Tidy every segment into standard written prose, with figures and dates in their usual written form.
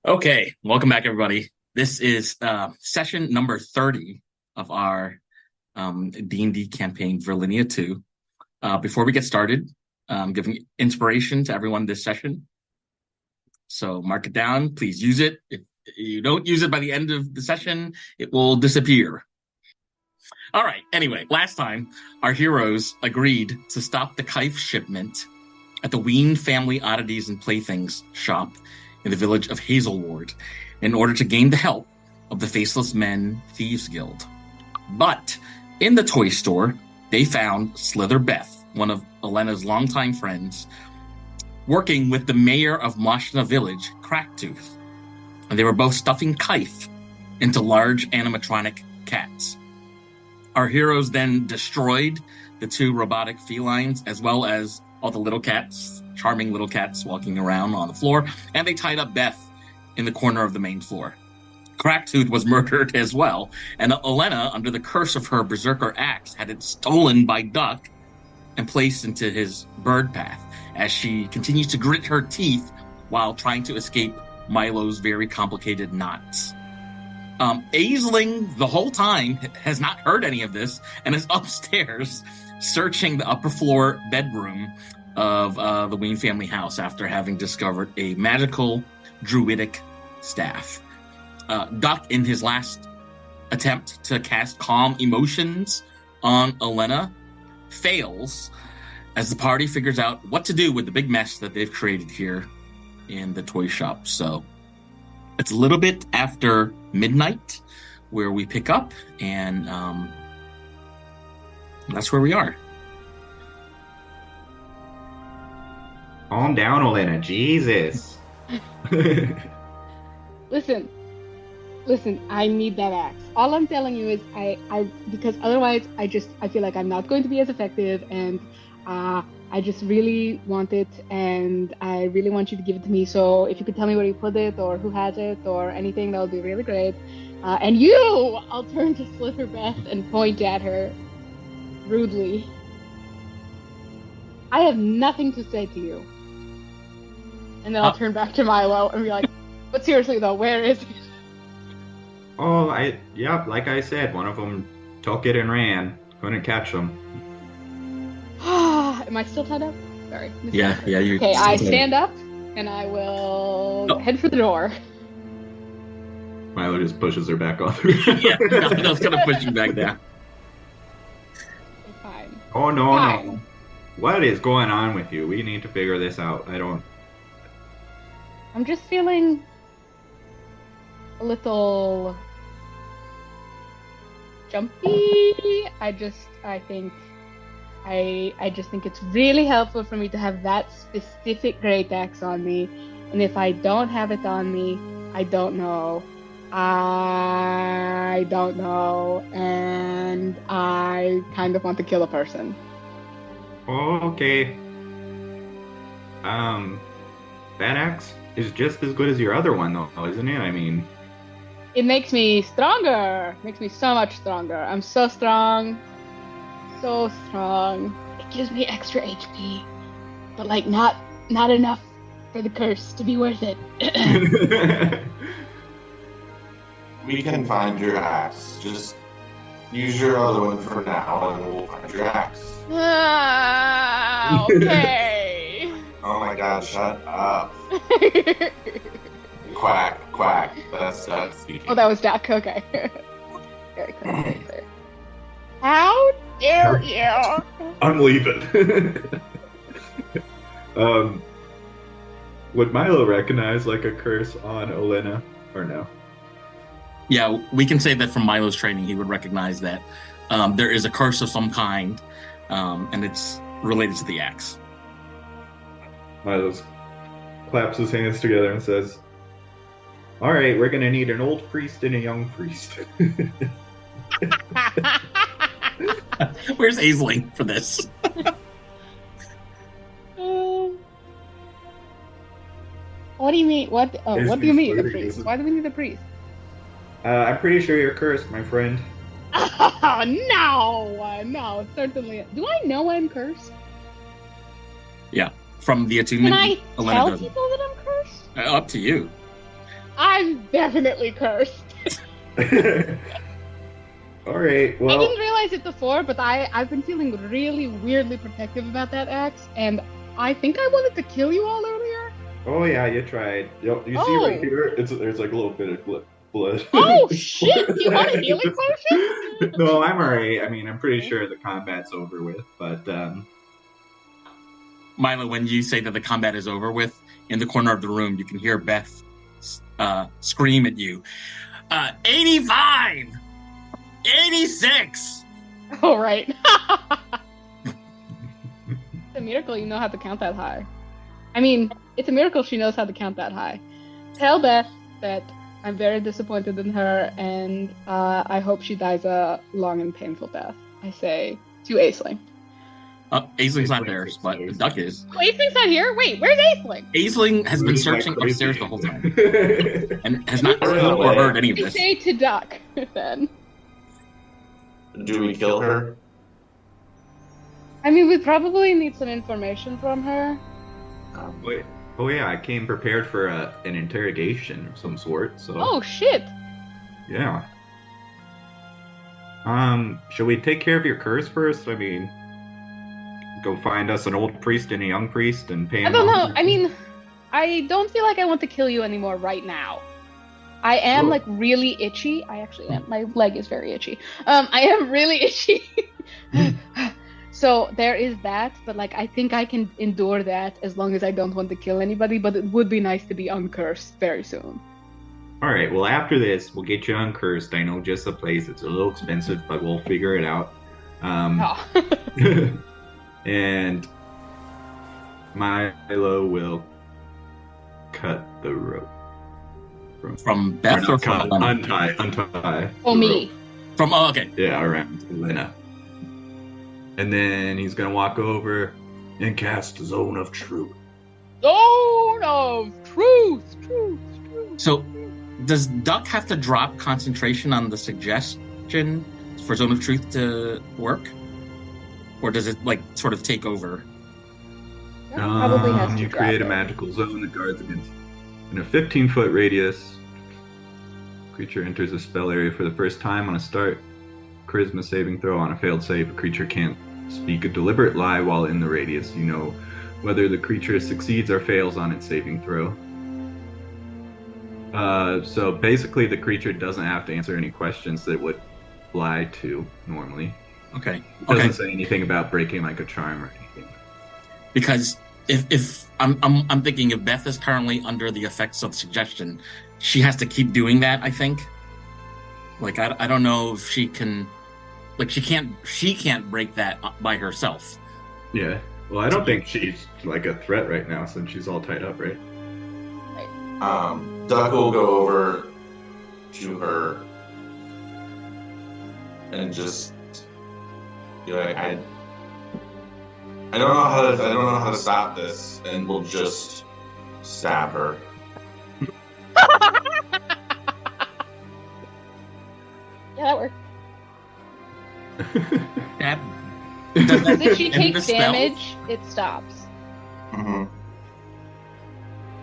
Okay, welcome back, everybody. This is session number 30 of our D&D campaign, Virlinia 2. Before we get started, giving inspiration to everyone this session. So mark it down. Please use it. If you don't use it by the end of the session, it will disappear. All right, anyway, last time, our heroes agreed to stop the Kife shipment at the Ween Family Oddities and Playthings shop in the village of Hazelward in order to gain the help of the Faceless Men Thieves Guild. But in the toy store, they found Slither Beth, one of Elena's longtime friends, working with the mayor of Moshna Village, Cracktooth. And they were both stuffing Kife into large animatronic cats. Our heroes then destroyed the two robotic felines, as well as all the little cats, charming little cats walking around on the floor, and they tied up Beth in the corner of the main floor. Cracktooth was murdered as well, and Elena, under the curse of her berserker axe, had it stolen by Duck and placed into his bird path as she continues to grit her teeth while trying to escape Milo's very complicated knots. Aisling, the whole time, has not heard any of this and is upstairs searching the upper floor bedroom of the Ween family house after having discovered a magical druidic staff. Duck, in his last attempt to cast calm emotions on Elena, fails as the party figures out what to do with the big mess that they've created here in the toy shop. So it's a little bit after midnight where we pick up, and that's where we are. Calm down, Elena. Jesus. Listen, I need that axe. All I'm telling you is I because otherwise I feel like I'm not going to be as effective, and I just really want it, and I really want you to give it to me. So if you could tell me where you put it, or who has it, or anything, that would be really great. And I'll turn to Slither Beth and point at her rudely. I have nothing to say to you. And then I'll turn back to Milo and be like, but seriously though, where is it? Oh, like I said, one of them took it and ran. Couldn't catch them. Am I still tied up? Sorry. Yeah, you're okay, I stand up and I will head for the door. Milo just pushes her back off. Yeah, I was gonna push you back down. Fine. Oh, no, Fine. no. What is going on with you? We need to figure this out. I'm just feeling a little jumpy. I just think it's really helpful for me to have that specific great axe on me. And if I don't have it on me, I don't know. And I kind of want to kill a person. Oh, okay. That axe is just as good as your other one, though, isn't it? I mean, it makes me stronger. Makes me so much stronger. I'm so strong. So strong. It gives me extra HP. But like not enough for the curse to be worth it. We can find your axe. Just use your other one for now and we'll find your axe. Okay. Oh my god, shut up. Quack, quack. That's speaking. Oh, that was Duck. Okay. Very clear, very clear. How dare you? I'm leaving. Would Milo recognize like a curse on Elena or no? Yeah, we can say that from Milo's training, he would recognize that there is a curse of some kind, and it's related to the axe. Milo claps his hands together and says, "All right, we're gonna need an old priest and a young priest." Where's Aisling for this? What do you mean? What do you mean, a priest? Why do we need a priest? I'm pretty sure you're cursed, my friend. Oh, no, certainly. Do I know I'm cursed? Yeah, from the attunement. Can I Elena tell doesn't. people that I'm cursed? Up to you. I'm definitely cursed. All right. I Well, didn't realize it before, but I've been feeling really weirdly protective about that axe, and I think I wanted to kill you all earlier. oh yeah, you tried. You see right here? There's like a little bit of blood. Oh shit! You want a healing potion? No, I'm alright. I mean, I'm pretty sure the combat's over with, but Milo, when you say that the combat is over with, in the corner of the room, you can hear Beth scream at you. 85! 86! All right. It's a miracle you know how to count that high. I mean, it's a miracle she knows how to count that high. Tell Beth that I'm very disappointed in her, and I hope she dies a long and painful death. I say to Aisling. Aisling's not there, but the duck is. Oh, Aisling's not here? Wait, where's Aisling? Aisling has been searching upstairs the whole time and has not seen or heard any of I this. say to Duck, then. Do we kill her? I mean, we probably need some information from her. Wait. Oh yeah, I came prepared for an interrogation of some sort. So. Oh shit! Yeah. Should we take care of your curse first? I mean, go find us an old priest and a young priest and pay I him don't off? know. I mean, I don't feel like I want to kill you anymore right now. I am like really itchy. I actually am. My leg is very itchy. I am really itchy. So there is that, but like I think I can endure that as long as I don't want to kill anybody, but it would be nice to be uncursed very soon. Alright, well after this, we'll get you uncursed. I know just the place. It's a little expensive, but we'll figure it out. Oh. And Milo will cut the rope. From Beth or from Elena? Untie. Oh, the me. rope. From, oh, okay. Yeah, around Elena. And then he's gonna walk over and cast Zone of Truth. Zone of truth. So, does Duck have to drop concentration on the suggestion for Zone of Truth to work? Or does it, like, sort of take over? Probably has to You drop create a it. magical zone that guards against. In a 15-foot radius, creature enters a spell area for the first time on a start. Charisma saving throw. On a failed save, a creature can't speak a deliberate lie while in the radius. You know whether the creature succeeds or fails on its saving throw. So basically, the creature doesn't have to answer any questions that it would lie to normally. Okay. It doesn't say anything about breaking like a charm or anything. Because if I'm thinking if Beth is currently under the effects of suggestion, she has to keep doing that, I think. Like I don't know if she can, like she can't break that by herself. Yeah. Well, I don't think she's like a threat right now since she's all tied up, right? Duck will go over to her and just be like, I don't know how to stop this, and we'll just stab her. Yeah, that works. That, Because if she end the takes spell? damage, it stops. Mm-hmm.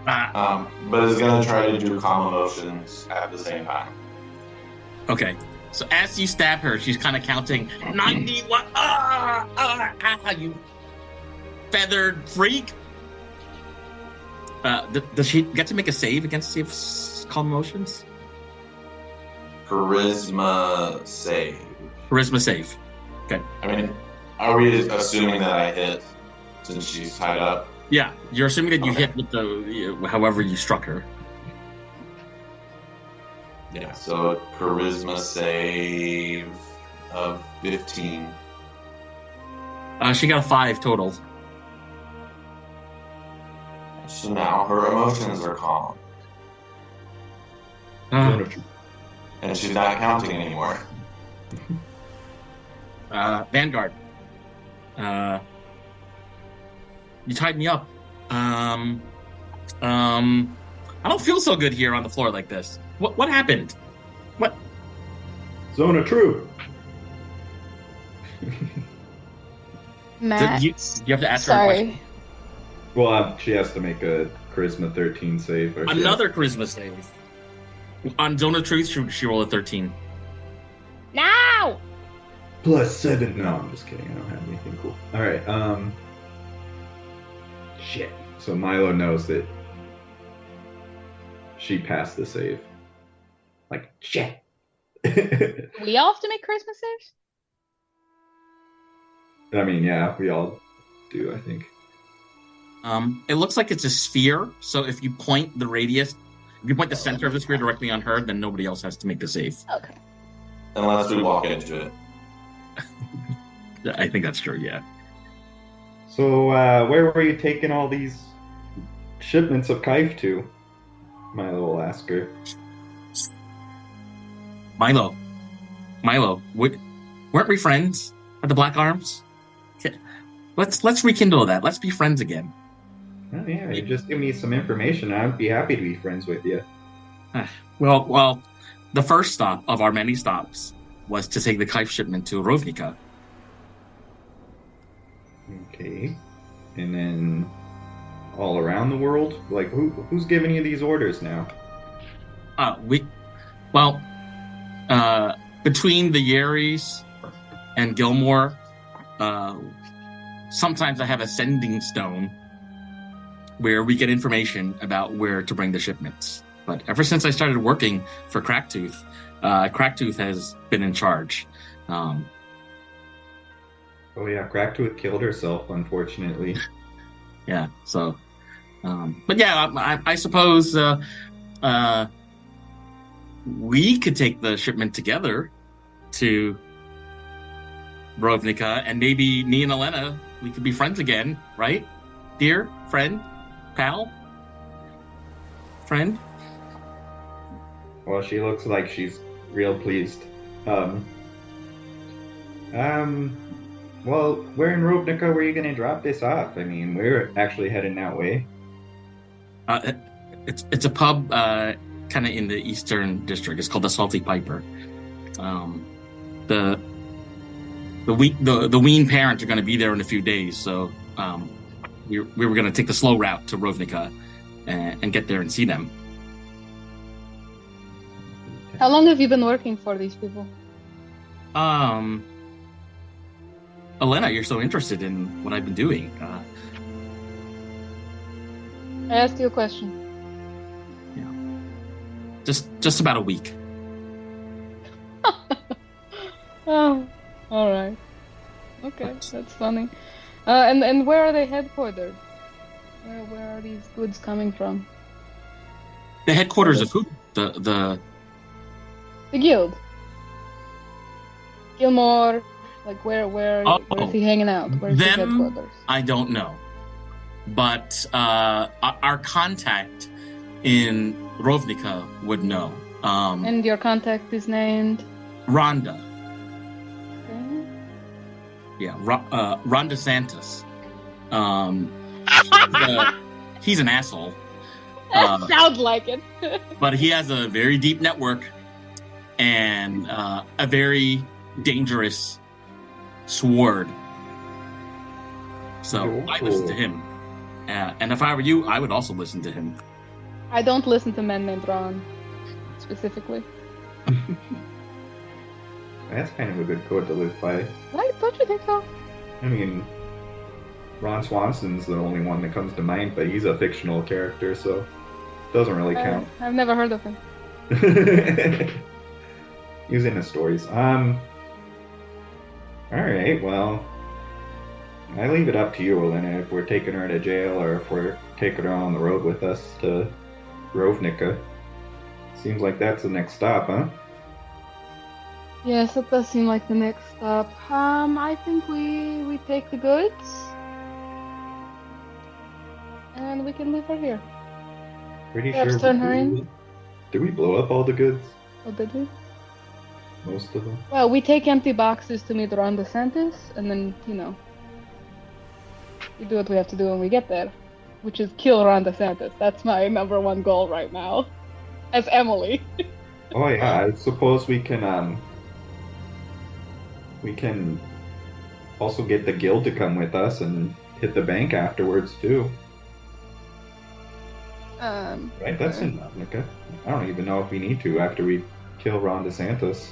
Ah, But it's gonna try to do calm emotions at the same time. okay. So as you stab her, she's kind of counting 91. You feathered freak. Does she get to make a save against calm emotions? Charisma save. Charisma save. Okay. I mean, are we assuming that I hit since she's tied up? Yeah, you're assuming that you Okay. hit with the however you struck her. Yeah, so charisma save of 15. She got a 5 total. So now her emotions are calm. Zone of Truth. And she's not counting anymore. Vanguard. You tied me up. I don't feel so good here on the floor like this. What happened? What? Zone of Truth. Matt, You have to ask her a question. sorry. Well, she has to make a Charisma 13 save. Or she Another charisma save. On Zone of Truth, she rolled a 13. No! +7. No, I'm just kidding. I don't have anything cool. All right. Shit. So Milo knows that she passed the save. Like, shit. We all have to make Christmas saves? I mean, yeah, we all do, I think. It looks like it's a sphere, so if you point the radius, if you point the center of the sphere directly on her, then nobody else has to make the save. Okay. Unless we walk into it. I think that's true, yeah. So, where were you taking all these shipments of Kaif to? Milo will ask her. Milo, weren't we friends at the Black Arms? Let's rekindle that. Let's be friends again. Oh yeah, you just give me some information, I'd be happy to be friends with you. Well, the first stop of our many stops was to take the Kaif shipment to Rovnica. Okay. And then all around the world? Like, who's giving you these orders now? Between the Yeris and Gilmore, sometimes I have a sending stone where we get information about where to bring the shipments. But ever since I started working for Cracktooth, Cracktooth has been in charge. Oh yeah, Cracktooth killed herself, unfortunately. Yeah, so... but yeah, I suppose we could take the shipment together to Rovnica, and maybe me and Elena, we could be friends again, right? Dear friend, pal, friend. Well, she looks like she's real pleased. Well, where in Rovnica were you going to drop this off? I mean, we're actually heading that way. It's a pub kind of in the Eastern District. It's called the Salty Piper. The Ween parents are going to be there in a few days, so we were going to take the slow route to Rovnica and get there and see them. How long have you been working for these people? Elena, you're so interested in what I've been doing. I asked you a question. Yeah, just about a week. Oh, all right. Okay, that's funny. And where are they headquartered? Where are these goods coming from? The headquarters of who? The guild. Gilmore. Like where is he hanging out? Where's his headquarters? I don't know, but our contact in Rovnica would know. And your contact is named Rhonda. Okay. Yeah, Rhonda Santos. He's an asshole. Sounds like it. But he has a very deep network and a very dangerous sword. So I listen to him. And if I were you, I would also listen to him. I don't listen to men named Ron, specifically. That's kind of a good code to live by. Right? Don't you think so? I mean, Ron Swanson's the only one that comes to mind, but he's a fictional character, so it doesn't really count. I've never heard of him. He was in the stories. Alright, well, I leave it up to you, Elena, if we're taking her to jail or if we're taking her on the road with us to Rovnica. Seems like that's the next stop, huh? Yes, it does seem like the next stop. I think we take the goods and we can leave her here. Pretty Perhaps sure. turn her in. Did we blow up all the goods? Oh, did we? Most of them? Well, we take empty boxes to meet Ron DeSantis, and then, we do what we have to do when we get there, which is kill Ron DeSantis. That's my number one goal right now, as Emily. Oh yeah, I suppose we can also get the guild to come with us and hit the bank afterwards too. Right, that's enough. Okay. I don't even know if we need to after we kill Ron DeSantis.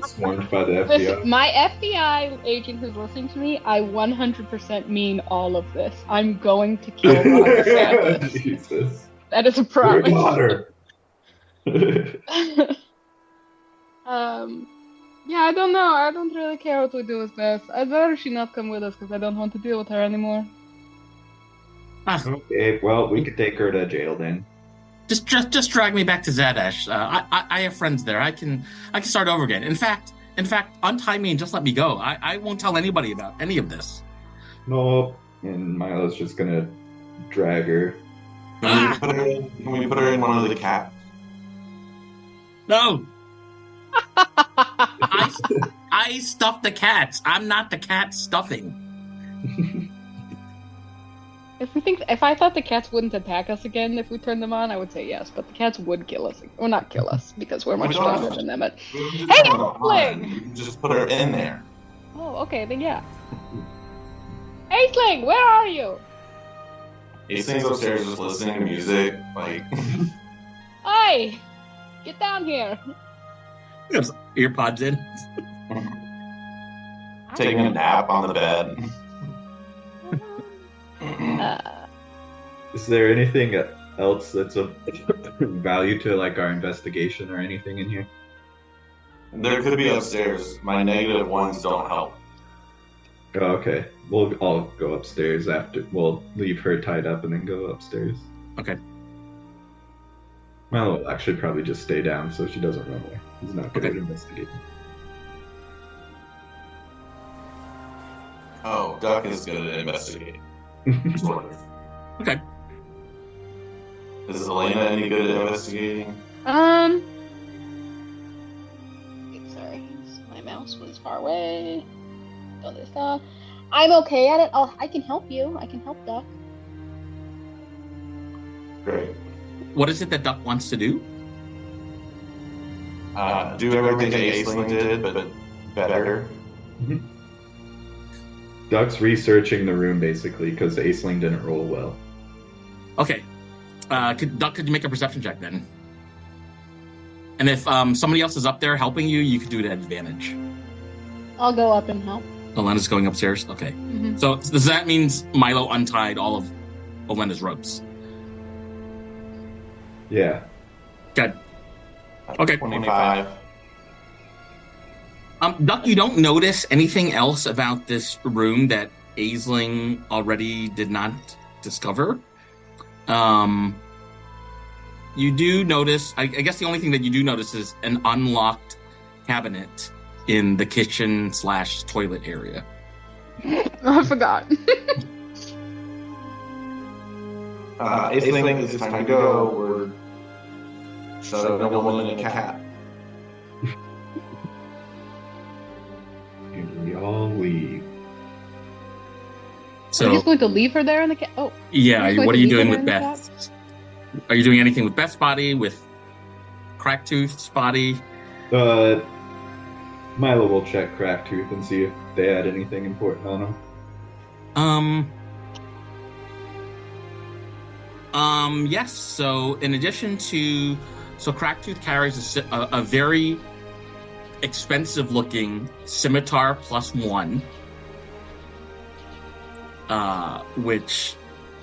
Swarmed by the FBI. Listen, my FBI agent who's listening to me, I 100% mean all of this. I'm going to kill Ron DeSantis. Jesus. That is a Your promise. daughter. Yeah, I don't know. I don't really care what we do with Beth. I'd rather she not come with us because I don't want to deal with her anymore. Okay, well, we could take her to jail then. Just drag me back to Zadesh. I have friends there. I can start over again. In fact, untie me and just let me go. I won't tell anybody about any of this. No, and Milo's just gonna drag her. Can we put her in one of the cats? No. I stuff the cats. I'm not the cat stuffing. If I thought the cats wouldn't attack us again if we turned them on, I would say yes. But the cats would kill us, or not kill us, because we're much stronger than them. But hey, Aisling! You can just put her in there. Oh, okay, then yeah. Aisling, where are you? Aisling's upstairs just listening to music, like. Hey, get down here. Earpods in. Taking a nap on the bed. Is there anything else that's of value to like our investigation or anything in here? There could be upstairs. My negative ones don't help. Oh, okay. We'll all go upstairs after. We'll leave her tied up and then go upstairs. Okay. Milo will actually probably just stay down so she doesn't run away. He's not good Okay. at investigating. Oh, Duck is good at investigating. Sort of. Okay. Is Elena any good at investigating? Sorry, my mouse was far away. Done this stuff. I'm okay at it. I can help you. I can help Duck. Great. What is it that Duck wants to do? Do everything Aisling did, but better. Duck's researching the room basically because Aisling didn't roll well. Okay. Duck, could you make a perception check then? And if somebody else is up there helping you, you could do it at advantage. I'll go up and help. Elena's going upstairs? Okay. Mm-hmm. So does that mean Milo untied all of Elena's ropes? Yeah. Good. Okay. 25. Duck, you don't notice anything else about this room that Aisling already did not discover. You do notice, I guess the only thing that you do notice is an unlocked cabinet in the kitchen/toilet area. I forgot. Aisling, it's time to go. We're shutting a woman and a cat. And we all leave. Are you So just going to leave her there in the cat? Oh, yeah, You're what are going you to leave doing her with in the Beth? Are you doing anything with Beth's body, with Cracktooth's body? Milo will check Cracktooth and see if they had anything important on him. Yes. So in addition to, Cracktooth carries a very expensive-looking scimitar +1, which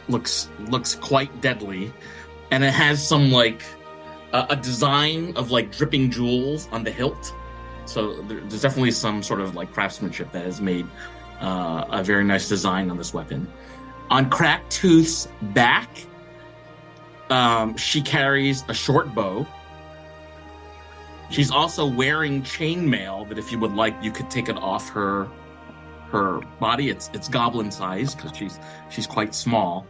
looks quite deadly, and it has some a design of dripping jewels on the hilt. So there's definitely some sort of craftsmanship that has made a very nice design on this weapon. On Cracktooth's back, she carries a short bow. She's also wearing chainmail that, if you would like, you could take it off her body. It's goblin size because she's quite small.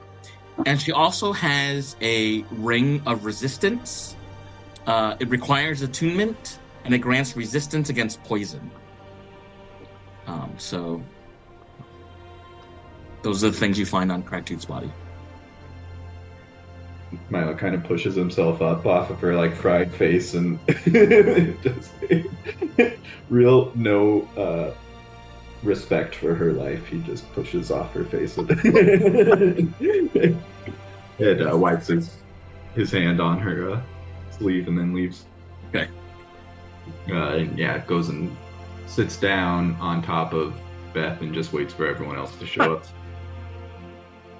And she also has a ring of resistance. It requires attunement, and it grants resistance against poison. So those are the things you find on Cracktooth's body. Milo kind of pushes himself up off of her fried face and just real no respect for her life, he just pushes off her face and wipes his hand on her sleeve and then leaves. Okay. And yeah, goes and sits down on top of Beth and just waits for everyone else to show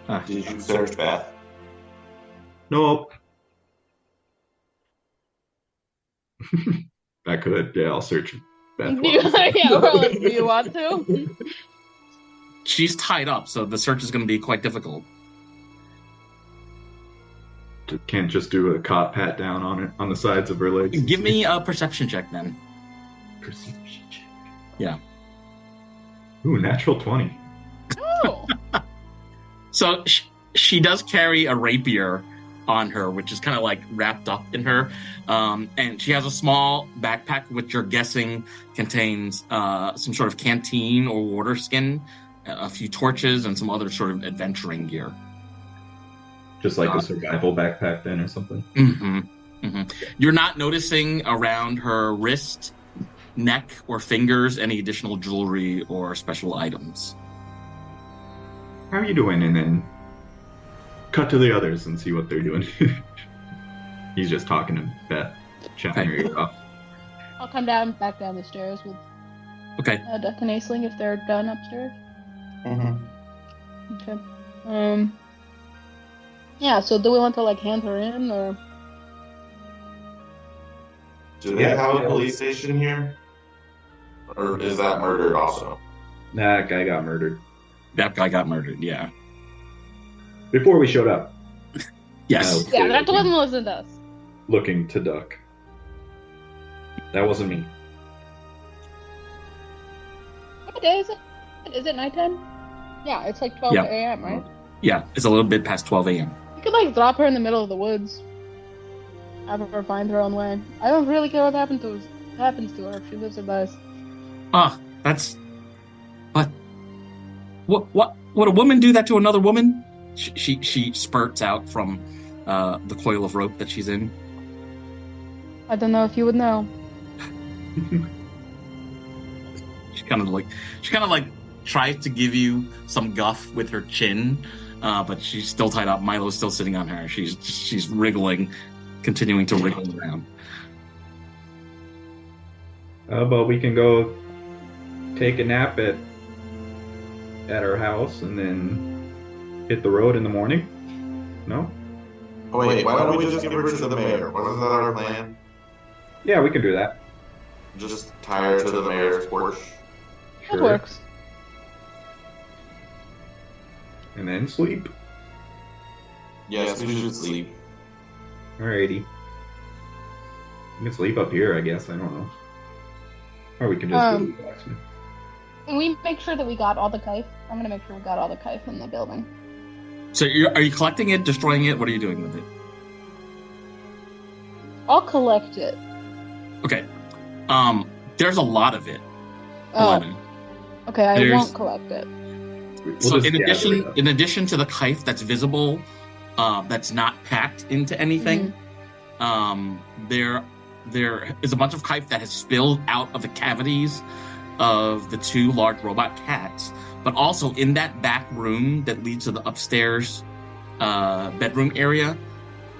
up. Did you search Beth? Nope. I could. Yeah, I'll search Beth. Do you want to? She's tied up, so the search is going to be quite difficult. Can't just do a cop pat down on the sides of her legs. Give me a perception check then. Perception check. Yeah. Ooh, natural 20. Oh. So she does carry a rapier on her, which is kind of like wrapped up in her. And she has a small backpack, which you're guessing contains some sort of canteen or water skin, a few torches, and some other sort of adventuring gear. Just like a survival backpack then or something. Mm-hmm. Mm-hmm. You're not noticing around her wrist, neck, or fingers any additional jewelry or special items. How are you doing? And then cut to the others and see what they're doing. He's just talking to Beth, chatting her ear off. I'll come back down the stairs with Duck and Aisling if they're done upstairs. Mm-hmm. Okay. Yeah, so do we want to like hand her in or? Do they have a police station here? Or is that murdered also? Nah, that guy got murdered. That guy got murdered, yeah. Before we showed up. Yes. Yeah, that one wasn't us. Looking to Duck. That wasn't me. What day is it? Is it nighttime? Yeah, it's like 12 a.m., right? Yeah, it's a little bit past 12 a.m. You could like drop her in the middle of the woods. Have her find her own way. I don't really care what happens to her if she lives or dies. That's... What? Would a woman do that to another woman? She spurts out from the coil of rope that she's in. I don't know if you would know. She kind of like tries to give you some guff with her chin, but she's still tied up. Milo's still sitting on her. She's wriggling, continuing to wriggle around. But we can go take a nap at our house and then hit the road in the morning. No? Oh, wait, why don't we just give her to the mayor? Wasn't that our plan? Yeah, we can do that. Just tie her to the mayor's porch. That works. And then sleep. Yes, we should sleep. Alrighty. We can sleep up here, I guess. I don't know. Or we can just go to the blacksmith. Can we make sure that we got all the kite? I'm gonna make sure we got all the kite in the building. So are you collecting it, destroying it? What are you doing with it? I'll collect it. Okay. There's a lot of it. Oh. 11. Okay, I won't collect it. So in addition to the kite that's visible, that's not packed into anything, there is a bunch of kite that has spilled out of the cavities of the two large robot cats, but also in that back room that leads to the upstairs bedroom area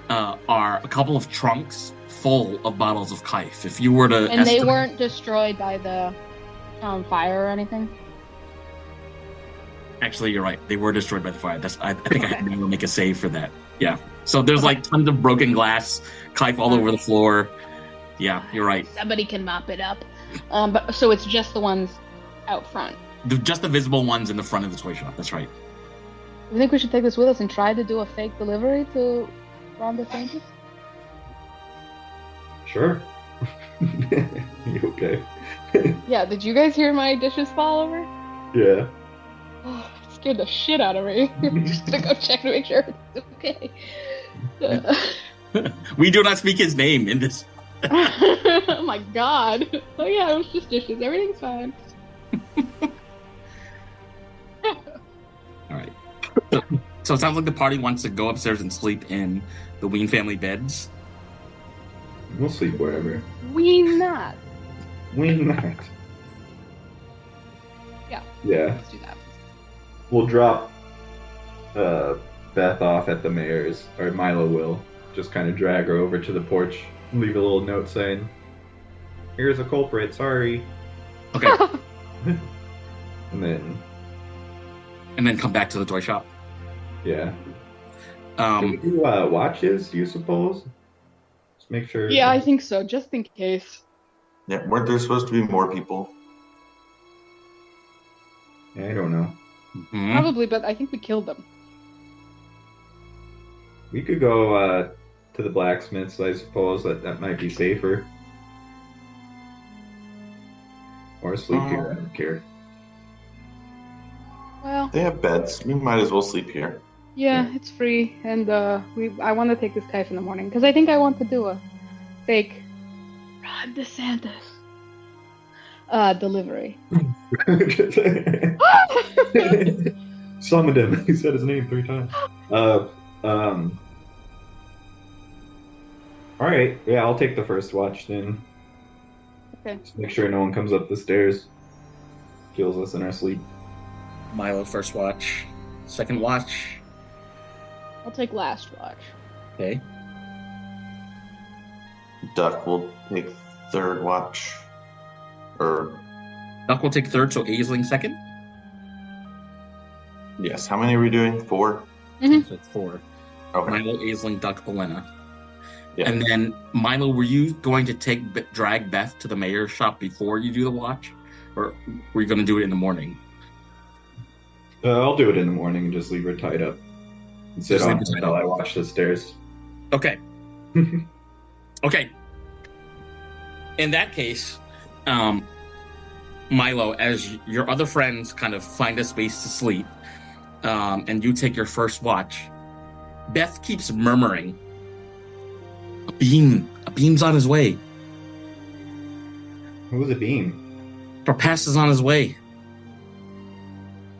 are a couple of trunks full of bottles of kite. If you were to they weren't destroyed by the fire or anything? Actually, you're right. They were destroyed by the fire. I think I had to make a save for that. Yeah. So there's like tons of broken glass, kite all over the floor. Yeah, you're right. Somebody can mop it up. But so it's just the ones out front. Just the visible ones in the front of the toy shop. That's right. You think we should take this with us and try to do a fake delivery to Ron DeSantis? Sure. You okay? Yeah, did you guys hear my dishes fall over? Yeah. Oh, it scared the shit out of me. Just gonna go check to make sure it's okay. We do not speak his name in this. Oh my god. Oh yeah, it was just dishes. Everything's fine. All right. So it sounds like the party wants to go upstairs and sleep in the Ween family beds. We'll sleep wherever. We not. We not. Yeah. Let's do that. We'll drop Beth off at the mayor's, or Milo will. Just kind of drag her over to the porch, leave a little note saying, "Here's a culprit, sorry." Okay. And then come back to the toy shop. yeah. Do we do watches, do you suppose? Just make sure. Yeah, I think so, just in case. Yeah, weren't there supposed to be more people? I don't know. Mhm. Probably, but I think we killed them. We could go to the blacksmiths, I suppose. That might be safer. Or sleep here, I don't care. Well, They have beds. We might as well sleep here. yeah, it's free, and I want to take this kite in the morning because I think I want to do a fake Ron DeSantis delivery. Summoned him. He said his name 3 times. All right. Yeah, I'll take the first watch then. Okay. Just make sure no one comes up the stairs, kills us in our sleep. Milo first watch. Second watch. I'll take last watch. Okay. Duck will take third watch. Or Duck will take third, so Aisling second. yes, how many are we doing? 4? Mhm. So it's 4. Okay. Milo, Aisling, Duck, Elena. Yeah. And then, Milo, were you going to drag Beth to the mayor's shop before you do the watch? Or were you going to do it in the morning? I'll do it in the morning and just leave her tied up and sit Just leave on her her tied while up. I watch the stairs. Okay. Okay. In that case, Milo, as your other friends kind of find a space to sleep, and you take your first watch, Beth keeps murmuring, a beam's on his way. Who's a beam? Propass is on his way.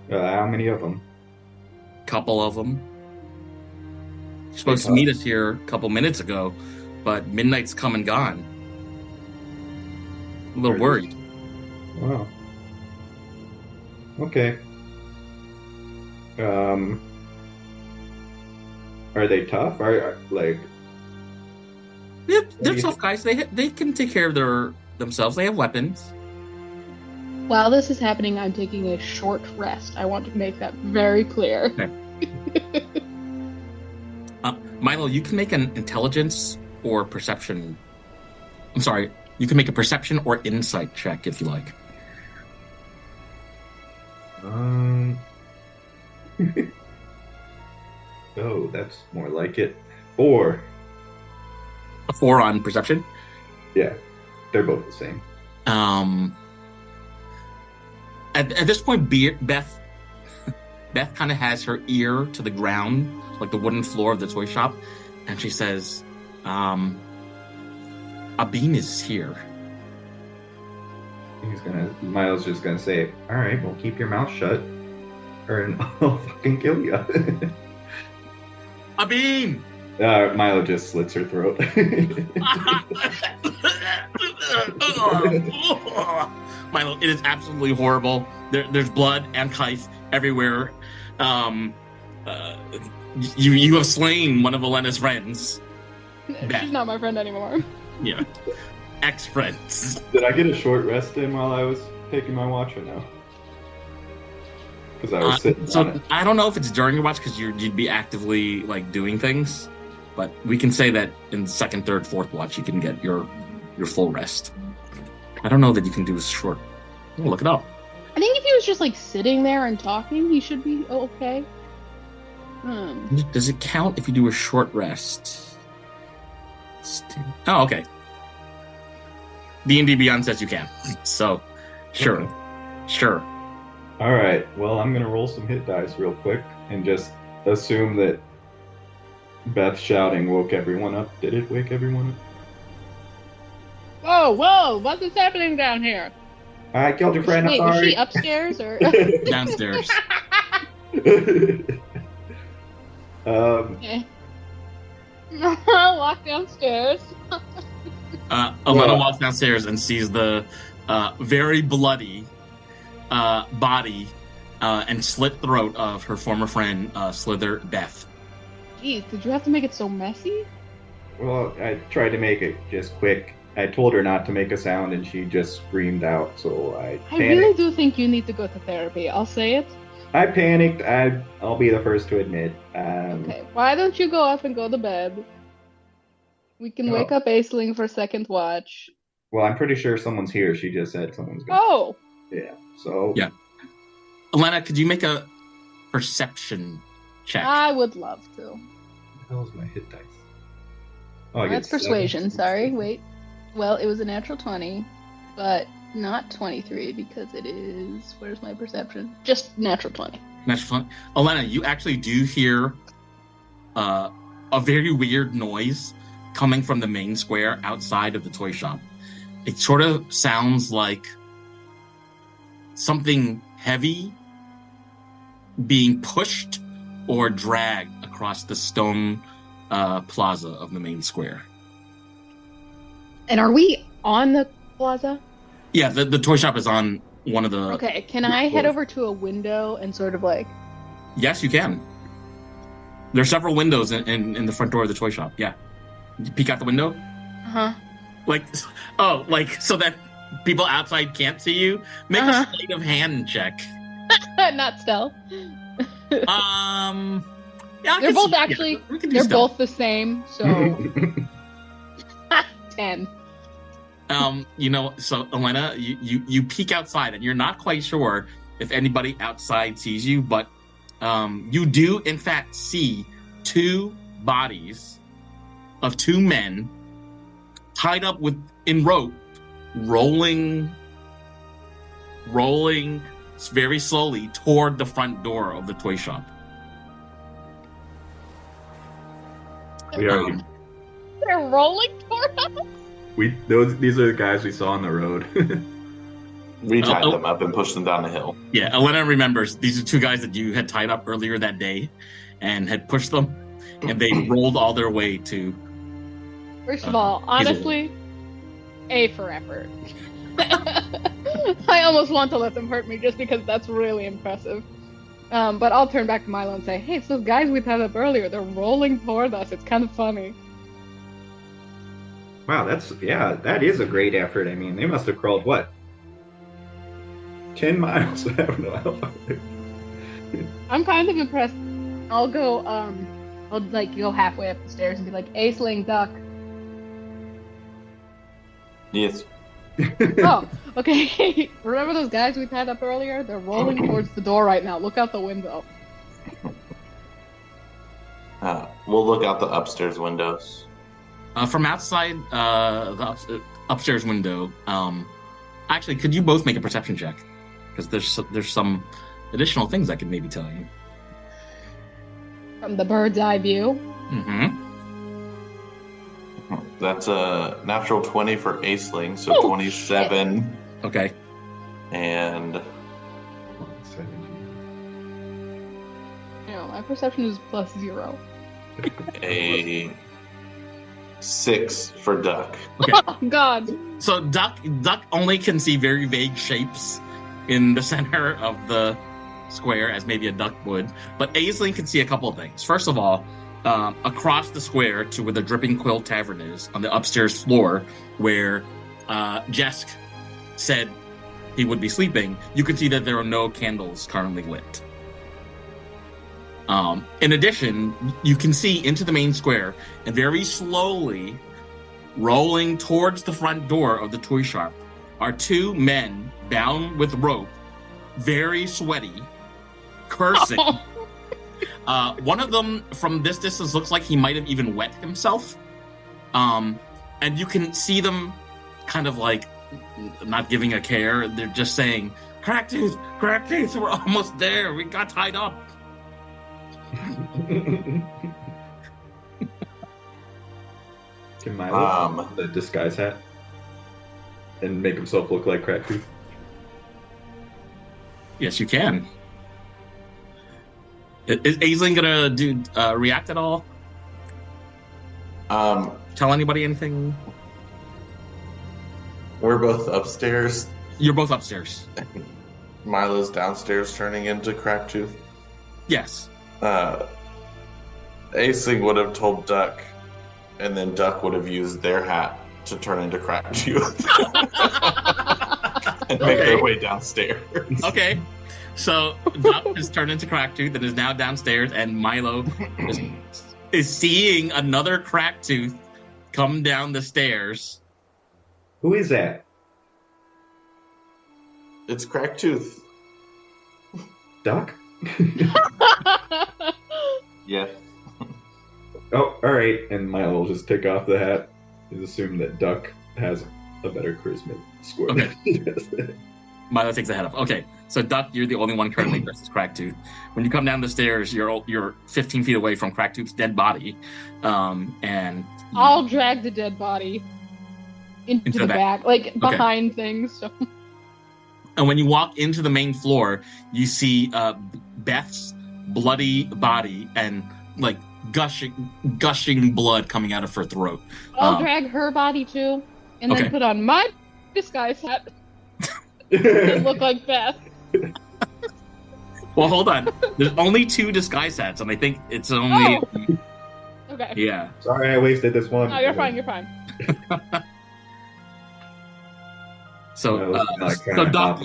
How many of them? Couple of them. You're supposed to meet us here a couple minutes ago, but midnight's come and gone. A little worried. Wow. Okay. Are they tough? Are like? Yeah, they're you tough guys. They can take care of themselves. They have weapons. While this is happening, I'm taking a short rest. I want to make that very clear. Okay. Milo, you can make an intelligence or perception. I'm sorry. You can make a perception or insight check if you like. Oh, that's more like it. 4. A 4 on perception. Yeah, they're both the same. At this point, Beth kind of has her ear to the ground, like the wooden floor of the toy shop, and she says, a beam is here. Miles just gonna say, "All right, well, keep your mouth shut, or I'll fucking kill you." A beam! Milo just slits her throat. Milo, it is absolutely horrible. There's blood and kites everywhere. You have slain one of Elena's friends. She's not my friend anymore. Yeah. Ex-friends. Did I get a short rest in while I was taking my watch or no? Because I was sitting on it. I don't know if it's during your watch because you'd be actively like doing things, but we can say that in second, third, fourth watch you can get your full rest. I don't know that you can do a short. We'll look it up. I think if he was just like sitting there and talking, he should be okay. Does it count if you do a short rest? Oh, okay. D&D Beyond says you can. So, sure. Okay. Sure. All right. Well, I'm gonna roll some hit dice real quick and just assume that Beth shouting woke everyone up. Did it wake everyone up? Whoa! What is happening down here? I killed your friend. Wait, I'm was sorry. she upstairs or? Downstairs. Okay. Walk downstairs. Alana walks downstairs and sees the very bloody body and slit throat of her former friend, Slither Death. Jeez, did you have to make it so messy? Well, I tried to make it just quick. I told her not to make a sound, and she just screamed out. So I I really do think you need to go to therapy. I'll say it. I panicked. I'll be the first to admit. Okay, why don't you go off and go to bed? We can wake Oh. up Aisling for second watch. Well, I'm pretty sure someone's here. She just said someone's gonna. Oh, Yeah. So. Yeah. Elena, could you make a perception check? I would love to. What the hell's my hit dice? Oh, I That's get persuasion. 7. Sorry, wait. Well, it was a natural 20, but not 23 because it is. Where's my perception? Just natural 20. Natural 20. Elena, you actually do hear a very weird noise coming from the main square outside of the toy shop. It sort of sounds like something heavy being pushed or dragged across the stone plaza of the main square. And are we on the plaza? Yeah, the toy shop is on one of the... Okay, can I head over to a window and sort of like... Yes, you can. There's several windows in the front door of the toy shop. Yeah. You peek out the window? Uh-huh. Like, so that people outside can't see you? Make a sleight of hand check. Not stealth. Yeah, I They're can both see- actually... yeah, we can do They're stealth. both the same, so... 10. So Elena, you peek outside and you're not quite sure if anybody outside sees you, but you do in fact see two bodies of two men tied up in rope, rolling very slowly toward the front door of the toy shop. We already. They're rolling toward us? These are the guys we saw on the road. We tied them up and pushed them down the hill. Yeah, Elena remembers these are two guys that you had tied up earlier that day and had pushed them, and they rolled all their way to... First of all, honestly, A for effort. I almost want to let them hurt me just because that's really impressive. But I'll turn back to Milo and say, hey, it's those guys we tied up earlier. They're rolling toward us. It's kind of funny. Wow, that is a great effort. I mean, they must have crawled what? 10 miles? I don't know how far. I'm kind of impressed. I'll go go halfway up the stairs and be like, Aisling, duck. Yes. Oh, okay. Remember those guys we tied up earlier? They're rolling towards the door right now. Look out the window. We'll look out the upstairs windows. From outside the upstairs window, actually, could you both make a perception check? Because there's some additional things I could maybe tell you. From the bird's eye view. Mm-hmm. That's a natural 20 for Aisling, so Oh, 27 Okay. and No, my perception is +0. a 6 for Duck. Okay. Oh, God. So Duck only can see very vague shapes in the center of the square, as maybe a duck would. But Aisling can see a couple of things. First of all, across the square to where the Dripping Quill Tavern is, on the upstairs floor, where Jesk said he would be sleeping, you can see that there are no candles currently lit. In addition, you can see into the main square, and very slowly, rolling towards the front door of the toy shop, are two men bound with rope, very sweaty, cursing. One of them, from this distance, looks like he might have even wet himself. And you can see them kind of like not giving a care. They're just saying, Cracktooth, we're almost there. We got tied up. Can Milo Um, the disguise hat and make himself look like Cracktooth? Yes, you can. Is Aisling gonna react at all? Tell anybody anything? We're both upstairs. You're both upstairs. Milo's downstairs turning into Cracktooth? Yes. Aisling would have told Duck, and then Duck would have used their hat to turn into Cracktooth and make their way downstairs. Okay. So Duck has turned into Cracktooth and is now downstairs, and Milo is seeing another Cracktooth come down the stairs. Who is that? It's Cracktooth. Duck? Yes. Oh, all right. And Milo will just take off the hat. Just assume that Duck has a better charisma score. Okay. Okay. Milo takes the head off. Okay, so Duck, you're the only one currently dressed as Cracktooth. When you come down the stairs, you're 15 feet away from Cracktooth's dead body, and I'll drag the dead body into the back, like behind things. So. And when you walk into the main floor, you see Beth's bloody body and like gushing blood coming out of her throat. I'll drag her body too, and then put on my disguise hat. And look like Beth. Well, hold on. There's only 2 disguise hats, and I think it's only. Oh. Okay. Yeah. Sorry, I wasted this one. No, you're fine. You're fine. So Duck,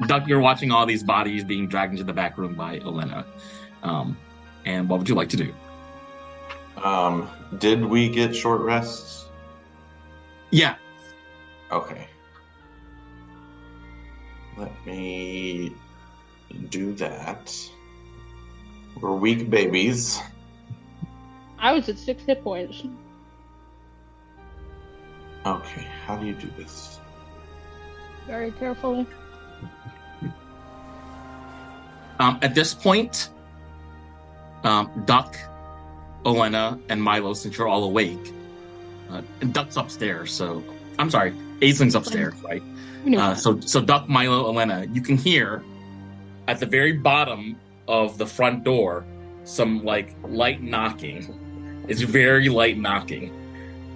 Duck, you're watching all these bodies being dragged into the back room by Elena. And what would you like to do? Did we get short rests? Yeah. Okay. Let me do that. We're weak babies. I was at 6 hit points. Okay, how do you do this? Very carefully. At this point, Duck, Elena, and Milo, since you're all awake, and Duck's upstairs, so I'm sorry, Aisling's upstairs, right? So Duck, Milo, Elena, you can hear at the very bottom of the front door some like light knocking. It's very light knocking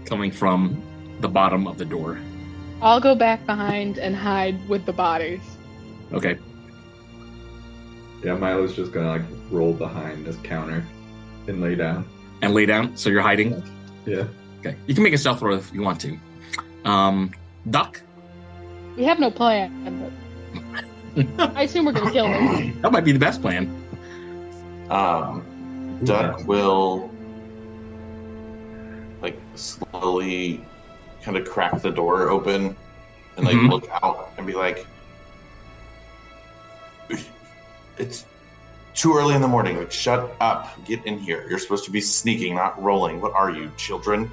coming from the bottom of the door. I'll go back behind and hide with the bodies. Okay. Yeah, Milo's just gonna like roll behind this counter and lay down. And lay down, so you're hiding? Yeah. Okay. You can make a stealth roll if you want to. Duck? We have no plan, but I assume we're gonna kill them. That might be the best plan. Duck will like slowly kind of crack the door open and like look out and be like, it's too early in the morning. Like, shut up. Get in here. You're supposed to be sneaking, not rolling. What are you, children?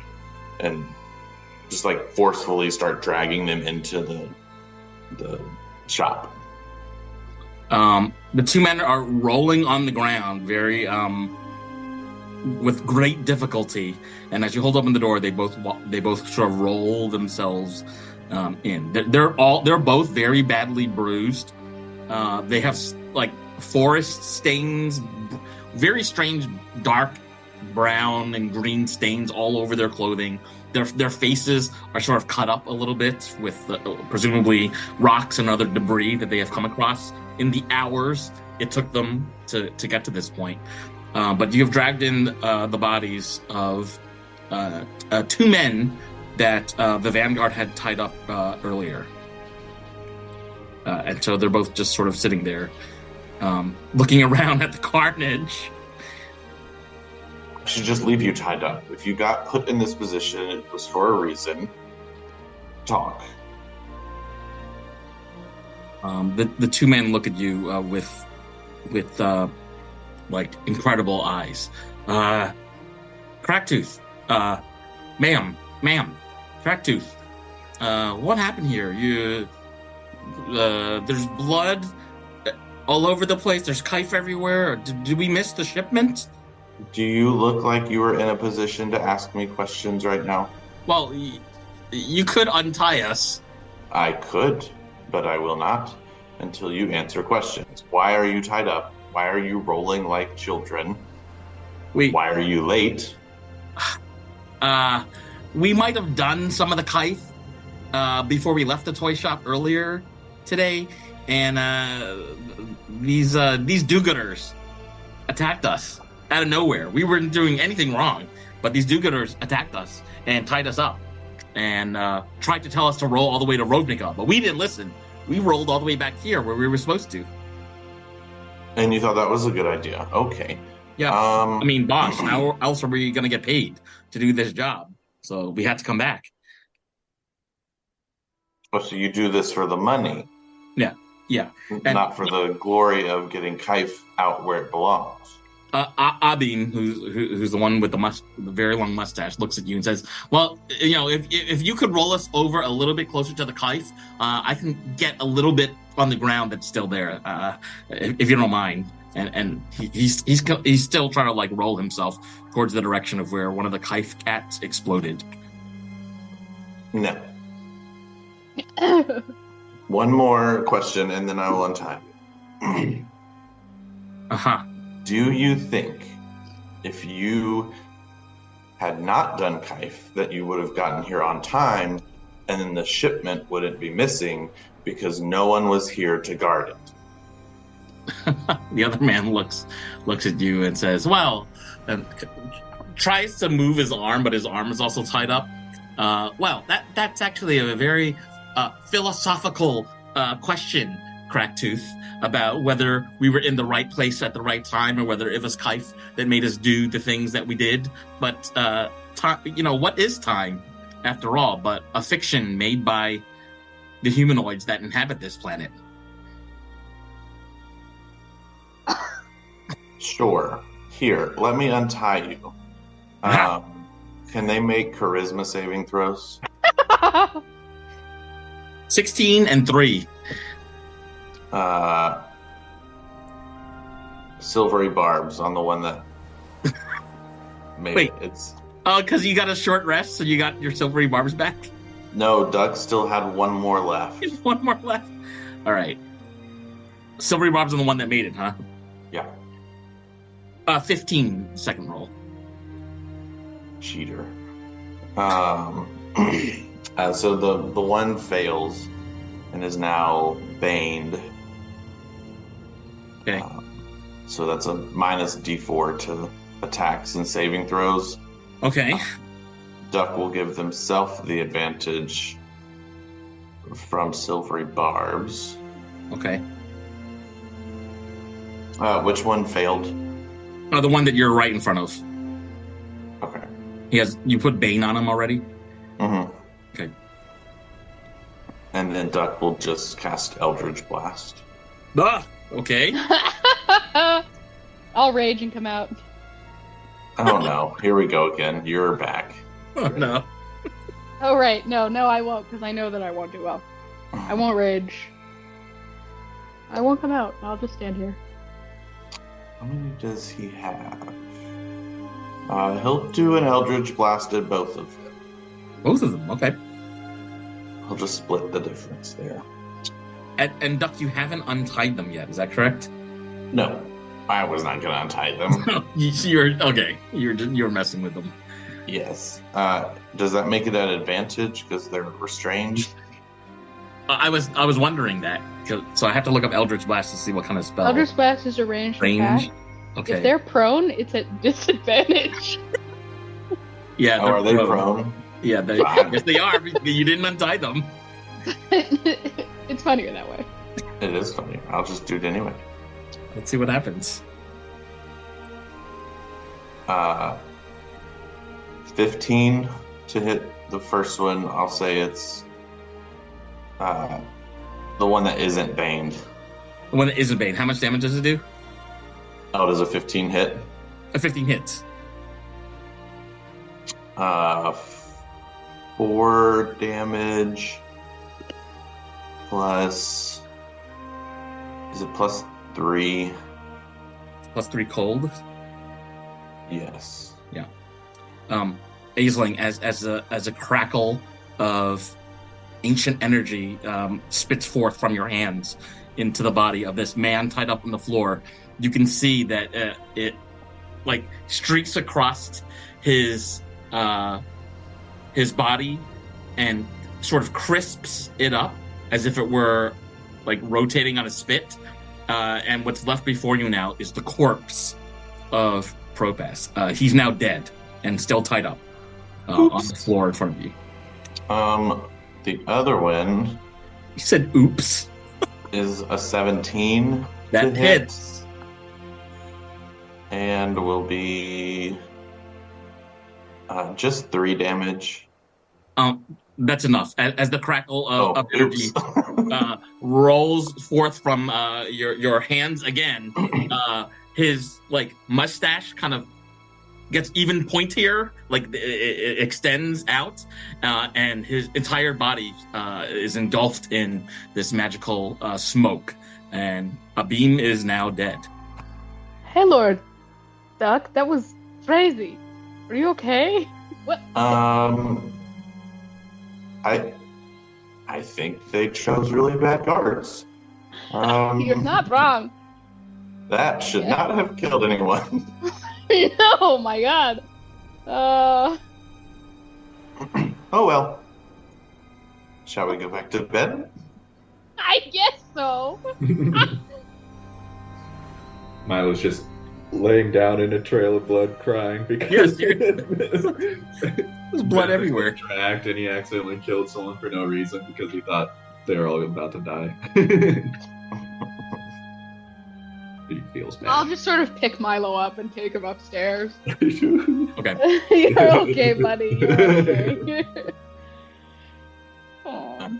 And just like forcefully start dragging them into the shop. The 2 men are rolling on the ground very with great difficulty, and as you hold open the door, they both sort of roll themselves in. They're both very badly bruised. They have like forest stains, very strange dark brown and green stains all over their clothing. Their faces are sort of cut up a little bit with presumably rocks and other debris that they have come across in the hours it took them to get to this point. But you have dragged in the bodies of 2 men that the Vanguard had tied up earlier. And so they're both just sort of sitting there, looking around at the carnage. I should just leave you tied up. If you got put in this position, it was for a reason. Talk. The 2 men look at you with like incredible eyes. Cracktooth, ma'am, Cracktooth, what happened here? There's blood all over the place. There's knife everywhere. Did we miss the shipment? Do you look like you are in a position to ask me questions right now? Well, you could untie us. I could, but I will not until you answer questions. Why are you tied up? Why are you rolling like children? Why are you late? We might have done some of the kite before we left the toy shop earlier. today, and these do-gooders attacked us out of nowhere. We weren't doing anything wrong, but these do-gooders attacked us and tied us up and tried to tell us to roll all the way to Rovnica, but we didn't listen. We rolled all the way back here where we were supposed to. And you thought that was a good idea. Okay. Yeah. I mean, boss, how else are we going to get paid to do this job? So we had to come back. Oh, so you do this for the money? Yeah. Not for the glory of getting Kaif out where it belongs. Abin, who's the one with the very long mustache, looks at you and says, "Well, if you could roll us over a little bit closer to the Kaif, I can get a little bit on the ground that's still there, if you don't mind." And he's still trying to like roll himself towards the direction of where one of the Kaif cats exploded. No. One more question, and then I will untie you. Do you think if you had not done Kaif that you would have gotten here on time, and then the shipment wouldn't be missing because no one was here to guard it? The other man looks at you and says, "Well," and tries to move his arm, but his arm is also tied up. Well, that's actually a very philosophical question, Cracktooth, about whether we were in the right place at the right time, or whether it was Kaif that made us do the things that we did. But what is time, after all, but a fiction made by the humanoids that inhabit this planet? Sure. Here, let me untie you. Can they make charisma saving throws? 16 and 3. Silvery barbs on the one that made Wait. it. It's Because you got a short rest, so you got your silvery barbs back? no, Duck still had one more left. One more left. All right. Silvery barbs on the one that made it, huh? Yeah, 15 second roll. cheater. So the one fails and is now baned. Okay. So that's a minus D4 to attacks and saving throws. Okay. Duck will give themselves the advantage from silvery barbs. Okay. Which one failed? The one that you're right in front of. Okay. You put Bane on him already? Mm-hmm. Okay. And then Duck will just cast Eldritch Blast. Okay. I'll rage and come out. Oh no, here we go again. You're back. Oh, no. Oh, right. No, I won't, because I know that I won't do well. I won't rage. I won't come out. I'll just stand here. How many does he have? He'll do an Eldritch Blast at both of them. Both of them, okay. I'll just split the difference there. And Duck, you haven't untied them yet, is that correct? No, I was not going to untie them. You're okay. You're messing with them. Yes. Does that make it an advantage because they're restrained? I was wondering that, so I have to look up Eldritch Blast to see what kind of spell. Eldritch Blast is a ranged attack. Okay. If they're prone, it's at disadvantage. Yeah. Oh, are they prone? Yeah, yes, they are. You didn't untie them. It's funnier that way. It is funny. I'll just do it anyway. Let's see what happens. 15 to hit the first one. I'll say it's the one that isn't baned. The one that isn't Bane. How much damage does it do? Oh, does a 15 hit? A 15 hits. 4 damage plus. Is it plus 3? Plus 3 cold. Yes. Aisling, as a crackle of ancient energy spits forth from your hands into the body of this man tied up on the floor, you can see that it like streaks across his body and sort of crisps it up as if it were like rotating on a spit. And what's left before you now is the corpse of Propass. He's now dead and still tied up on the floor in front of you. The other one You said oops. is a 17. That to hit, hits. and will be just 3 damage. That's enough. As the crackle of energy oops. rolls forth from your hands again, his like mustache kind of gets even pointier, like it extends out, and his entire body is engulfed in this magical smoke, and Abim is now dead. Hey, Lord Duck, that was crazy. Are you okay? What? I think they chose really bad guards. You're not wrong. That should not have killed anyone. Oh my god. Oh well. Shall we go back to bed? I guess so. Milo's just laying down in a trail of blood, crying because There's blood everywhere. Tracked, and he accidentally killed someone for no reason because he thought they were all about to die. He feels bad. I'll just sort of pick Milo up and take him upstairs. Okay. You're okay, buddy. You're okay. Aw.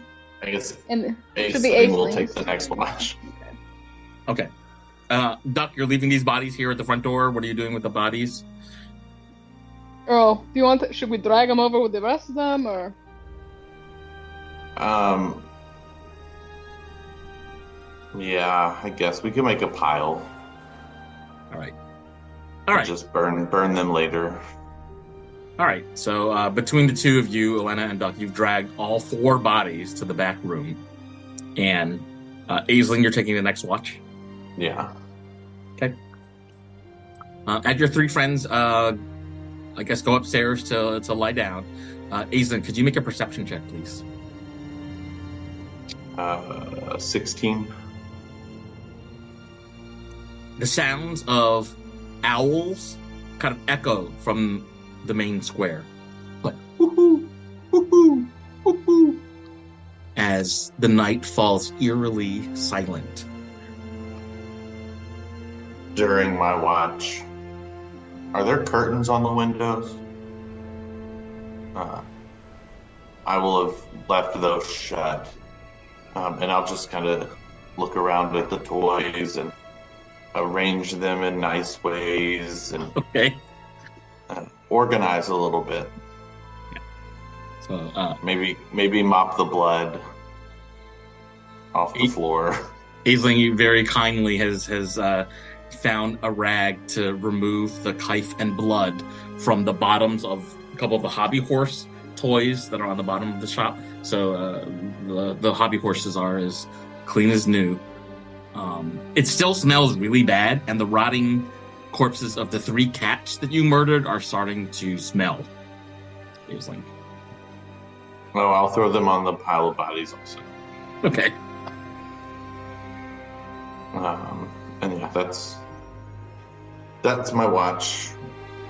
I guess And should Ace be will Acelings. take the next watch. Okay. Duck, you're leaving these bodies here at the front door. What are you doing with the bodies? Oh, do you want to, should we drag them over with the rest of them, or? Yeah, I guess we can make a pile. All right. All right. Just burn them later. All right. So between the two of you, Elena and Duck, you've dragged all 4 bodies to the back room. And Aisling, you're taking the next watch. Yeah. Okay. As your 3 friends, I guess, go upstairs to lie down. Aisling, could you make a perception check, please? 16. The sounds of owls kind of echo from the main square. Like, whoo-hoo, whoo-hoo, whoo-hoo, as the night falls eerily silent. During my watch, are there curtains on the windows? I will have left those shut. And I'll just kind of look around at the toys and arrange them in nice ways and Okay. organize a little bit. So, Maybe mop the blood off the floor. Aisling very kindly has found a rag to remove the kife and blood from the bottoms of a couple of the hobby horse toys that are on the bottom of the shop. So the hobby horses are as clean as new. It still smells really bad, and the rotting corpses of the 3 cats that you murdered are starting to smell. Aisling. Oh, I'll throw them on the pile of bodies also. Okay. And yeah, that's my watch.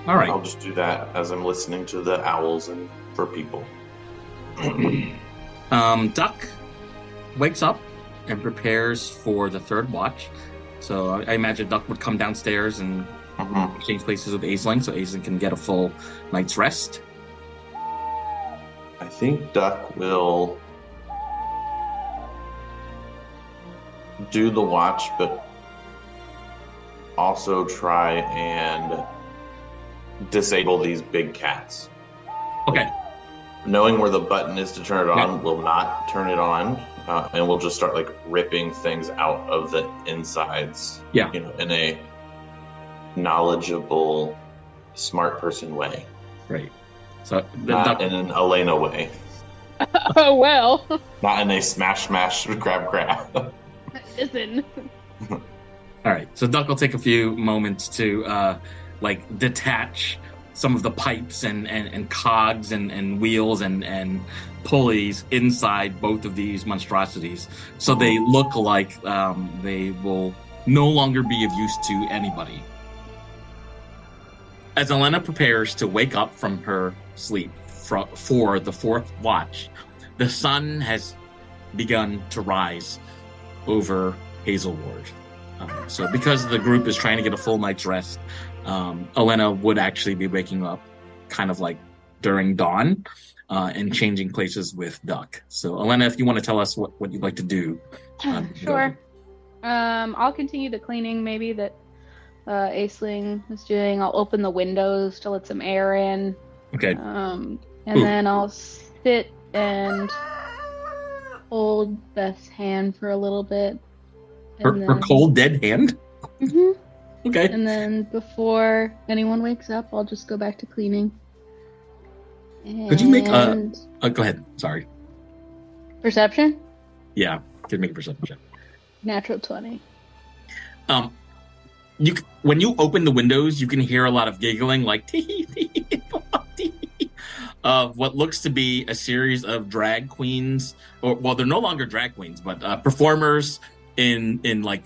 All right. I'll just do that as I'm listening to the owls and for people. Duck wakes up and prepares for the 3rd watch. So I imagine Duck would come downstairs and change places with Aisling, so Aisling can get a full night's rest. I think Duck will do the watch, but also try and disable these big cats. Okay. Knowing where the button is to turn it on, will not turn it on, and we'll just start like ripping things out of the insides. Yeah. In a knowledgeable, smart person way, Right. So not Duck, in an Elena way, Oh well. not in a smash, grab. Listen. all right. So Duck will take a few moments to detach some of the pipes and cogs and wheels and pulleys inside both of these monstrosities. So they look like they will no longer be of use to anybody. As Elena prepares to wake up from her sleep for the fourth watch, the sun has begun to rise over Hazelward. So because the group is trying to get a full night's rest, Elena would actually be waking up kind of like during dawn and changing places with Duck. So Elena, if you want to tell us what you'd like to do. Sure. I'll continue the cleaning maybe that Aisling is doing. I'll open the windows to let some air in. Okay. And then I'll sit and hold Beth's hand for a little bit. Her cold, dead hand? Mm-hmm. Okay. And then before anyone wakes up, I'll just go back to cleaning. Could you make go ahead. Sorry. Perception? Yeah, could make a perception check. Natural 20. When you open the windows, you can hear a lot of giggling, like of what looks to be a series of drag queens, they're no longer drag queens, but performers in like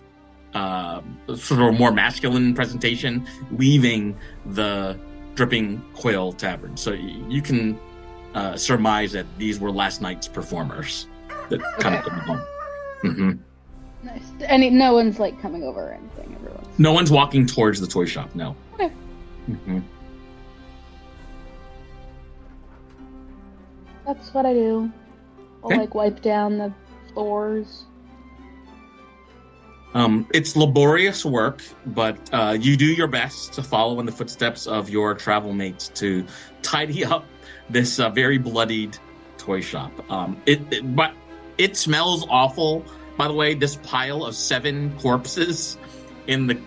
sort of a more masculine presentation, leaving the Dripping Quill Tavern. So you can surmise that these were last night's performers that kind of came home. Mm-hmm. Nice. And no one's like coming over or anything. No one's walking towards the toy shop. No. Okay. Mm-hmm. That's what I do. I'll like wipe down the floors. It's laborious work, but you do your best to follow in the footsteps of your travel mates to tidy up this very bloodied toy shop. But it smells awful. By the way, this pile of 7 corpses in the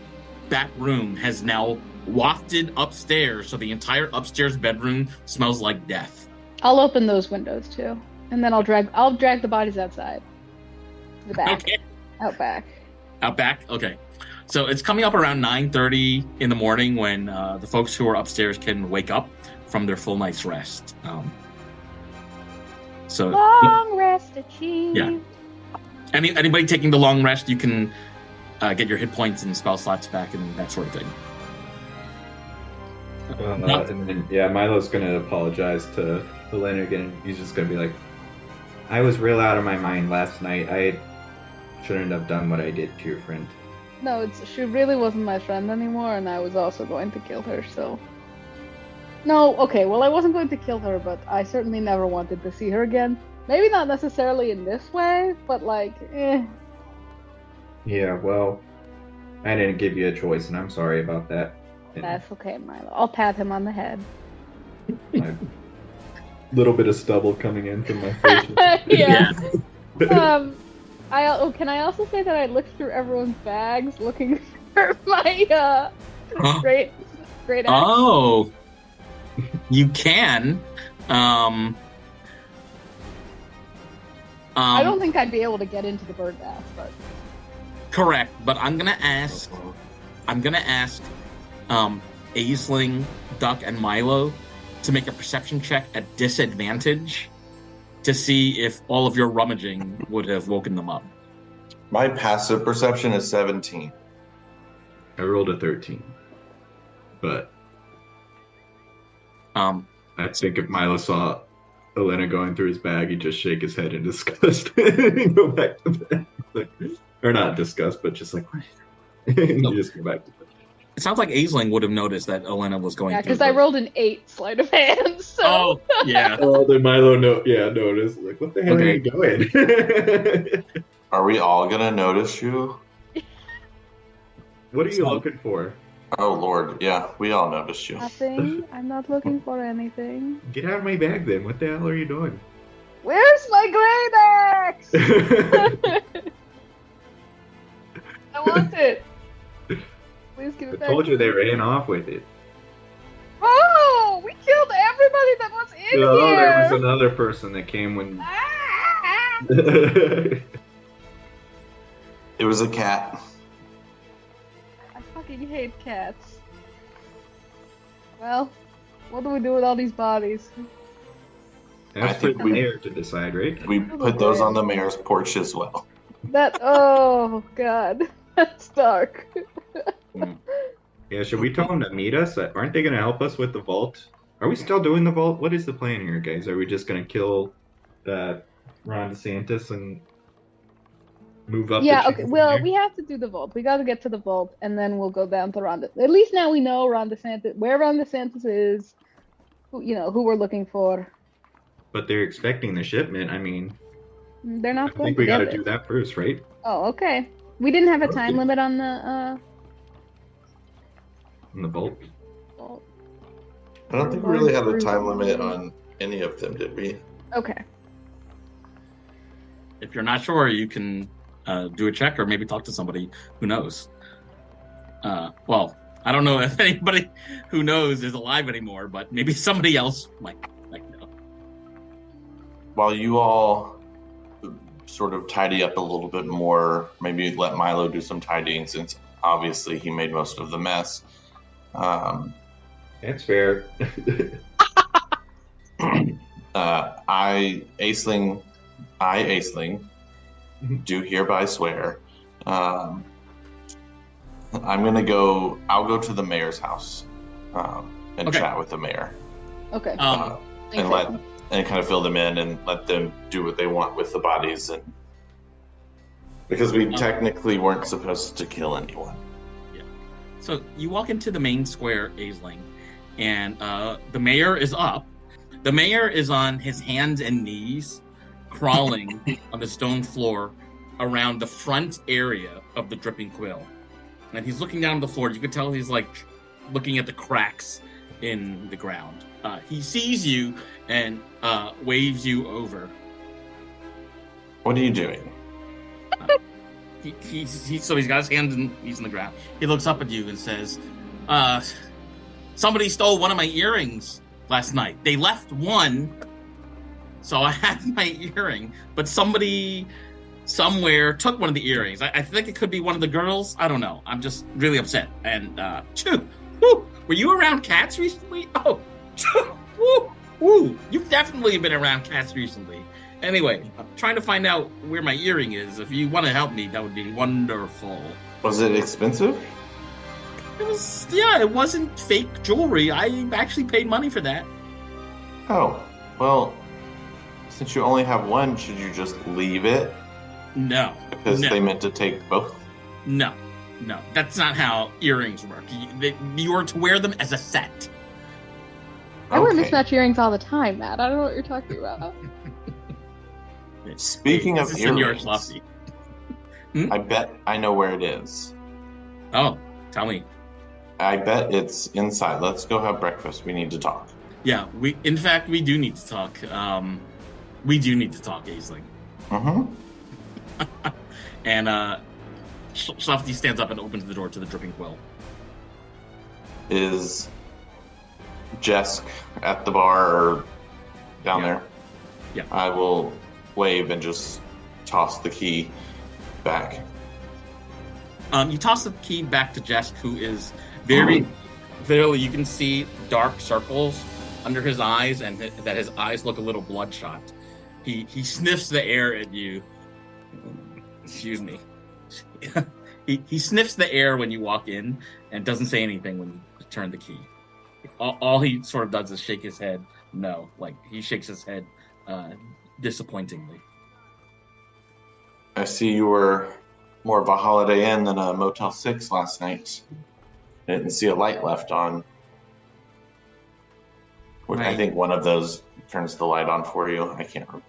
back room has now wafted upstairs, so the entire upstairs bedroom smells like death. I'll open those windows too, and then I'll drag the bodies outside, to the back, Okay. Out back. Out back? Okay. So it's coming up around 9:30 in the morning when the folks who are upstairs can wake up from their full night's rest. Long rest achieved. Yeah. Anybody taking the long rest, you can get your hit points and spell slots back and that sort of thing. And then, Milo's going to apologize to Elena again. He's just going to be like, I was real out of my mind last night. I shouldn't have done what I did to your friend. No, she really wasn't my friend anymore, and I was also going to kill her, so... No, okay, well, I wasn't going to kill her, but I certainly never wanted to see her again. Maybe not necessarily in this way, but like, Yeah, well, I didn't give you a choice, and I'm sorry about that. And That's okay, Milo. I'll pat him on the head. a little bit of stubble coming in from my face. Yeah. Can I also say that I looked through everyone's bags looking for my great axe? Oh, you can. I don't think I'd be able to get into the bird bath, but Correct, but I'm gonna ask Aisling, Duck, and Milo to make a perception check at disadvantage to see if all of your rummaging would have woken them up. My passive perception is 17. I rolled a 13. But I think if Milo saw Elena going through his bag, he'd just shake his head in disgust and go back to bed. Or not disgust, but just like, you just go back to bed. It sounds like Aisling would have noticed that Elena was going through. because I rolled an 8 sleight of hand, so... Oh, yeah. Oh, then Milo noticed. Like, what the hell are you doing? Are we all gonna notice you? What are you looking for? Oh Lord, yeah, we all noticed you. Nothing. I'm not looking for anything. Get out of my bag then. What the hell are you doing? Where's my great axe? I want it. Please give it I back. told you they ran off with it. Oh, we killed everybody that was in Oh, here. there was another person that came when. Ah! It was a cat. I fucking hate cats. Well, What do we do with all these bodies? That's I for think the we- mayor to decide, right? We put those on the mayor's porch as well. Oh god, that's dark. Yeah, should we tell them to meet us? Aren't they going to help us with the vault? Are we still doing the vault? What is the plan here, guys? Are we just going to kill Ron DeSantis and move up? Yeah, the okay. chain Well, from there? we have to do the vault. We got to get to the vault, and then we'll go down to Ron. At least now we know Ron DeSantis, where Ron DeSantis is. Who we're looking for. But they're expecting the shipment. I mean, They're I not going think to we got get to it. do that first, right? Oh, okay. We didn't have a time Okay. limit on the In the vault. vault. I don't think we really had a time limit on any of them, did we? Okay. If you're not sure, you can do a check or maybe talk to somebody who knows. Well, I don't know if anybody who knows is alive anymore, but maybe somebody else might know. While you all sort of tidy up a little bit more, maybe let Milo do some tidying since obviously he made most of the mess. That's fair. I, Aisling, do hereby swear. I'll go to the mayor's house and Okay. chat with the mayor Okay. and Thanks, and kind of fill them in and let them do what they want with the bodies, and because we technically weren't supposed to kill anyone. So you walk into the main square, Aisling, and the mayor is up. The mayor is on his hands and knees, crawling on the stone floor around the front area of the dripping quill. And he's looking down on the floor. You can tell he's like looking at the cracks in the ground. He sees you and waves you over. What are you doing? So he's got his hands and he's in the ground. He looks up at you and says, somebody stole one of my earrings last night. They left one, so I had my earring, but somebody somewhere took one of the earrings. I think it could be one of the girls. I don't know. I'm just really upset. And were you around cats recently? Oh, woo. You've definitely been around cats recently. Anyway, I'm trying to find out where my earring is. If you want to help me, that would be wonderful. Was it expensive? It wasn't fake jewelry. I actually paid money for that. Oh, well, since you only have one, should you just leave it? No. Because they meant to take both? No. That's not how earrings work. You are to wear them as a set. I wear Okay. mismatched earrings all the time, Matt. I don't know what you're talking about. Speaking of This is Senor earrings, Sloppy. I bet I know where it is. Oh, tell me. I bet it's inside. Let's go have breakfast. We need to talk. Yeah, we do need to talk. We do need to talk, Aisling. Mm-hmm. And Softy stands up and opens the door to the dripping quill. Is Jesk at the bar or down Yeah. there? Yeah. I will wave and just toss the key back. You toss the key back to Jesk, who is very you can see dark circles under his eyes, and that his eyes look a little bloodshot. He sniffs the air at you. Excuse me. he sniffs the air when you walk in and doesn't say anything when you turn the key. All he sort of does is shake his head. No, like he shakes his head disappointingly. I see you were more of a Holiday Inn than a Motel 6 last night. I didn't see a light left on. I Right. think one of those turns the light on for you. I can't remember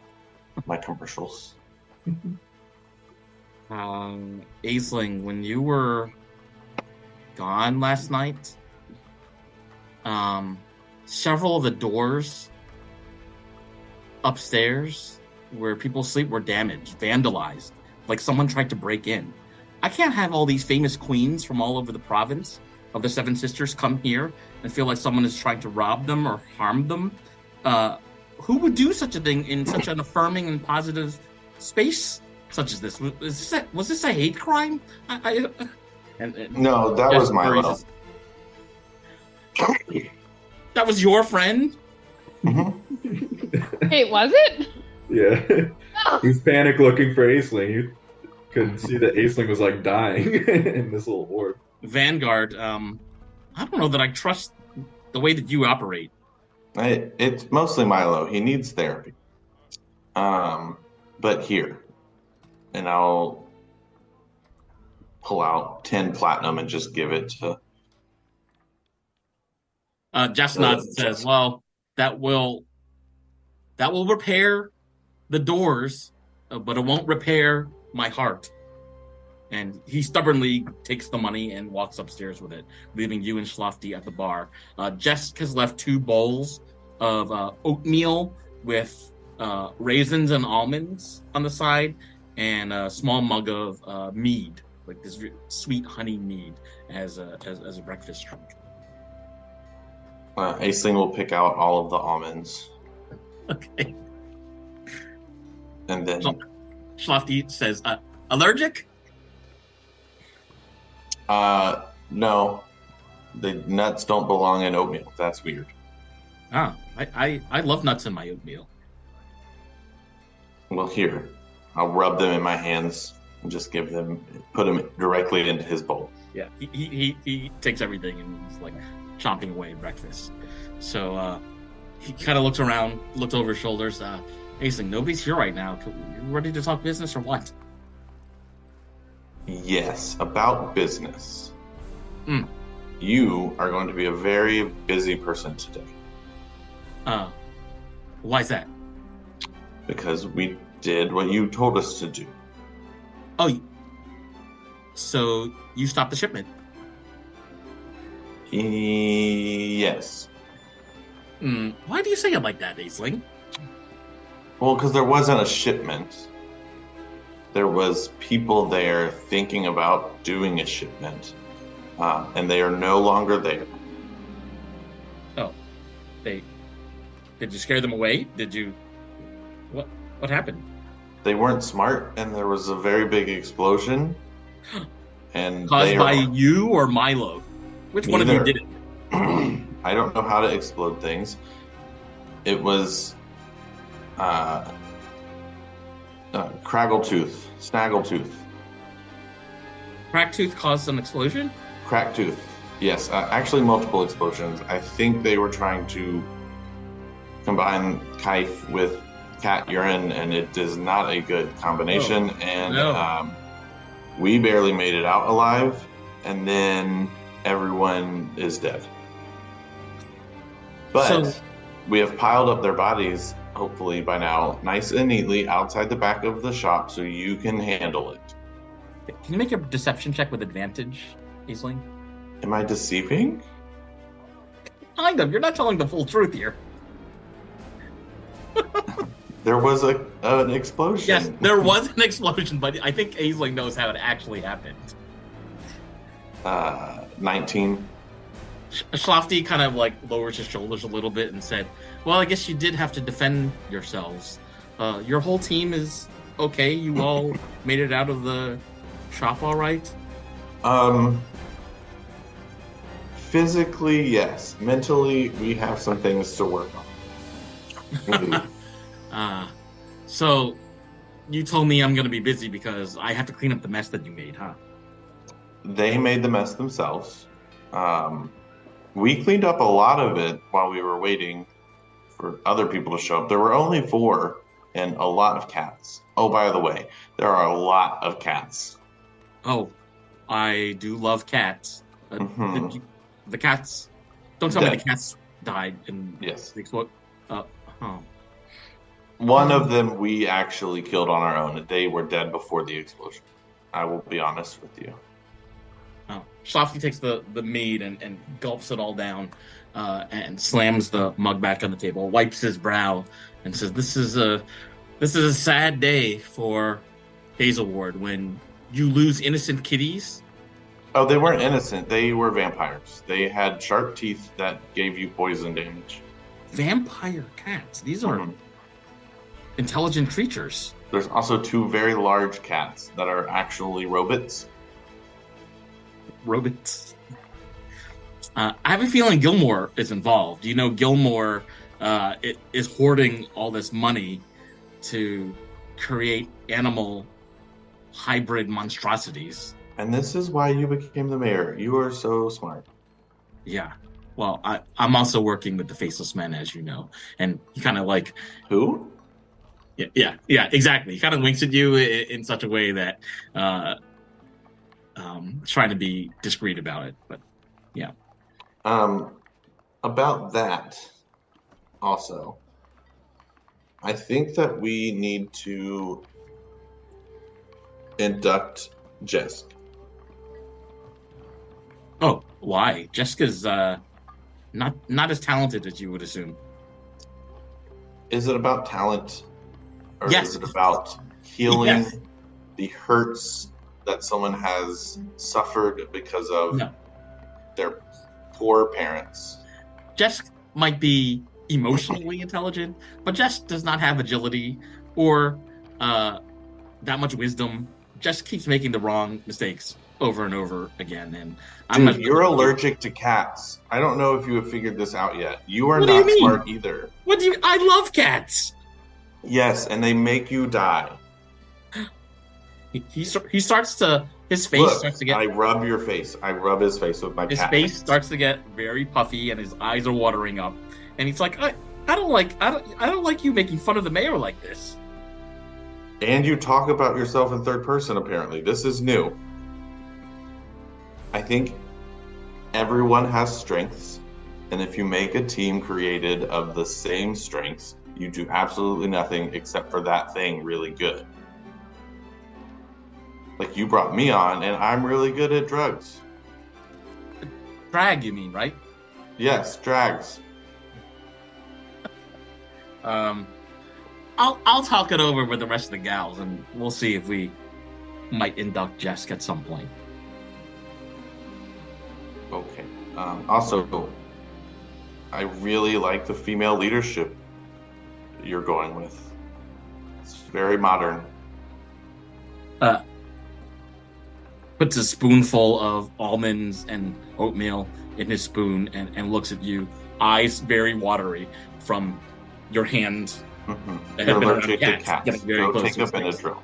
my commercials. Aisling, when you were gone last night, several of the doors upstairs where people sleep were damaged, vandalized, like someone tried to break in. I can't have all these famous queens from all over the province of the Seven Sisters come here and feel like someone is trying to rob them or harm them. Who would do such a thing in such an affirming and positive space such as this? Was this a hate crime? No, that was Milo. That was your friend? Mhm. Hey, was it? Yeah. Oh, He was panic looking for Aisling. He couldn't see that Aisling was like dying in this little orb. Vanguard, I don't know that I trust the way that you operate. It's mostly Milo. He needs therapy. But here, and I'll pull out 10 platinum and just give it to. Jess nods and says, well, that will repair the doors, but it won't repair my heart. And he stubbornly takes the money and walks upstairs with it, leaving you and Schlafty at the bar. Jess has left 2 bowls of oatmeal with raisins and almonds on the side, and a small mug of mead, like this sweet honey mead, as a breakfast drink. Aisling will pick out all of the almonds, Okay. and then Schlafty says, allergic? no, the nuts don't belong in oatmeal. That's weird. Ah, I love nuts in my oatmeal. Well, here, I'll rub them in my hands and just put them directly into his bowl. Yeah, he takes everything and he's like chomping away at breakfast. So he kind of looks around, looks over his shoulders. Aisling, nobody's here right now. You ready to talk business or what? Yes, about business. Mm. You are going to be a very busy person today Why is that? because we did what you told us to do. Oh, so you stopped the shipment? Yes. Why do you say it like that, Aisling? Well, because there wasn't a shipment. There was people there thinking about doing a shipment, and they are no longer there. Oh, did you scare them away? Did you? What happened? They weren't smart, and there was a very big explosion. And Caused by you or Milo? Which one of you Neither. did it? I don't know how to explode things. It was Craggletooth, Snaggletooth, Cracktooth caused an explosion? Cracktooth. Yes, actually multiple explosions. I think they were trying to combine Kaif with cat urine, and it is not a good combination. We barely made it out alive, and then everyone is dead. But we have piled up their bodies, hopefully by now, nice and neatly outside the back of the shop so you can handle it. Can you make a deception check with advantage, Aisling? Am I deceiving? Kind of. You're not telling the full truth here. There was an explosion. Yes, there was an explosion, but I think Aisling knows how it actually happened. 19. Schlafty kind of like lowers his shoulders a little bit and said, well, I guess you did have to defend yourselves. Your whole team is okay. You all made it out of the shop all right? Physically, yes. Mentally, we have some things to work on. So you told me I'm going to be busy because I have to clean up the mess that you made, huh? They made the mess themselves. We cleaned up a lot of it while we were waiting for other people to show up. There were only 4 and a lot of cats. Oh, by the way, there are a lot of cats. Oh, I do love cats. Mhm. The cats. Don't tell me Dead. the cats died in Yes. the explode. One of them we actually killed on our own. They were dead before the explosion. I will be honest with you. Schlafly takes the mead and gulps it all down and slams the mug back on the table, wipes his brow, and says, This is a sad day for Hazelward when you lose innocent kitties. Oh, they weren't innocent. They were vampires. They had sharp teeth that gave you poison damage. Vampire cats. These are Mhm. intelligent creatures. There's also 2 very large cats that are actually robots. Robots. I have a feeling Gilmore is involved. You know, Gilmore is hoarding all this money to create animal hybrid monstrosities. And this is why you became the mayor. You are so smart. Yeah. Well, I'm also working with the Faceless Men, as you know, and he kind of like Who? yeah, exactly. He kind of winks at you in such a way that trying to be discreet about it, but yeah. About that, also, I think that we need to induct Jesk. Oh, why? Jessica's not as talented as you would assume. Is it about talent, or Yes. is it about healing Yes. the hurts that someone has suffered because of No. their poor parents? Jess might be emotionally intelligent, but Jess does not have agility or that much wisdom. Jess keeps making the wrong mistakes over and over again, and Dude, you're allergic to cats. I don't know if you have figured this out yet. You are What do you not mean? smart either. What do you? I love cats. Yes, and they make you die. He starts to his face Look, starts to get I rub your face. I rub his face with my his cat. face starts to get very puffy, and his eyes are watering up, and he's like, I don't like you making fun of the mayor like this. And you talk about yourself in third person, apparently. This is new. I think everyone has strengths, and if you make a team created of the same strengths, you do absolutely nothing except for that thing really good. Like, you brought me on, and I'm really good at drugs. Drag, you mean, right? Yes, drags. I'll talk it over with the rest of the gals, and we'll see if we might induct Jess at some point. Okay. Also, I really like the female leadership you're going with. It's very modern. Puts a spoonful of almonds and oatmeal in his spoon and looks at you, eyes very watery from your hand. Mm-hmm. That You're have been around allergic to cats, cats. getting very Go close take to a his face. Benadryl.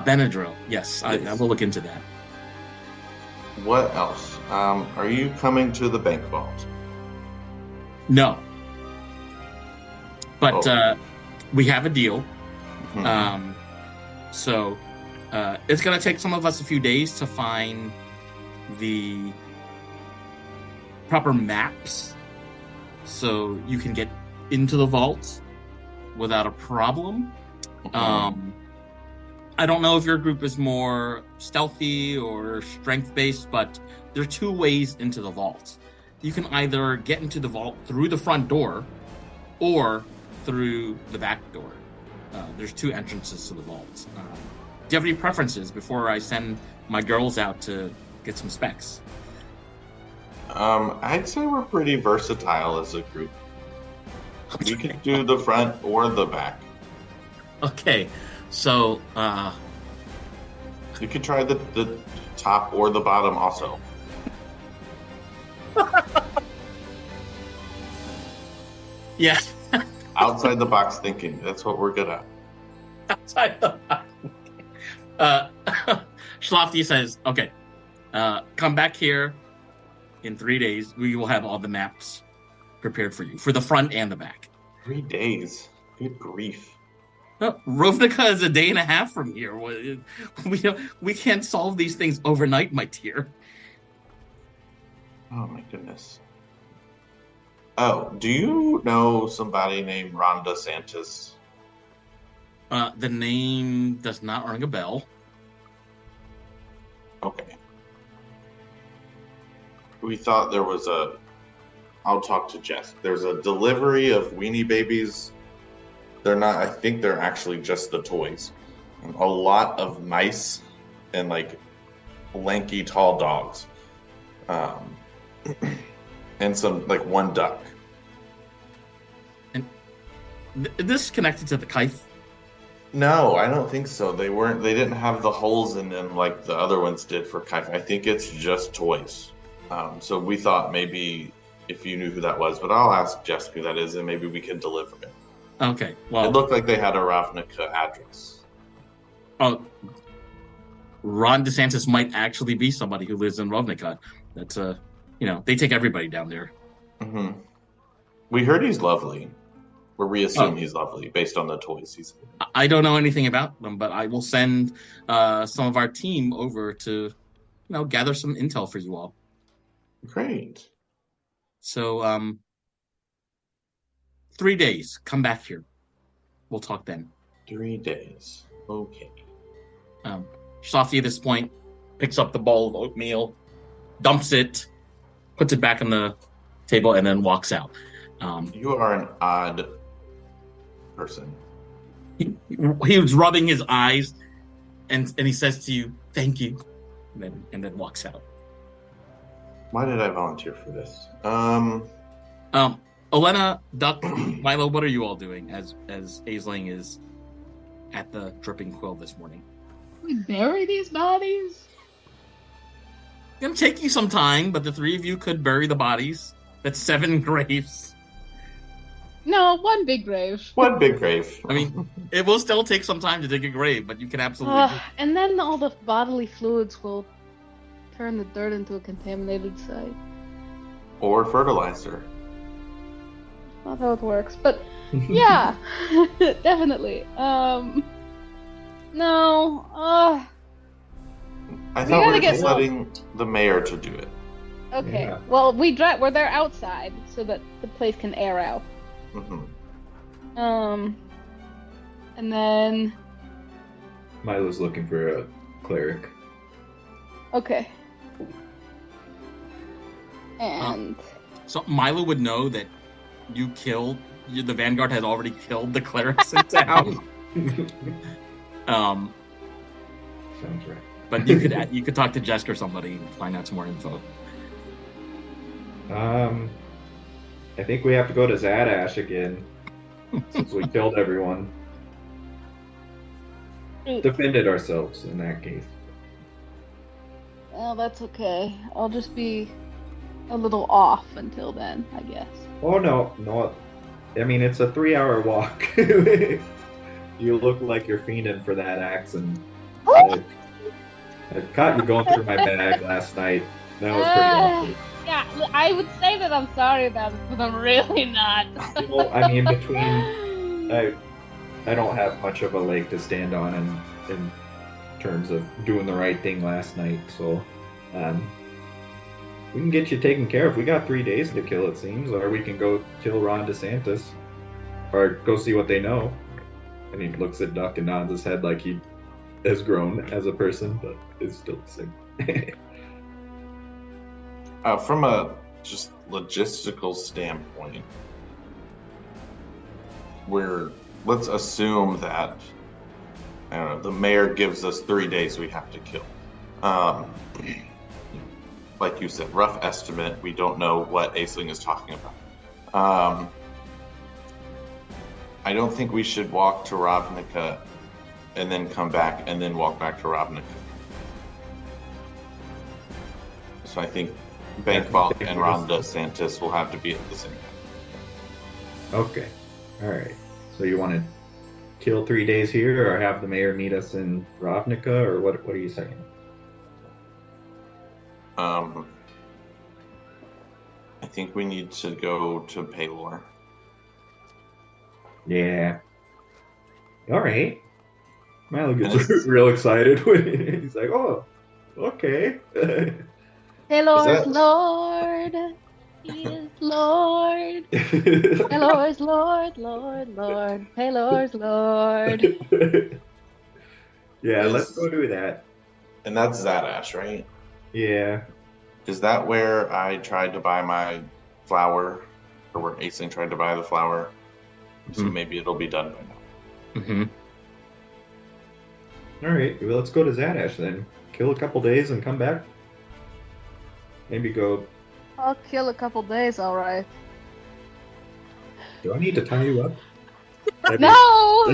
Benadryl, yes, I will look into that. What else? Are you coming to the bank vault? No. But Oh. we have a deal. Mhm. So it's going to take some of us a few days to find the proper maps so you can get into the vault without a problem. I don't know if your group is more stealthy or strength-based, but there are two ways into the vault. You can either get into the vault through the front door or through the back door. There's two entrances to the vault. Do you have any preferences before I send my girls out to get some specs? I'd say we're pretty versatile as a group. We can do the front or the back. Okay, so You could try the top or the bottom also. yeah, Outside the box thinking. That's what we're good at. outside the Schlafty says, "Okay, come back here in 3 days. We will have all the maps prepared for you for the front and the back." 3 days. Good grief. Rovnica is a day and a half from here. We can't solve these things overnight, my dear. Oh my goodness. Oh, do you know somebody named Rhonda Santos? The name does not ring a bell. Okay. We thought there was I'll talk to Jess. There's a delivery of Weenie Babies. They're not, I think they're actually just the toys. A lot of mice and like lanky tall dogs. And some, like, one duck. This connected to the Kith. No, I don't think so. They didn't have the holes in them like the other ones did for Kaif. I think it's just toys. So we thought maybe if you knew who that was, but I'll ask Jessica who that is, and maybe we can deliver it. Okay, It well, looked like they had a Ravnica address. Ron DeSantis might actually be somebody who lives in Ravnica. That's they take everybody down there. Mm-hmm. We heard he's lovely. Or we assume he's lovely based on the toys he's. I don't know anything about them, but I will send some of our team over to, gather some intel for you all. Great. So, 3 days. Come back here. We'll talk then. 3 days. Okay. Shafi at this point picks up the bowl of oatmeal, dumps it, puts it back on the table, and then walks out. You are an odd person. He was rubbing his eyes, and he says to you, "Thank you," and then walks out. Why did I volunteer for this? Elena, Duck, Milo, what are you all doing as Aisling is at the dripping quill this morning? We bury these bodies? It's gonna take you some time, but the three of you could bury the bodies. That's 7 graves. No, one big grave. One big grave. I mean, it will still take some time to dig a grave, but you can absolutely. And then all the bodily fluids will turn the dirt into a contaminated site. Or fertilizer. Not how it works, but yeah, definitely. No. I thought we were get just letting the mayor to do it. Okay. Yeah. Well, we're there outside so that the place can air out. Mm-hmm. And then Milo's looking for a cleric. okay. And So Milo would know that the Vanguard has already killed the clerics in town. Sounds right. But you could talk to Jessica or somebody and find out some more info. I think we have to go to Zadash again, since we killed everyone. Defended ourselves in that case. well, that's okay. I'll just be a little off until then, I guess. Oh no. I mean, it's a 3-hour walk. You look like you're fiending for that axe, and I caught you going through my bag last night. That was pretty awesome. Yeah, I would say that I'm sorry about it, but I'm really not. I mean, I don't have much of a leg to stand on in terms of doing the right thing last night, so we can get you taken care of. We got 3 days to kill, it seems, or we can go kill Ron DeSantis, or go see what they know. And he looks at Duck and nods his head like he has grown as a person, but is still the same. From a just logistical standpoint, let's assume that the mayor gives us 3 days we have to kill. Like you said, rough estimate. We don't know what Aisling is talking about. I don't think we should walk to Ravnica and then come back and then walk back to Ravnica. So I think Bankball and Ron DeSantis will have to be at the same time. Okay. Alright. So you want to kill 3 days here, or have the mayor meet us in Ravnica, or what are you saying? I think we need to go to Paylor. Yeah. Alright. Milo gets real excited when he's like, oh, okay. Taylor's Lord, he is Lord. Taylor's Lord, Lord. Taylor's Lord. Yeah, let's go do that. And that's Zadash, right? Yeah. Is that where I tried to buy my flower? Or where Aisling tried to buy the flower? So maybe it'll be done by now. Mm-hmm. Alright, well, let's go to Zadash then. Kill a couple days and come back. Maybe go... I'll kill a couple days, alright. Do I need to tie you up? No!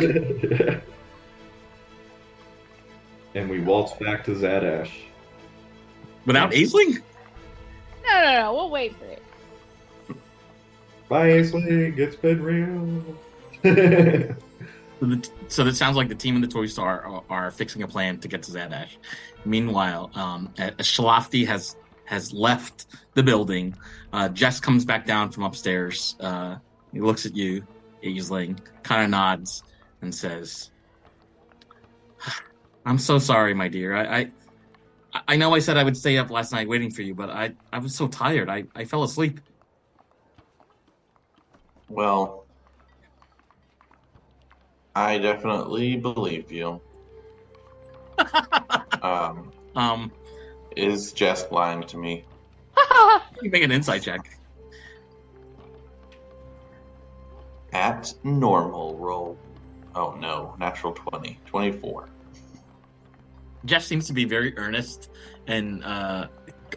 And we waltz back to Zadash. Without Aisling? No. We'll wait for it. Bye, Aisling. It's been real. So it sounds like the team in the toy store are fixing a plan to get to Zadash. Meanwhile, Shalafti has left the building. Jess comes back down from upstairs. He looks at you, Aisling, kind of nods, and says, "I'm so sorry, my dear. I know I said I would stay up last night waiting for you, but I was so tired. I fell asleep." Well, I definitely believe you. Is Jess lying to me? You make an insight check. At normal roll. Oh no, natural 20. 24. Jeff seems to be very earnest and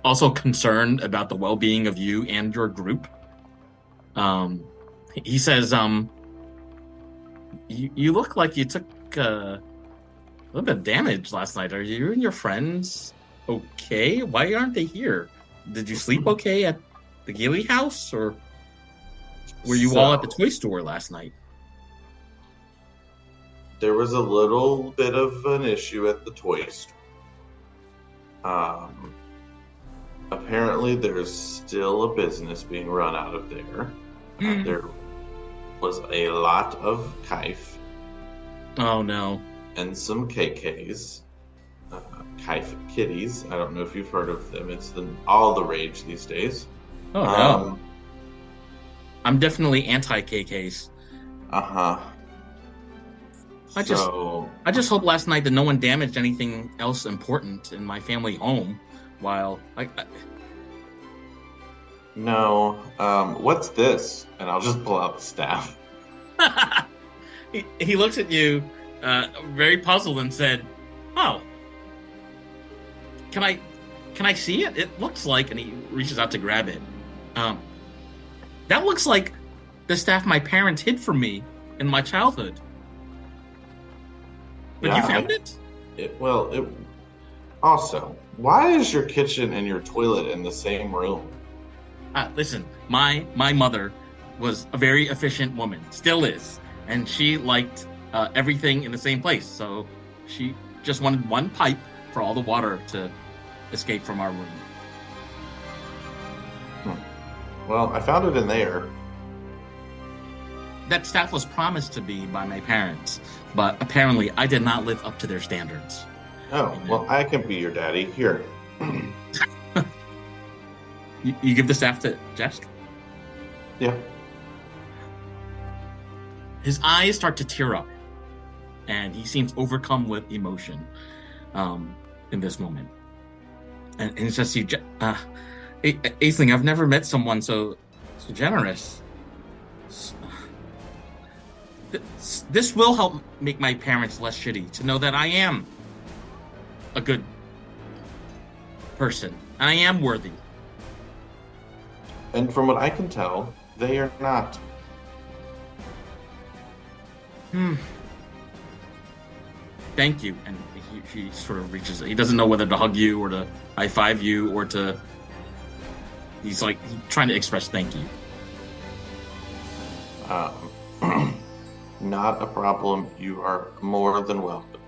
also concerned about the well-being of you and your group. He says, you look like you took a little bit of damage last night. Are you and your friends okay? Why aren't they here? Did you sleep okay at the Gilly house, or were you all at the toy store last night? There was a little bit of an issue at the toy store. Apparently there's still a business being run out of there. There was a lot of Kaif. Oh no. And some KKs. Kaif kitties. I don't know if you've heard of them. It's all the rage these days. Oh no. I'm definitely anti-KKs. Uh-huh. I just hope last night that no one damaged anything else important in my family home while No. What's this? And I'll just pull out the staff. He looks at you, very puzzled, and said, "Oh, can I see it? It looks like," and he reaches out to grab it. That looks like the staff my parents hid from me in my childhood. But Yeah, you found it? Also, why is your kitchen and your toilet in the same room? Listen, my mother was a very efficient woman, still is, and she liked everything in the same place. So she just wanted one pipe for all the water to escape from our room. Well, I found it in there. That staff was promised to be by my parents, but apparently I did not live up to their standards. Oh, well, I can be your daddy. Here. You give the staff to Jesk? Yeah. His eyes start to tear up, and he seems overcome with emotion in this moment. And he says to you, Aisling, I've never met someone so generous. This will help make my parents less shitty, to know that I am a good person, and I am worthy. And from what I can tell, they are not. Thank you. And he sort of reaches, he doesn't know whether to hug you or to high five you or to, he's trying to express thank you. Not a problem. You are more than welcome.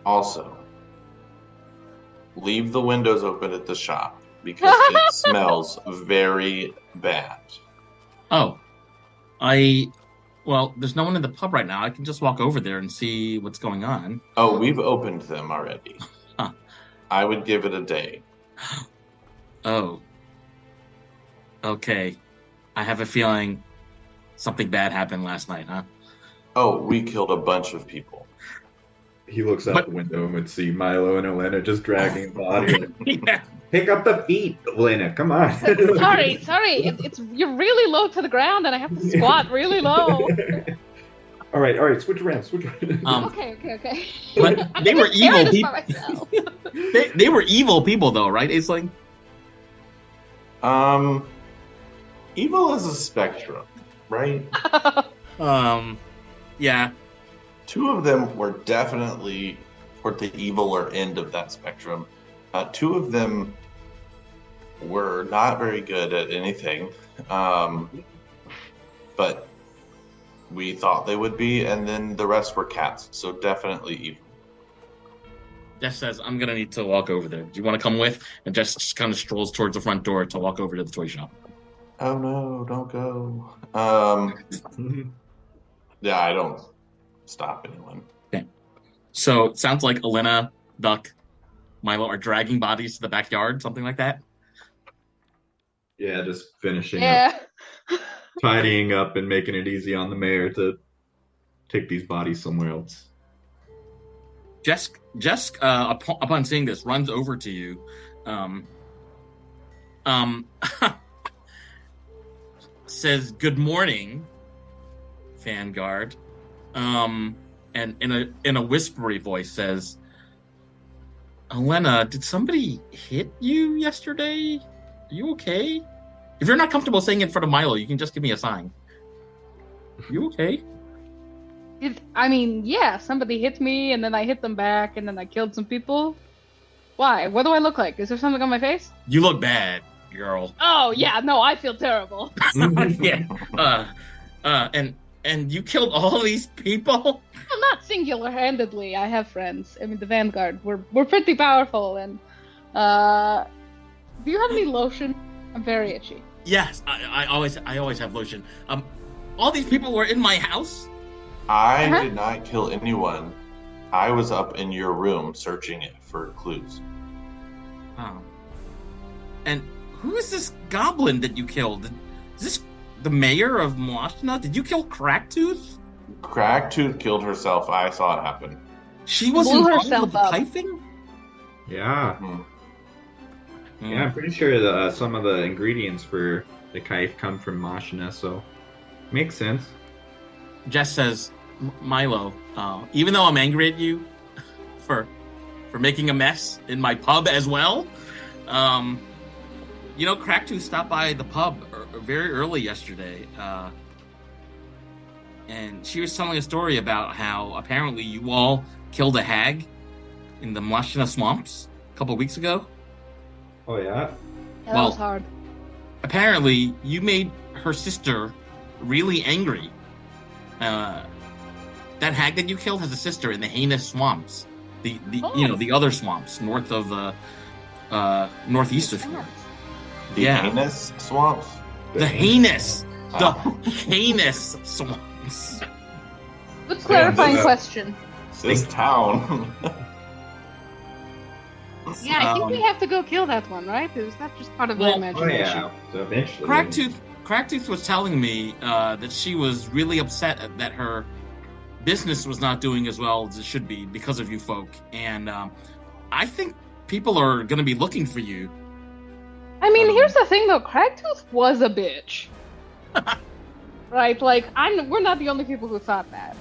Also, leave the windows open at the shop because it smells very bad. Oh, well, there's no one in the pub right now. I can just walk over there and see what's going on. Oh, we've opened them already. Huh. I would give it a day. Oh. Okay. I have a feeling something bad happened last night, huh? Oh, we killed a bunch of people. He looks out the window and would see Milo and Elena just dragging the body. Yeah. Pick up the feet, Elena. Come on. Sorry. It's you're really low to the ground, and I have to squat really low. All right. Switch around. Okay. But I'm they were gonna carry evil this by people. myself. They were evil people, though, right? It's like, Evil is a spectrum, right? yeah. Two of them were definitely toward the eviler end of that spectrum. Two of them were not very good at anything, but we thought they would be, and then the rest were cats, so definitely evil. Jess says, I'm going to need to walk over there. Do you want to come with? And Jess just kind of strolls towards the front door to walk over to the toy shop. Oh no, don't go. Yeah, I don't stop anyone. Okay. So it sounds like Elena, Duck, Milo are dragging bodies to the backyard, something like that. Yeah, just finishing up, Yeah. tidying up and making it easy on the mayor to take these bodies somewhere else. Jess, upon seeing this, runs over to you. Says, "Good morning, Vanguard." And in a whispery voice says, "Elena, did somebody hit you yesterday? Are you okay? If you're not comfortable saying it in front of Milo, you can just give me a sign. Are you okay?" Yeah, somebody hit me, and then I hit them back, and then I killed some people. Why? What do I look like? Is there something on my face? You look bad, girl. Oh, yeah, no, I feel terrible. Yeah. And you killed all these people? Well, not singular-handedly. I have friends. I mean, the Vanguard. We're pretty powerful, and, do you have any lotion? I'm very itchy. Yes, I always have lotion. All these people were in my house? I did not kill anyone. I was up in your room searching it for clues. Oh. And who is this goblin that you killed? Is this the mayor of Moashna? Did you kill Cracktooth? Cracktooth killed herself. I saw it happen. She was Blew involved herself with the up. piping? Yeah. Hmm. Yeah, I'm pretty sure some of the ingredients for the kaif come from Mashina, so makes sense. Jess says, Milo, even though I'm angry at you for making a mess in my pub as well, Cracktooth stopped by the pub very early yesterday, and she was telling a story about how apparently you all killed a hag in the Heinous Swamps a couple weeks ago. Oh, yeah? That Well, was hard. Apparently, you made her sister really angry. That hag that you killed has a sister in the Heinous Swamps, the other swamps north of the northeast of here. The Heinous Swamps? The Heinous Oh. Swamps. Good clarifying question. This town. Yeah, I think we have to go kill that one, right? Is that just part of Well, my Oh, imagination? yeah. So eventually. Cracktooth was telling me that she was really upset that her business was not doing as well as it should be because of you folk, and I think people are going to be looking for you. I mean, here's the thing, though. Cracktooth was a bitch. Right? Like, we're not the only people who thought that.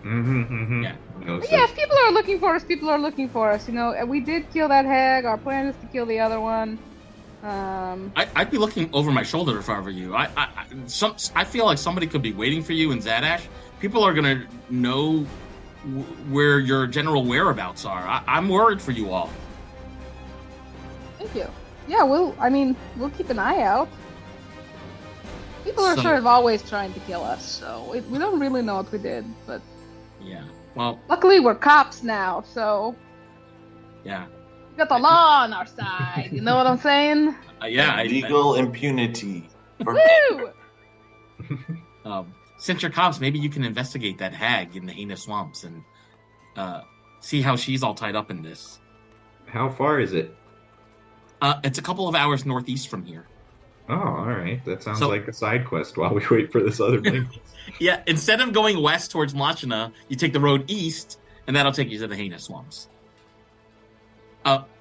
Yeah. No, But yeah, if people are looking for us, people are looking for us. We did kill that hag. Our plan is to kill the other one. I'd be looking over my shoulder if I were you. I feel like somebody could be waiting for you in Zadash. People are going to know where your general whereabouts are. I'm worried for you all. Thank you. Yeah, we'll keep an eye out. People are So- sort of always trying to kill us, so we don't really know what we did, but Yeah. Well, luckily we're cops now, so yeah. we got the law on our side. You know what I'm saying? Yeah. Legal impunity. Woo! Since you're cops, maybe you can investigate that hag in the Heinous Swamps and see how she's all tied up in this. How far is it? It's a couple of hours northeast from here. Oh, all right. That sounds So- like a side quest while we wait for this other thing. Yeah, instead of going west towards Machina, you take the road east, and that'll take you to the Heinous Swamps.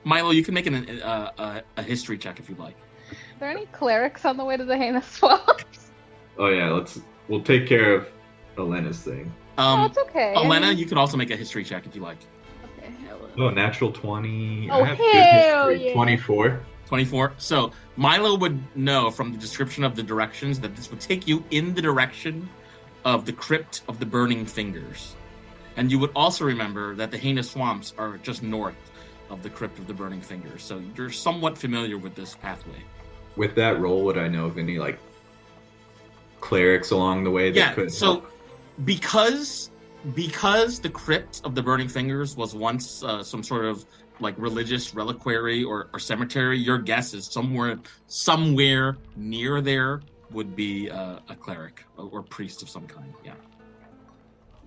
Milo, you can make a history check if you'd like. Are there any clerics on the way to the Heinous Swamps? Oh yeah, we'll take care of Elena's thing. It's okay. Elena, you can also make a history check if you like. Okay, I will. Oh, natural 20. Oh, I have good hell history. yeah. 24. 24. So Milo would know from the description of the directions that this would take you in the direction of the Crypt of the Burning Fingers. And you would also remember that the Heinous Swamps are just north of the Crypt of the Burning Fingers. So you're somewhat familiar with this pathway. with that roll, would I know of any like clerics along the way that could so help? because the crypt of the Burning Fingers was once some sort of like religious reliquary or cemetery, your guess is somewhere near there would be a cleric or priest of some kind. Yeah.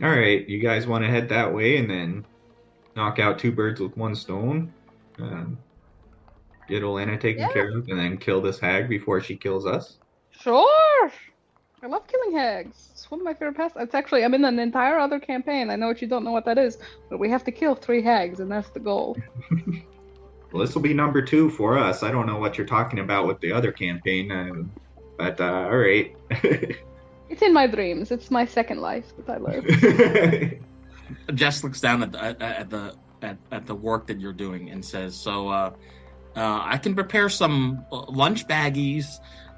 All right, you guys want to head that way and then knock out two birds with one stone? Get Olena taken Yeah. care of and then kill this hag before she kills us? Sure. I love killing hags. It's one of my favorite pastimes. It's actually, I'm in an entire other campaign. I know you don't know what that is, but we have to kill 3 hags, and that's the goal. Well, this will be number 2 for us. I don't know what you're talking about with the other campaign, but all right. It's in my dreams. It's my second life that I live. Jess looks down at the work that you're doing and says, "So, I can prepare some lunch baggies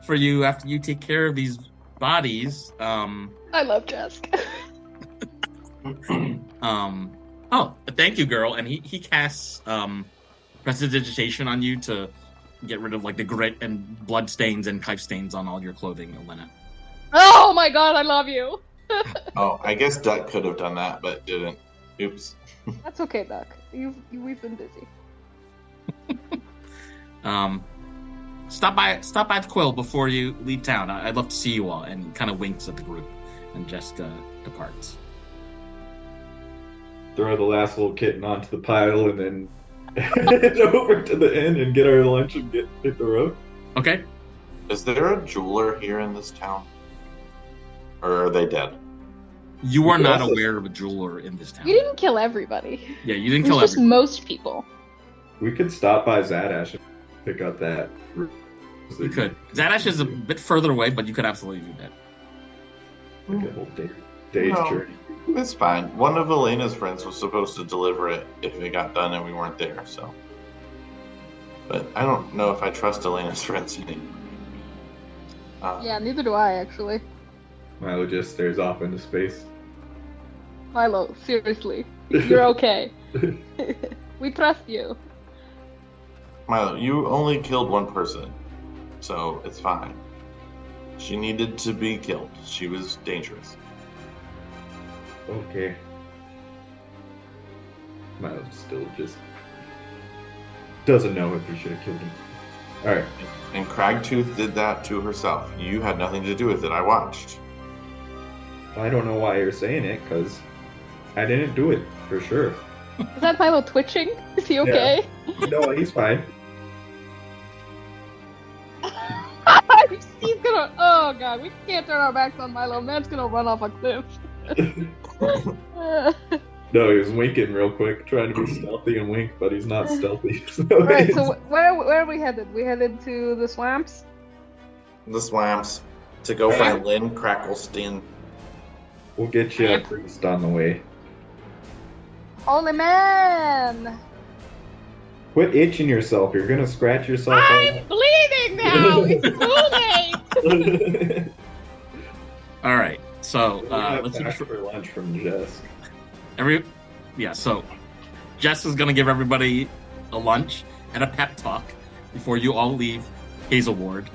for you after you take care of these bodies." I love Jessica. Oh, thank you, girl. And he casts prestidigitation on you to get rid of like the grit and blood stains and knife stains on all your clothing, Olena. Oh my god, I love you. Oh, I guess Duck could have done that, but didn't. Oops. That's okay, Duck. We've been busy. Stop by the Quill before you leave town. I'd love to see you all. And kind of winks at the group, and Jessica departs. Throw the last little kitten onto the pile and then head over to the inn and get our lunch and hit the road. Okay. Is there a jeweler here in this town? Or are they dead? You are not Also- aware of a jeweler in this town. You didn't kill everybody. Yeah, you didn't It kill was just everyone. most people. We could stop by Zadash and pick up that. You could. Zadash is a bit further away, but you could absolutely do that. Like a whole day's No. journey. It's fine. One of Elena's friends was supposed to deliver it if it got done and we weren't there, so. But I don't know if I trust Elena's friends anymore. Yeah, neither do I, actually. Milo just stares off into space. Milo, seriously. You're okay. We trust you. Milo, you only killed one person, so it's fine. She needed to be killed. She was dangerous. Okay. Milo still just doesn't know if we should have killed him. Alright. And Cragtooth did that to herself. You had nothing to do with it. I watched. I don't know why you're saying it, because I didn't do it, for sure. Is that Milo twitching? Is he okay? No, he's fine. He's gonna. Oh god, we can't turn our backs on Milo. Man's gonna run off a cliff. No, he was winking real quick, trying to be stealthy and wink, but he's not stealthy. Alright, so where are we headed? We headed to the swamps? The swamps. To go find Lynn Cracklestein. We'll get you a priest on the way. Holy man! Quit itching yourself. You're gonna scratch yourself I'm bleeding now! It's too late! All right. So let's let's ask for lunch from Jess. So Jess is gonna give everybody a lunch and a pep talk before you all leave Hazelward.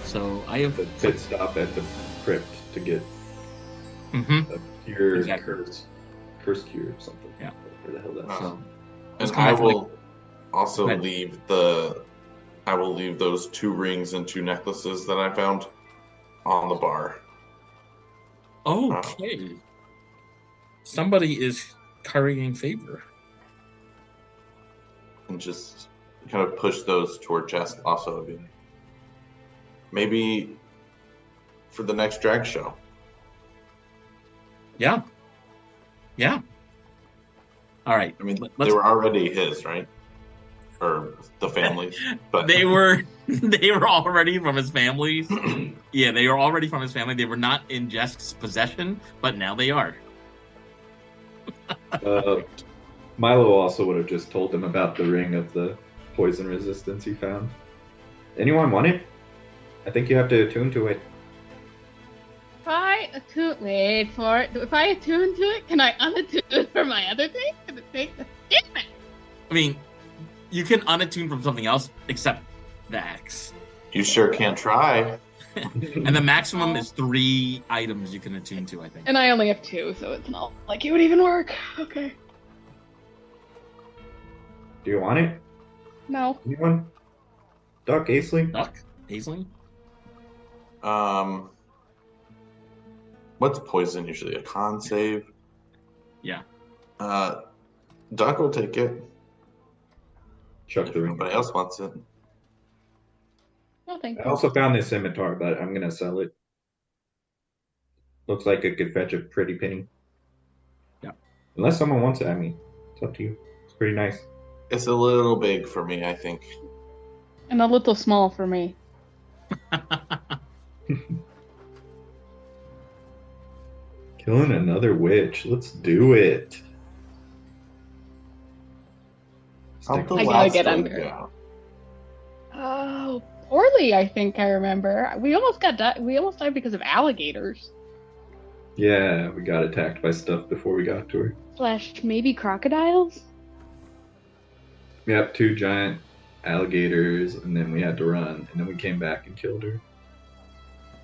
So I have The pit stop at the crypt to get Mhm. a cure, Exactly. curse cure or something. Yeah. Where the hell that's So And Let's come I back to the- will also Go ahead. leave those 2 rings and 2 necklaces that I found on the bar. Okay. Somebody is currying favor. And just kind of push those toward Jess also. Maybe for the next drag show. Yeah. Yeah. All right. I mean, Let's- they were already his, right? Or the family's. But They were already from his family. Yeah, they were already from his family. They were not in Jess's possession, but now they are. Milo also would have just told them about the ring of the poison resistance he found. Anyone want it? I think you have to attune to it. If I attune to it, can I unattune it for my other thing? Can it take the damn it? I mean, you can unattune from something else except the axe. You sure can try. And the maximum is 3 items you can attune to, I think. And I only have 2, so it's not like it would even work. Okay. Do you want it? No. Anyone? Duck, Aisling? Duck? Aisling? What's poison usually? A con save? Yeah. Duck will take it. Chuck If the ring. nobody else wants it. No, thank I you. also found this scimitar, but I'm gonna sell it. Looks like it could fetch a pretty penny. Yeah. Unless someone wants it, I mean, it's up to you. It's pretty nice. It's a little big for me, I think. And a little small for me. Killing another witch. Let's do it. How'd the I gotta last get one under it. go? Oh, poorly, I think I remember. We almost died because of alligators. Yeah, we got attacked by stuff before we got to her. / maybe crocodiles? Yep, 2 giant alligators, and then we had to run, and then we came back and killed her.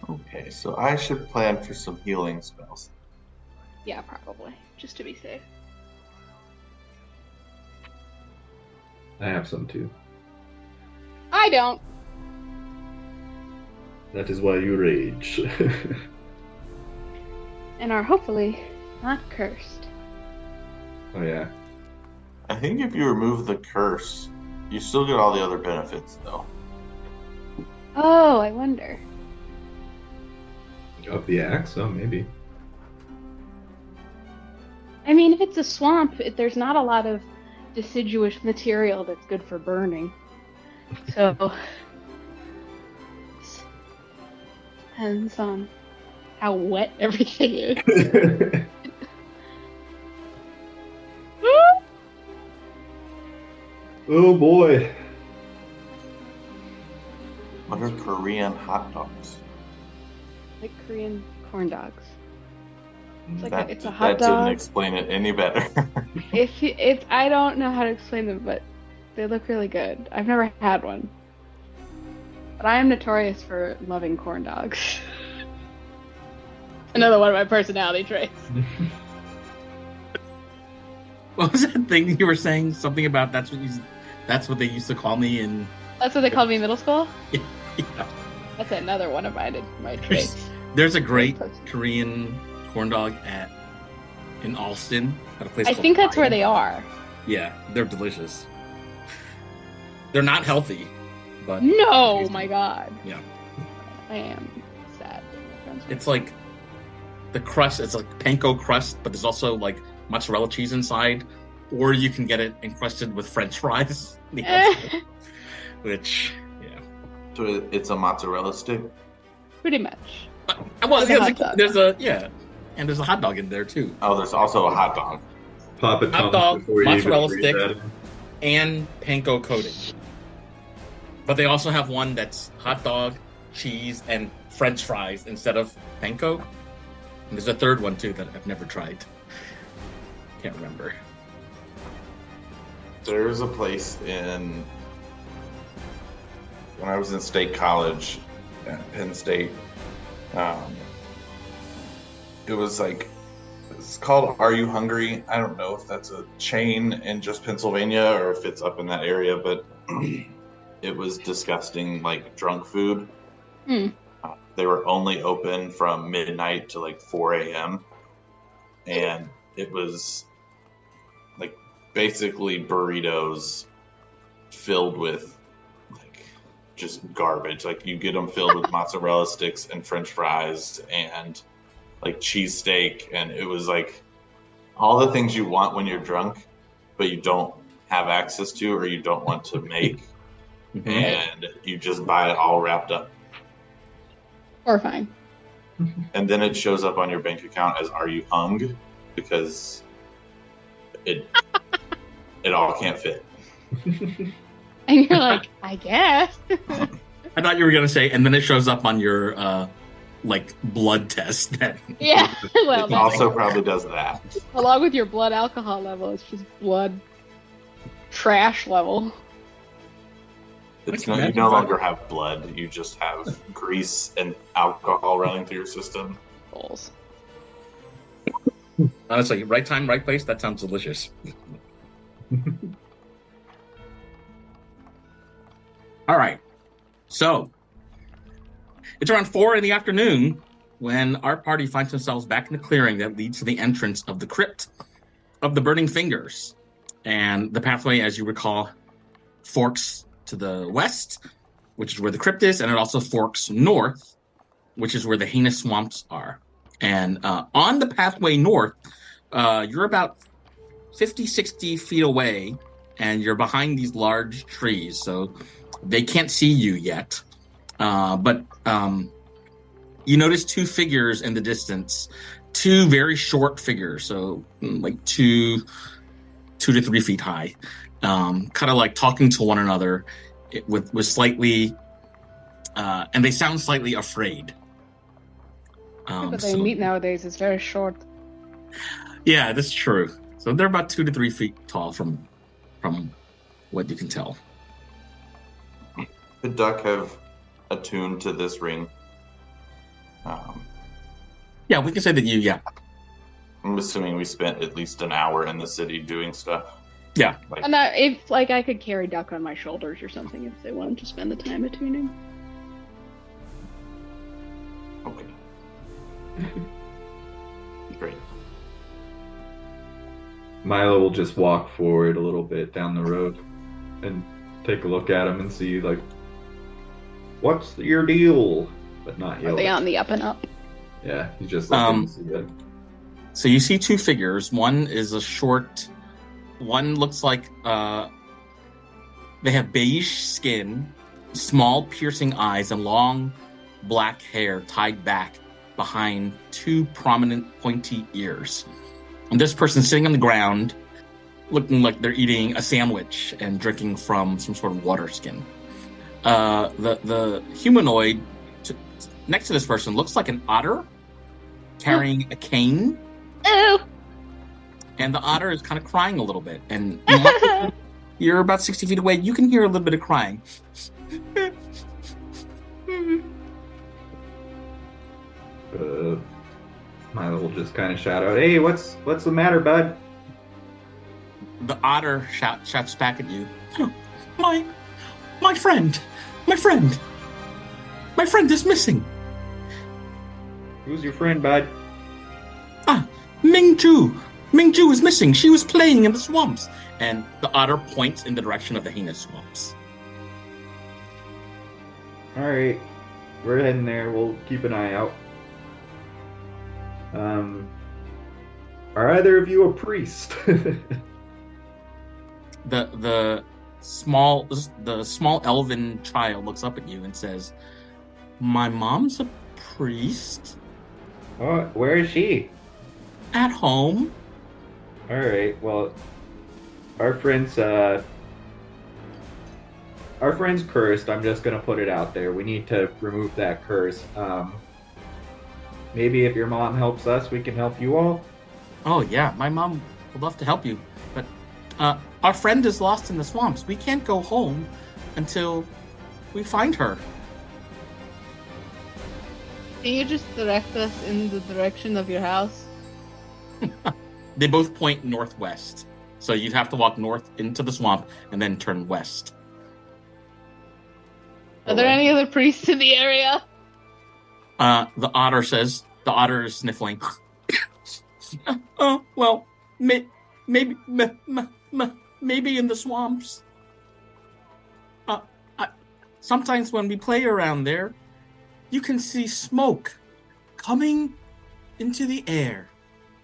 Okay, so I should plan for some healing spells. Yeah, probably. Just to be safe. I have some too. I don't. That is why you rage. And are hopefully not cursed. Oh yeah. I think if you remove the curse, you still get all the other benefits, though. Oh, I wonder. Of the axe? Oh, maybe. I mean, if it's a swamp, there's not a lot of deciduous material that's good for burning. So, depends on how wet everything is. Oh boy. What are Korean hot dogs? Like Korean corn dogs. It's like That, it's a hot that didn't dog. explain it any better. It's I don't know how to explain them, but they look really good. I've never had one, but I am notorious for loving corn dogs. Another one of my personality traits. What was that thing you were saying? Something about that's what they used to call me in. That's what they called me in middle school. Yeah. That's another one of my traits. There's a great Korean corn dog in Alston at a place I called think that's where Ryan. they are. Yeah, they're delicious. They're not healthy, but No, tasty. my God. Yeah. I am sad. It's like the crust. It's like panko crust, but there's also like mozzarella cheese inside, or you can get it encrusted with French fries, which So it's a mozzarella stick? Pretty much. well, Like a hot dog. and there's a hot dog in there too, Oh, there's also a hot dog. Pop it Hot dog, before you even mozzarella breathe stick. that in. and panko coating. But they also have one that's hot dog, cheese, and French fries instead of panko. And there's a third one too that I've never tried. Can't remember. There's a place when I was in state college at Penn State. It was like, it's called Are You Hungry? I don't know if that's a chain in just Pennsylvania or if it's up in that area, but it was disgusting, like drunk food. Hmm. They were only open from midnight to like 4 a.m. And it was like basically burritos filled with like just garbage. Like you get them filled with mozzarella sticks and French fries and like cheesesteak, and it was like all the things you want when you're drunk, but you don't have access to or you don't want to make, and you just buy it all wrapped up. Horrifying. And then it shows up on your bank account as "Are you hung?" because it all can't fit. And you're like, I guess. I thought you were gonna say, and then it shows up on your like blood test. That Yeah. Well, It that's also probably does that. along with your blood alcohol level, it's just blood trash level. It's no, you no longer have blood. You just have grease and alcohol running through your system. Balls. Honestly, right time, right place. That sounds delicious. All right. So it's around 4 p.m. when our party finds themselves back in the clearing that leads to the entrance of the crypt of the Burning Fingers. And the pathway, as you recall, forks to the west, which is where the crypt is, and it also forks north, which is where the Heinous Swamps are. And on the pathway north, you're about 50, 60 feet away, and you're behind these large trees, so they can't see you yet. But you notice two figures in the distance, two very short figures, so like 2 to 3 feet high, kind of like talking to one another with slightly, and they sound slightly afraid. But they meet nowadays is very short. Yeah, that's true. So they're about 2 to 3 feet tall from what you can tell. Could Duck have attuned to this ring? Yeah, we can say that yeah. I'm assuming we spent at least an hour in the city doing stuff. Yeah. And if I could carry Duck on my shoulders or something if they wanted to spend the time attuning. Okay. Great. Milo will just walk forward a little bit down the road and take a look at him and see, like, what's your deal? But not yet. Are they on the up and up? Yeah, he's just looking to see it. So you see two figures. One is a short. One looks like they have beige skin, small piercing eyes, and long black hair tied back behind two prominent pointy ears. And this person's sitting on the ground, looking like they're eating a sandwich and drinking from some sort of water skin. The humanoid next to this person looks like an otter carrying a cane. Oh! And the otter is kind of crying a little bit. And you're about 60 feet away. You can hear a little bit of crying. Milo will just kind of shout out, "Hey, what's the matter, bud?" The otter shouts back at you. My friend is missing. Who's your friend, bud? Mingju is missing. She was playing in the swamps. And the otter points in the direction of the Heinous Swamps. All right, we're heading there. We'll keep an eye out. Are either of you a priest? The small elven child looks up at you and says, "My mom's a priest." Oh, where is she? At home. All right. Well, our friend's cursed. I'm just gonna put it out there. We need to remove that curse. Maybe if your mom helps us, we can help you all. Oh yeah, my mom would love to help you, but our friend is lost in the swamps. We can't go home until we find her. Can you just direct us in the direction of your house? They both point northwest. So you'd have to walk north into the swamp and then turn west. Are there any other priests in the area? The otter is sniffling. Well, maybe in the swamps. Sometimes when we play around there, you can see smoke coming into the air.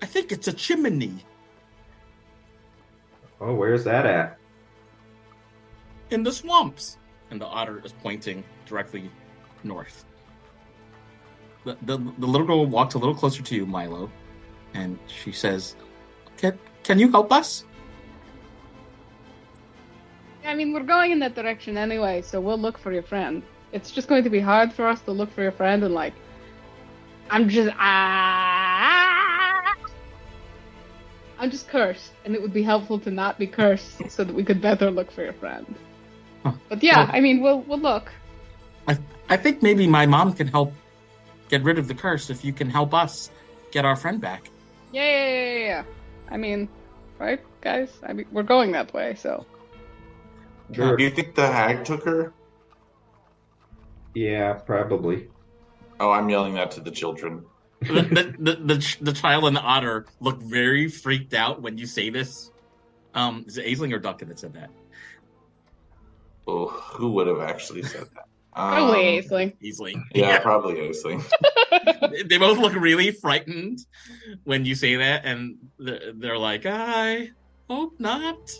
I think it's a chimney. Oh, where's that at? In the swamps. And the otter is pointing directly north. The little girl walks a little closer to you, Milo, and she says, Can you help us? I mean, we're going in that direction anyway, so we'll look for your friend. It's just going to be hard for us to look for your friend and, like, I'm just cursed, and it would be helpful to not be cursed so that we could better look for your friend. But yeah, Well- I mean, we'll look. I think maybe my mom can help get rid of the curse if you can help us get our friend back. Yeah. I mean, right, guys? I mean, we're going that way, so. Sure. Do you think the hag took her? Yeah, probably. Oh, I'm yelling that to the children. The child and the otter look very freaked out when you say this. Is it Aisling or Duncan that said that? Oh, who would have actually said that? Probably Aisling. Easily. Yeah, probably Aisling. They both look really frightened when you say that, and they're like, I hope not.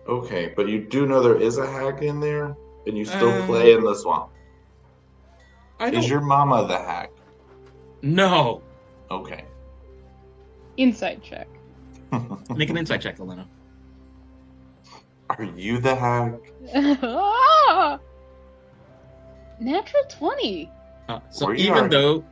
Okay, but you do know there is a hag in there, and you still Uh, play in the swamp. I don't Is your mama the hag? No. Okay. Insight check. Make an insight check, Elena. Are you the hag? Ah! Natural 20. So Or you even are- though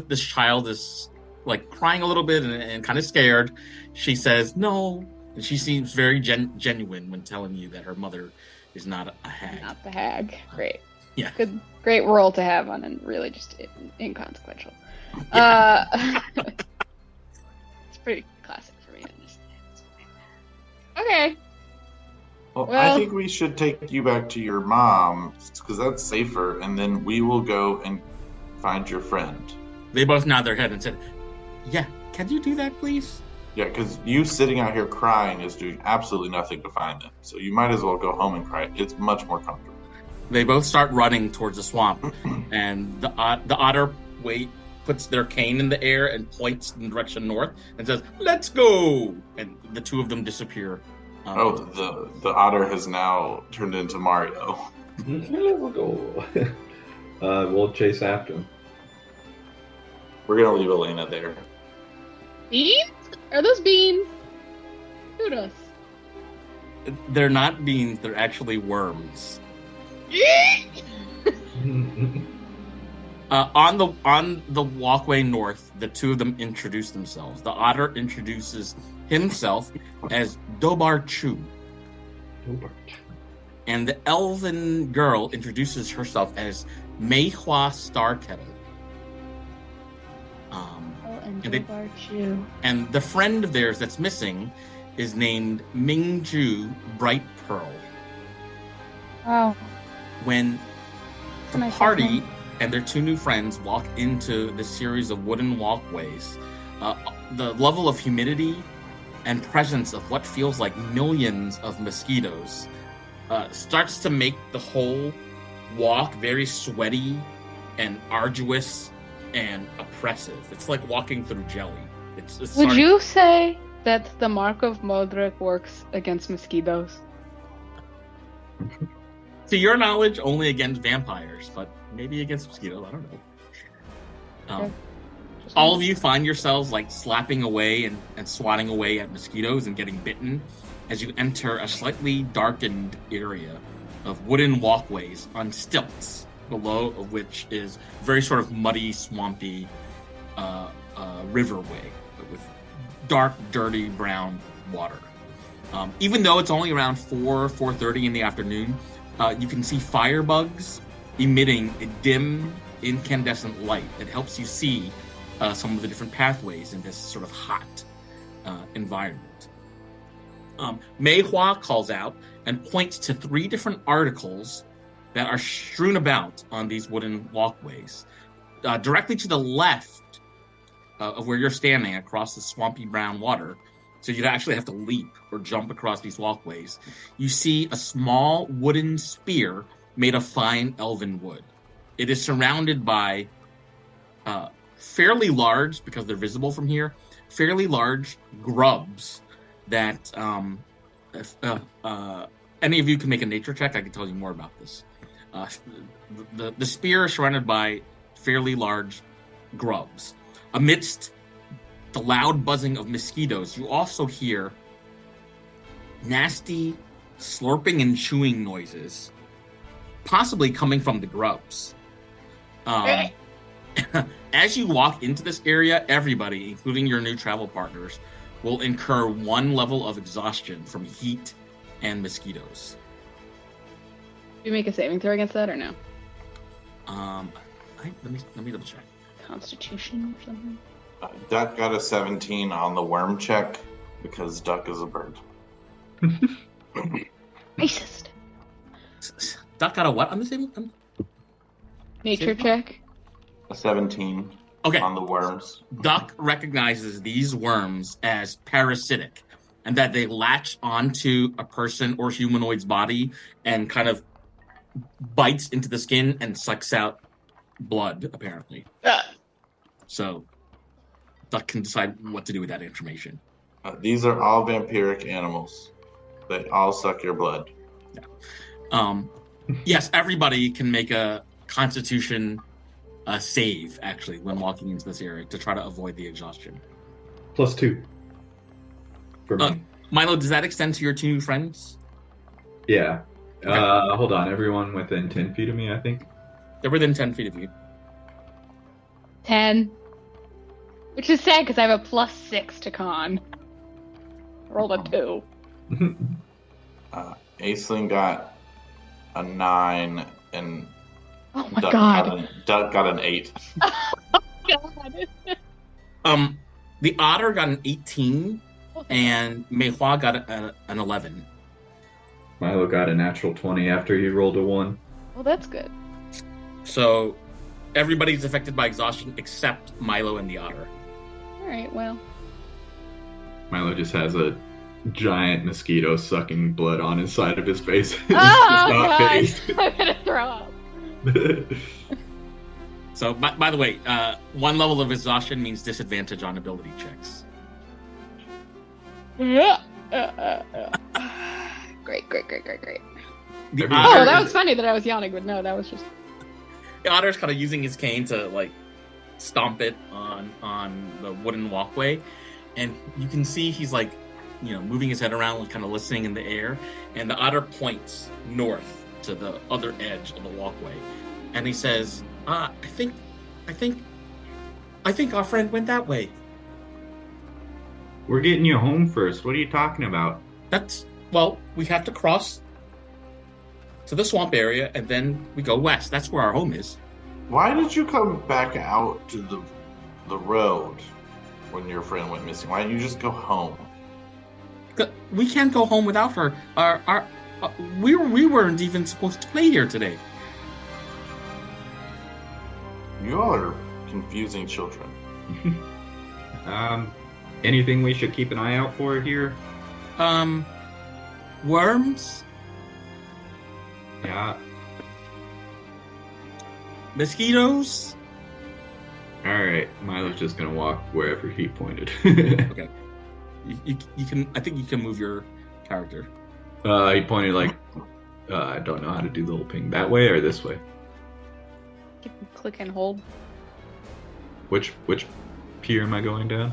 this child is like crying a little bit and kind of scared, she says no. And she seems very genuine when telling you that her mother is not a hag. Not the hag. Great. Yeah. Good. Great role to have on, and really just inconsequential. Yeah. It's pretty classic for me. Okay. Well, I Well- think we should take you back to your mom, because that's safer, and then we will go and find your friend. They both nod their head and said, "Yeah, can you do that, please?" Yeah, because you sitting out here crying is doing absolutely nothing to find them. So you might as well go home and cry. It's much more comfortable. They both start running towards the swamp, and the otter puts their cane in the air and points in the direction north and says, "Let's go!" And the two of them disappear. The otter has now turned into Mario. Let's go. We'll chase after him. We're gonna leave Elena there. Beans? Are those beans? Kudos. They're not beans; they're actually worms. On the walkway north, the two of them introduce themselves. The otter introduces himself as Dobar Chu, and the elven girl introduces herself as Meihua Starkettle. And they- you. And the friend of theirs that's missing is named Mingju Bright Pearl. Wow. When the Nice party name. and their two new friends walk into the series of wooden walkways, the level of humidity and presence of what feels like millions of mosquitoes starts to make the whole walk very sweaty and arduous and oppressive. It's like walking through jelly. It's Would starting- you say that the mark of Modric works against mosquitoes? To your knowledge, only against vampires, but maybe against mosquitoes. I don't know. Okay. All of you find yourselves like slapping away and swatting away at mosquitoes and getting bitten as you enter a slightly darkened area of wooden walkways on stilts, below of which is very sort of muddy, swampy riverway with dark, dirty brown water. Even though it's only around 4:30 in the afternoon, you can see firebugs emitting a dim, incandescent light that helps you see some of the different pathways in this sort of hot environment. Meihua calls out and points to 3 different articles that are strewn about on these wooden walkways. Directly to the left of where you're standing across the swampy brown water, so you'd actually have to leap or jump across these walkways, you see a small wooden spear made of fine elven wood. It is surrounded by fairly large, because they're visible from here, fairly large grubs that if any of you can make a nature check, I can tell you more about this. The spear is surrounded by fairly large grubs. Amidst the loud buzzing of mosquitoes, you also hear nasty slurping and chewing noises, possibly coming from the grubs. As you walk into this area, everybody, including your new travel partners, will incur 1 level of exhaustion from heat and mosquitoes. you make a saving throw against that or no? Let me double check. Constitution or something? Duck got a 17 on the worm check because Duck is a bird. Racist. Duck got a what on the saving? Nature check. A 17 Okay. on the worms. Duck recognizes these worms as parasitic, and that they latch onto a person or humanoid's body and kind of bites into the skin and sucks out blood, apparently. So Duck can decide what to do with that information. These are all vampiric animals. They all suck your blood. Yes, everybody can make a Constitution save, actually, when walking into this area to try to avoid the exhaustion. +2. For me. Milo, does that extend to your two new friends? Yeah. Okay. Hold on. Everyone within 10 feet of me, I think. They're within 10 feet of you. 10. Which is sad because I have a +6 to con. Rolled a 2. Aisling got a 9 and Oh my god. Duck got an 8. God. The otter got an 18, and Meihua got an 11. Milo got a natural 20 after he rolled a 1. Well, that's good. So everybody's affected by exhaustion except Milo and the otter. Alright, well. Milo just has a giant mosquito sucking blood on his side of his face. Oh, He's not God. phased. I'm gonna throw up. So, by the way, one level of exhaustion means disadvantage on ability checks. Great. The Oh, otter, Oh, that was funny that I was yawning, but no, that was just... the otter's kind of using his cane to like stomp it on the wooden walkway, and you can see he's like, moving his head around, kind of listening in the air, and the otter points north to the other edge of the walkway, and he says, I think our friend went that way. We're getting you home first. What are you talking about? We have to cross to the swamp area, and then we go west. That's where our home is. Why did you come back out to the road when your friend went missing? Why didn't you just go home? We can't go home without her. We weren't even supposed to play here today. You all are confusing children. Anything we should keep an eye out for here? Worms, Yeah. mosquitoes. All right. Milo's just gonna walk wherever he pointed. Okay. You can. I think you can move your character. He pointed like I don't know how to do the whole ping. That way or this way? Click and hold. Which pier am I going down?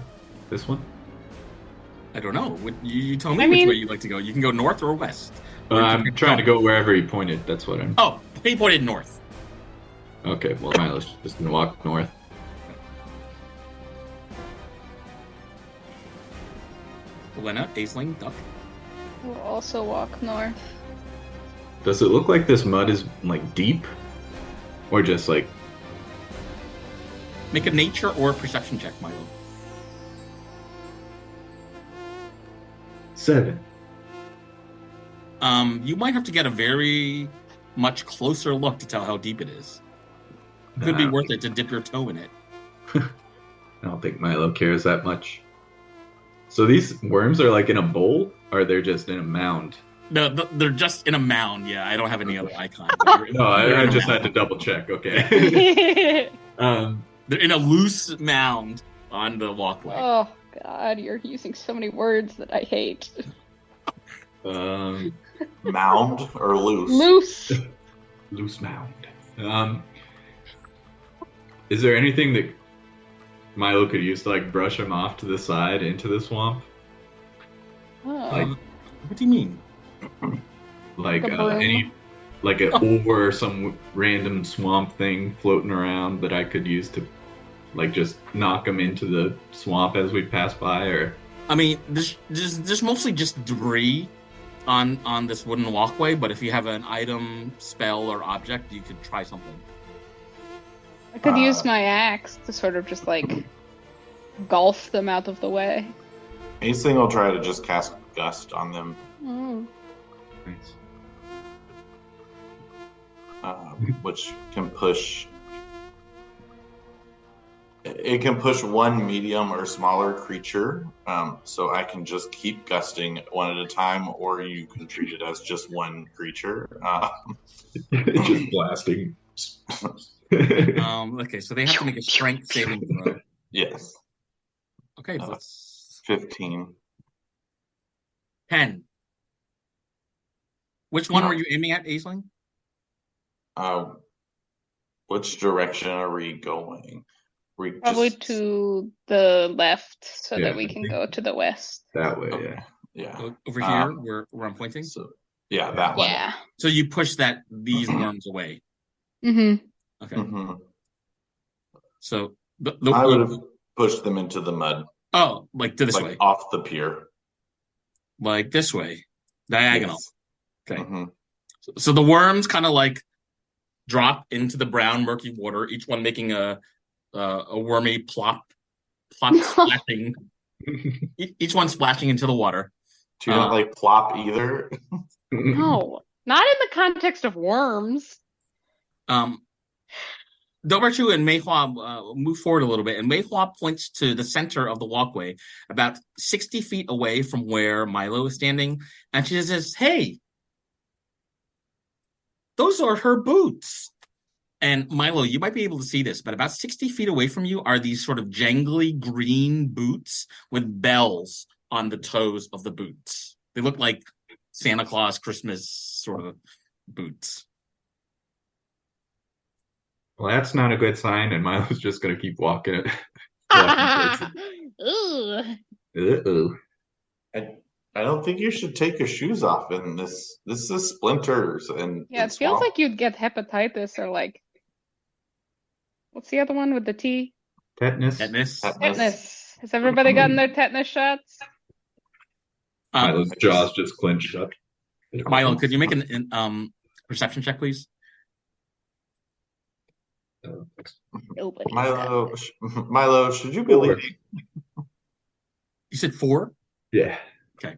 This one? I don't know. You tell me I which mean- way you'd like to go. You can go north or west. Or you I'm can trying to go wherever he pointed. That's what I'm. Oh, he pointed north. Okay. Well, Milo's just gonna walk north. Elena, Aisling, Duck. We'll also walk north. Does it look like this mud is like deep, or just like? Make a nature or a perception check, Milo. 7. You might have to get a very much closer look to tell how deep it is. It could be worth it to dip your toe in it. I don't think Milo cares that much. So these worms are like in a bowl, or they're just in a mound? No, they're just in a mound. Yeah, I don't have any other icon. No, I just had to double check. Okay. They're in a loose mound on the walkway. Oh god, you're using so many words that I hate. Mound or loose? Loose. Loose mound. Is there anything that Milo could use to like brush him off to the side into the swamp? Oh. Like- What do you mean? Like Like a broom? any, like an or some random swamp thing floating around that I could use to, like, just knock him into the swamp as we pass by, or I mean, there's mostly just debris on this wooden walkway, but if you have an item, spell, or object, you could try something. I could use my axe to sort of just like golf them out of the way. Aisling will try to just cast Gust on them, Nice. which can push. It can push one medium or smaller creature, so I can just keep gusting one at a time, or you can treat it as just one creature. Just blasting. Okay, so they have to make a strength saving throw. Yes, Okay, let's 15. 10. Which one were you aiming at, Aisling? Which direction are we going? We Probably just to the left so Yeah, that we can go to the west. That way, okay. yeah. Yeah. Over here, where I'm pointing. So yeah, that one. Yeah. So you push these worms away. Mm-hmm. Okay. hmm So I would have pushed them into the mud, like to this like way, off the pier. like this way, diagonal. Yes. Okay. Mhm. So the worms kind of like drop into the brown murky water, each one making a wormy plop splashing. Each one splashing into the water. Do you not like plop either? No, not in the context of worms. Dobarchu and Meihua move forward a little bit, and Meihua points to the center of the walkway, about 60 feet away from where Milo is standing, and she says, "Hey, those are her boots." And Milo, you might be able to see this, but about 60 feet away from you are these sort of jangly green boots with bells on the toes of the boots. They look like Santa Claus Christmas sort of boots. Well, that's not a good sign, and Milo's just going to keep walking. Ooh. Uh-oh. I don't think you should take your shoes off in this. This is splinters and Yeah, it feels like you'd get hepatitis or like, what's the other one with the T? Tetanus. Tetanus. Has everybody gotten their tetanus shots? Milo's jaws just clenched shut. Milo, could you make an perception check, please? Nobody. Milo, should you be leading? You said 4? Yeah. Okay.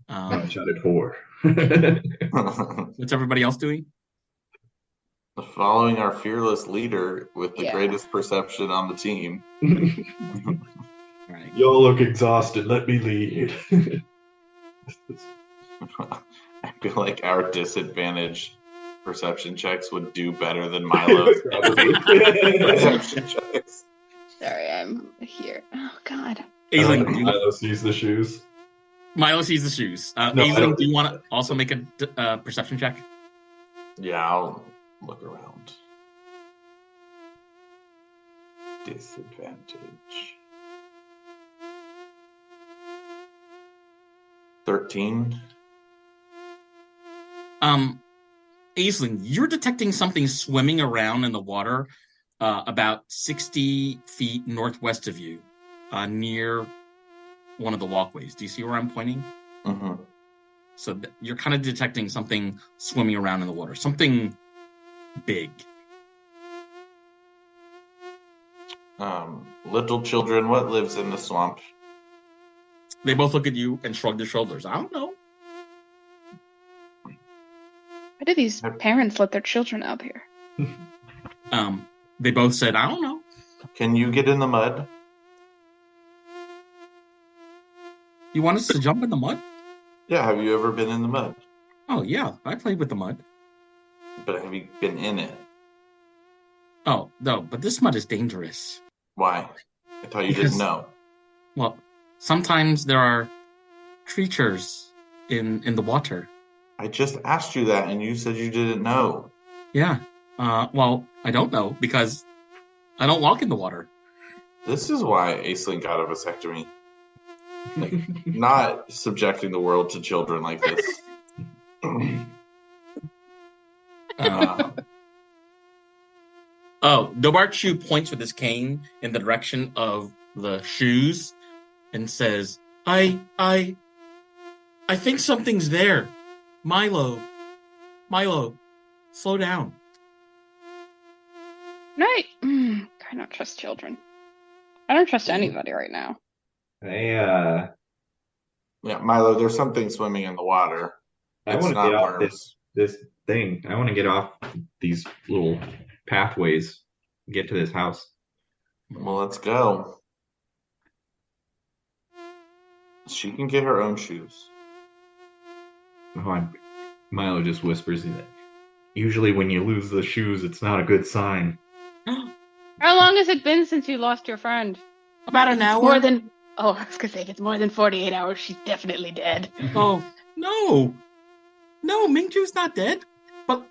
I shouted 4. What's everybody else doing? Following our fearless leader with the Yeah. greatest perception on the team. All right. Y'all look exhausted. Let me lead. I feel like our disadvantaged perception checks would do better than Milo's perception checks. Sorry, I'm here. Oh, God. Aisling, Milo sees the shoes. Milo sees the shoes. No, I Aisling, don't- do you want to also make a perception check? Yeah, I'll look around. Disadvantage. 13. Aisling, you're detecting something swimming around in the water about 60 feet northwest of you, near one of the walkways. Do you see where I'm pointing? Mm-hmm. So you're kind of detecting something swimming around in the water, something big. Little children, what lives in the swamp? They both look at you and shrug their shoulders. I don't know. Why do these parents let their children out here? They both said, I don't know. Can you get in the mud? You want us to jump in the mud? Yeah, have you ever been in the mud? Oh, yeah. I played with the mud. But have you been in it? Oh, no, but this mud is dangerous. Why? I thought you Because- didn't know. Well, sometimes there are creatures in the water. I just asked you that and you said you didn't know. Yeah. Well, I don't know because I don't walk in the water. This is why Aisling got a vasectomy. Like, not subjecting the world to children like this. Dobarchu points with his cane in the direction of the shoes and says, I think something's there. Milo, slow down. Right. I don't trust children. I don't trust anybody right now. I Yeah, Milo, there's something swimming in the water. I It's want to get not off worms. this thing. I want to get off these little pathways, and get to this house. Well, let's go. She can get her own shoes. Milo just whispers that usually when you lose the shoes, it's not a good sign. How long has it been since you lost your friend? About an hour. More than. Oh, I was gonna say if it's more than 48 hours, she's definitely dead. Oh no, Mingju's not dead. But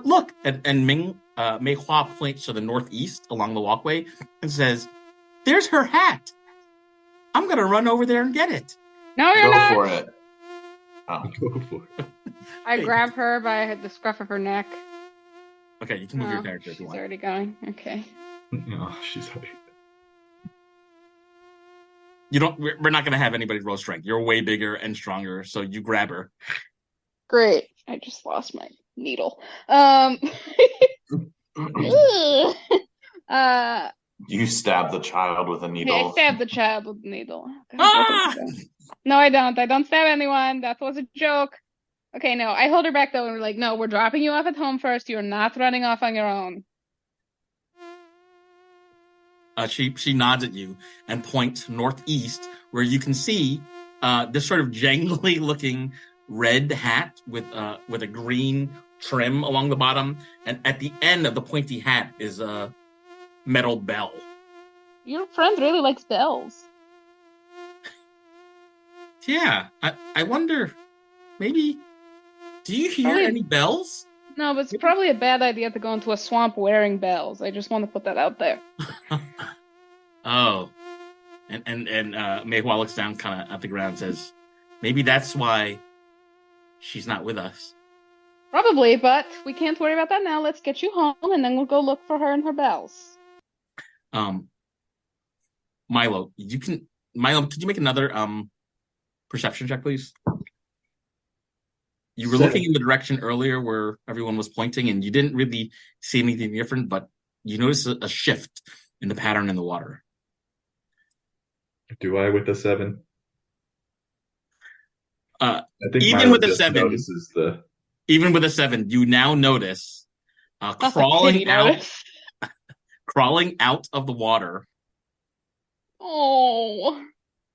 look, and Mei Hua points to the northeast along the walkway and says, "There's her hat. I'm gonna run over there and get it." No, you're Go not. for it. Oh. Go for it. I grab her by the scruff of her neck. Okay, you can move your Oh, character if you she's want. already going. Okay. Oh, she's already. You don't. We're not gonna have anybody roll strength. You're way bigger and stronger, so you grab her. Great. I just lost my needle. Ugh. You stab the child with a I needle. stabbed the child with a needle. Ah! No, I don't. I don't stab anyone. That was a joke. Okay, no. I hold her back though, and we're like, no, we're dropping you off at home first. You're not running off on your own. She nods at you and points northeast, where you can see this sort of jangly looking red hat with a green trim along the bottom, and at the end of the pointy hat is a metal bell. Your friend really likes bells. Yeah, I wonder, maybe, do you hear Probably- any bells? No, but it's probably a bad idea to go into a swamp wearing bells. I just want to put that out there. Oh, and Mei Hua looks down kind of at the ground and says, maybe that's why she's not with us. Probably, but we can't worry about that now. Let's get you home, and then we'll go look for her and her bells. Milo, could you make another perception check, please? You were looking in the direction earlier where everyone was pointing, and you didn't really see anything different, but you noticed a shift in the pattern in the water. Do I with a 7? I think Even Milo with a just 7. notices the. Even with a 7, you now notice That's a crawling kitty out notice. of the water Oh,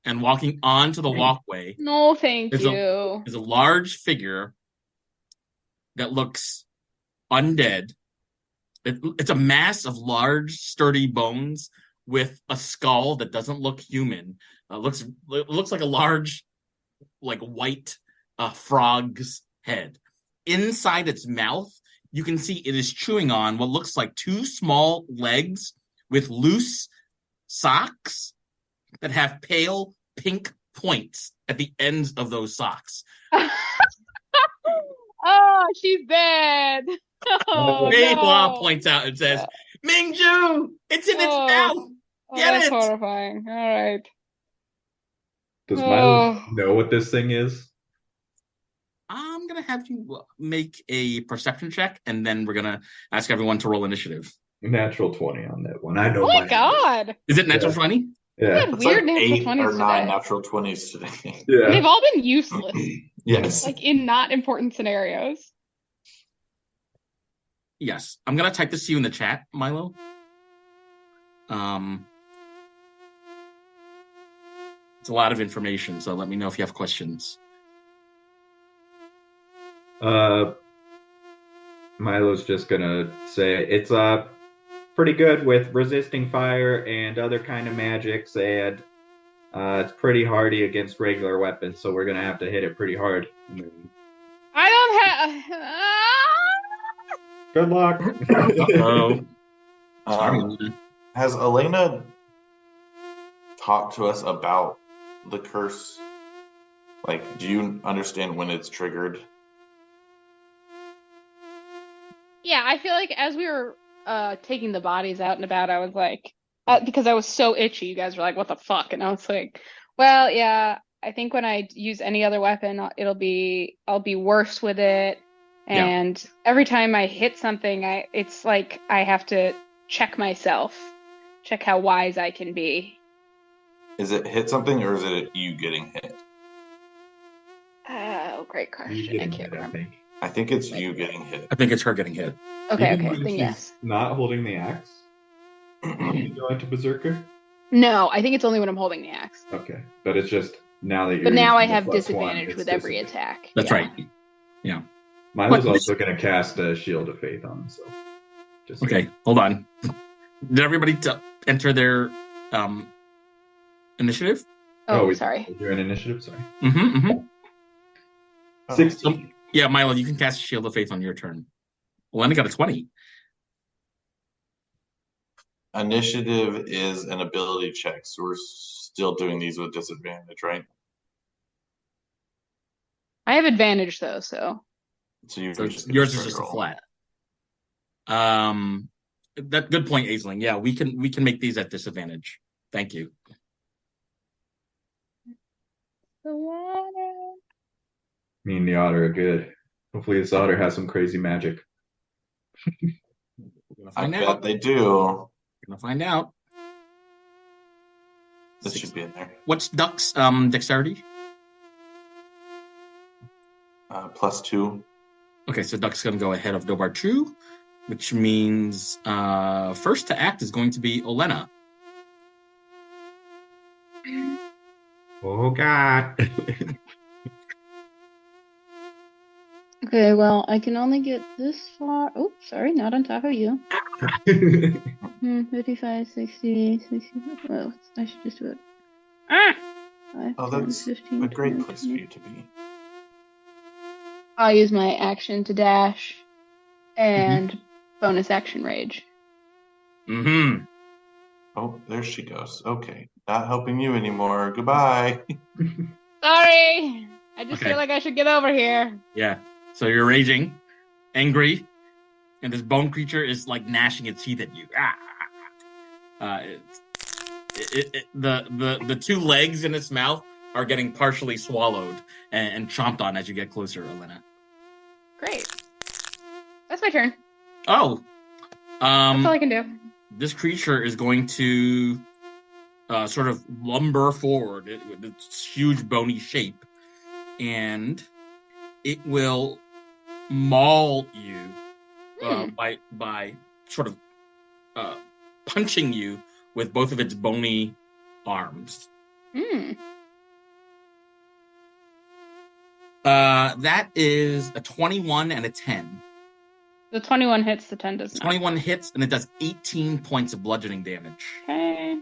and walking onto the walkway no, thank Is you. is a large figure that looks undead. It's a mass of large, sturdy bones with a skull that doesn't look human. Looks like a large, like white frog's head. Inside its mouth, you can see it is chewing on what looks like 2 small legs with loose socks that have pale pink points at the ends of those socks. Oh, she's dead. Oh, Mei Hua no. points out and says, Mingju, it's in its Oh. mouth. Oh, Get that's it! horrifying. All right. Does Milo Oh. know what this thing is? I'm going to have you make a perception check, and then we're going to ask everyone to roll initiative. Natural 20 on that one. I know. Oh my mine. god. Is it natural Yeah. 20? Yeah. What It's weird like natural 8 20s or 9 today. natural 20s today. Yeah. They've all been useless, Yes. like in not important scenarios. Yes. I'm going to type this to you in the chat, Milo. It's a lot of information, so let me know if you have questions. Milo's just gonna say it's pretty good with resisting fire and other kind of magics, and it's pretty hardy against regular weapons, so we're gonna have to hit it pretty hard. I don't have. Good luck. Uh-oh. Has Elena talked to us about the curse? Like, do you understand when it's triggered? Yeah, I feel like as we were taking the bodies out and about, I was like, because I was so itchy, you guys were like, what the fuck? And I was like, well, yeah, I think when I use any other weapon, I'll be worse with it. Yeah. And every time I hit something, it's like I have to check myself, check how wise I can be. Is it hit something or is it you getting hit? Oh, great You question. I getting can't hit, I remember. think. I think it's you getting hit. I think it's her getting hit. Okay, Even okay, when then she's yes. not holding the axe, you go into berserker. No, I think it's only when I'm holding the axe. Okay, but it's just now that you're. But now I using the have +1, disadvantage it's with every disadvantage. attack. That's Yeah. right. Yeah. Milo's What? also going to cast a Shield of Faith on himself. Just Okay, hold on. Did everybody enter their initiative? Oh, sorry. You're in initiative. Sorry. Mm-hmm. Mm-hmm. Oh. 16. Yeah, Milo, you can cast Shield of Faith on your turn. Elena got a 20. Initiative is an ability check, so we're still doing these with disadvantage, right? I have advantage though, so. So you're So just yours is just a flat. That good point, Aisling. Yeah, we can make these at disadvantage. Thank you. The water. Me and the otter are good. Hopefully, this otter has some crazy magic. We're gonna I find bet out. they do. We're gonna find out. This should be in there. What's Duck's dexterity? +2. Okay, so Duck's gonna go ahead of Dobarchu, which means first to act is going to be Olena. Oh God! Okay, well, I can only get this far. Oh, sorry, not on top of you. 55, 60, 60. Well, I should just do it. Ah! 5, Oh, 10, that's 15, a great 20, place for you to be. I'll use my action to dash and bonus action rage. Mm-hmm. Oh, there she goes. Okay, not helping you anymore. Goodbye. Sorry! I just Okay. feel like I should get over here. Yeah. So you're raging, angry, and this bone creature is like gnashing its teeth at you. The two legs in its mouth are getting partially swallowed and chomped on as you get closer, Elena. Great. That's my turn. Oh. That's all I can do. This creature is going to sort of lumber forward with its huge bony shape, and it will maul you by sort of punching you with both of its bony arms. That is a 21 and a 10. The 21 hits, the 10 does not. 21 hits, and it does 18 points of bludgeoning damage. Okay.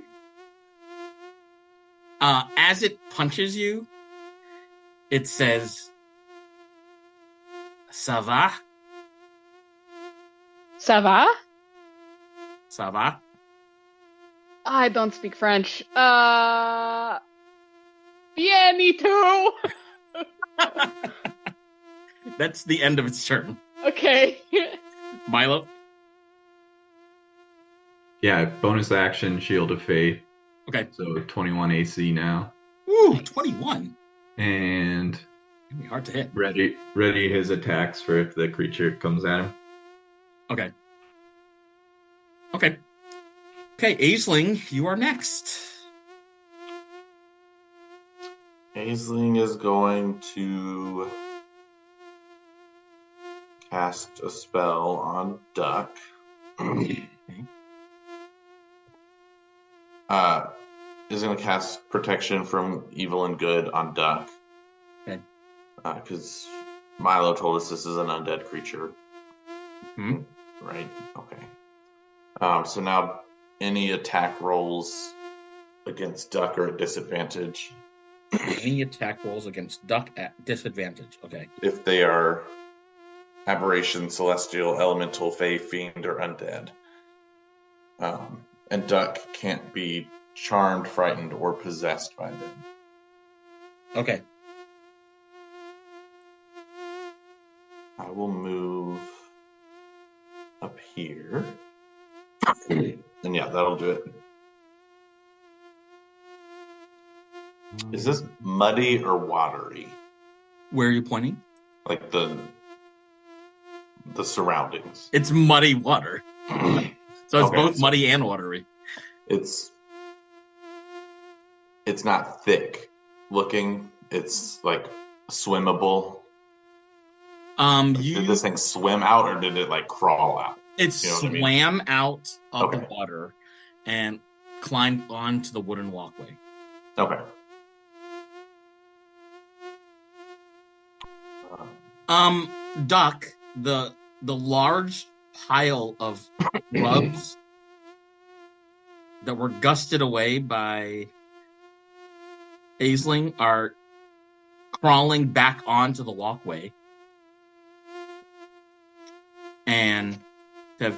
As it punches you, it says, "Ça va? Ça va? Ça va?" I don't speak French. Yeah, me too. That's the end of its turn. Okay. Milo? Yeah, bonus action, Shield of Faith. Okay. So 21 AC now. Ooh, 21. And It'd be hard to hit. ready his attacks for if the creature comes at him. Okay. Okay, Aisling, you are next. Aisling is going to cast a spell on Duck. Is going to cast Protection from Evil and Good on Duck. Okay. Because Milo told us this is an undead creature. Hmm? Right? Okay. So now any attack rolls against Duck are at disadvantage. Any attack rolls against Duck at disadvantage. Okay. If they are aberration, celestial, elemental, fey, fiend, or undead. And Duck can't be charmed, frightened, or possessed by them. Okay. I will move up here. And yeah, that'll do it. Is this muddy or watery? Where are you pointing? Like the surroundings. It's muddy water. So it's Okay, both so- muddy and watery. It's not thick looking. It's like swimmable. Did this thing swim out or did it like crawl out? It You know what I mean? swam out of the Okay. water and climbed onto the wooden walkway. Okay. Duck, the large pile of grubs that were gusted away by Aisling are crawling back onto the walkway and have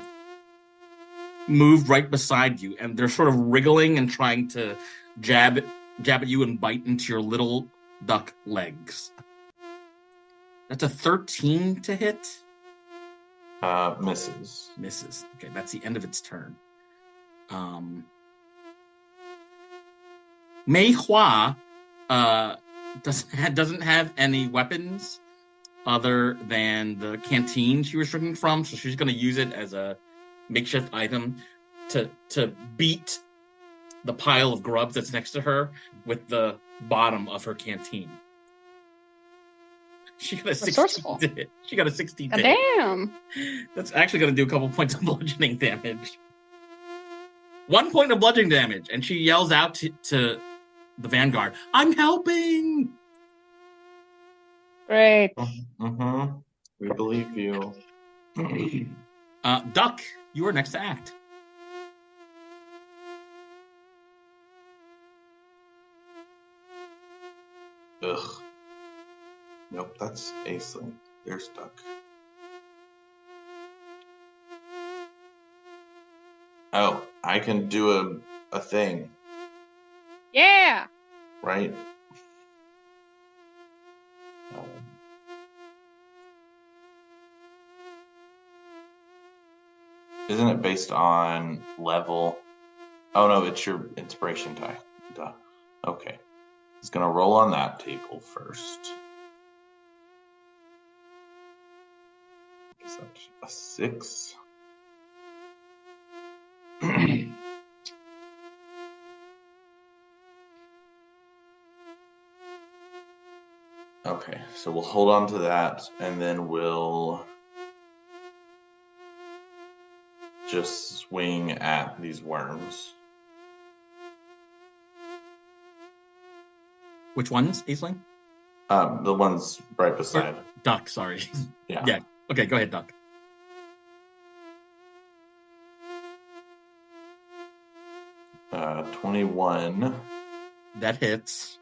moved right beside you, and they're sort of wriggling and trying to jab at you and bite into your little duck legs. That's a 13 to hit. Misses. Misses. Okay, that's the end of its turn. Mei Hua doesn't have any weapons other than the canteen she was drinking from, so she's going to use it as a makeshift item to beat the pile of grubs that's next to her with the bottom of her canteen. She got a 16 to hit. She got a 16 to hit. Damn. That's actually going to do a couple points of bludgeoning damage. 1 point of bludgeoning damage, and she yells out to the Vanguard, "I'm helping!" Great. Mm-hmm. We believe you. Duck, you are next to act. Ugh. Nope, that's Aisling. There's Duck. Oh, I can do a thing, Yeah. right? Isn't it based on level? Oh no, it's your inspiration die. Duh. Okay. It's gonna roll on that table first. Is that a 6? Okay, so we'll hold on to that, and then we'll just swing at these worms. Which ones, Aisling? The ones right beside. Duck, sorry. Yeah. Yeah. Okay, go ahead, Duck. Uh, 21 That hits.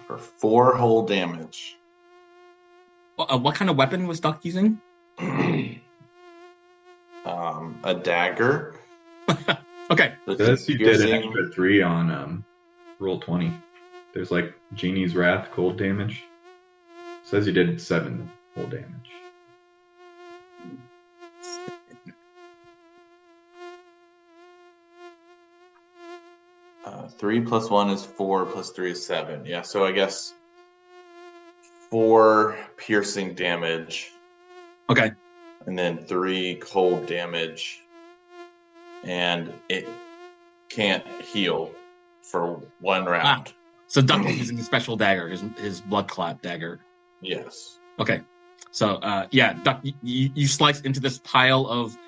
for 4 whole damage. What kind of weapon was Duck using? A dagger. Okay. It says you did an Piercing. extra 3 on roll 20. There's like Genie's Wrath cold damage. It says you did 7 full damage. Uh, 3 plus 1 is 4, plus 3 is 7. Yeah, so I guess 4 piercing damage, Okay. and then 3 cold damage, and it can't heal for 1 round. So Duck is using a special dagger, his blood clot dagger. Yes. Okay. So yeah, Duck, you slice into this pile of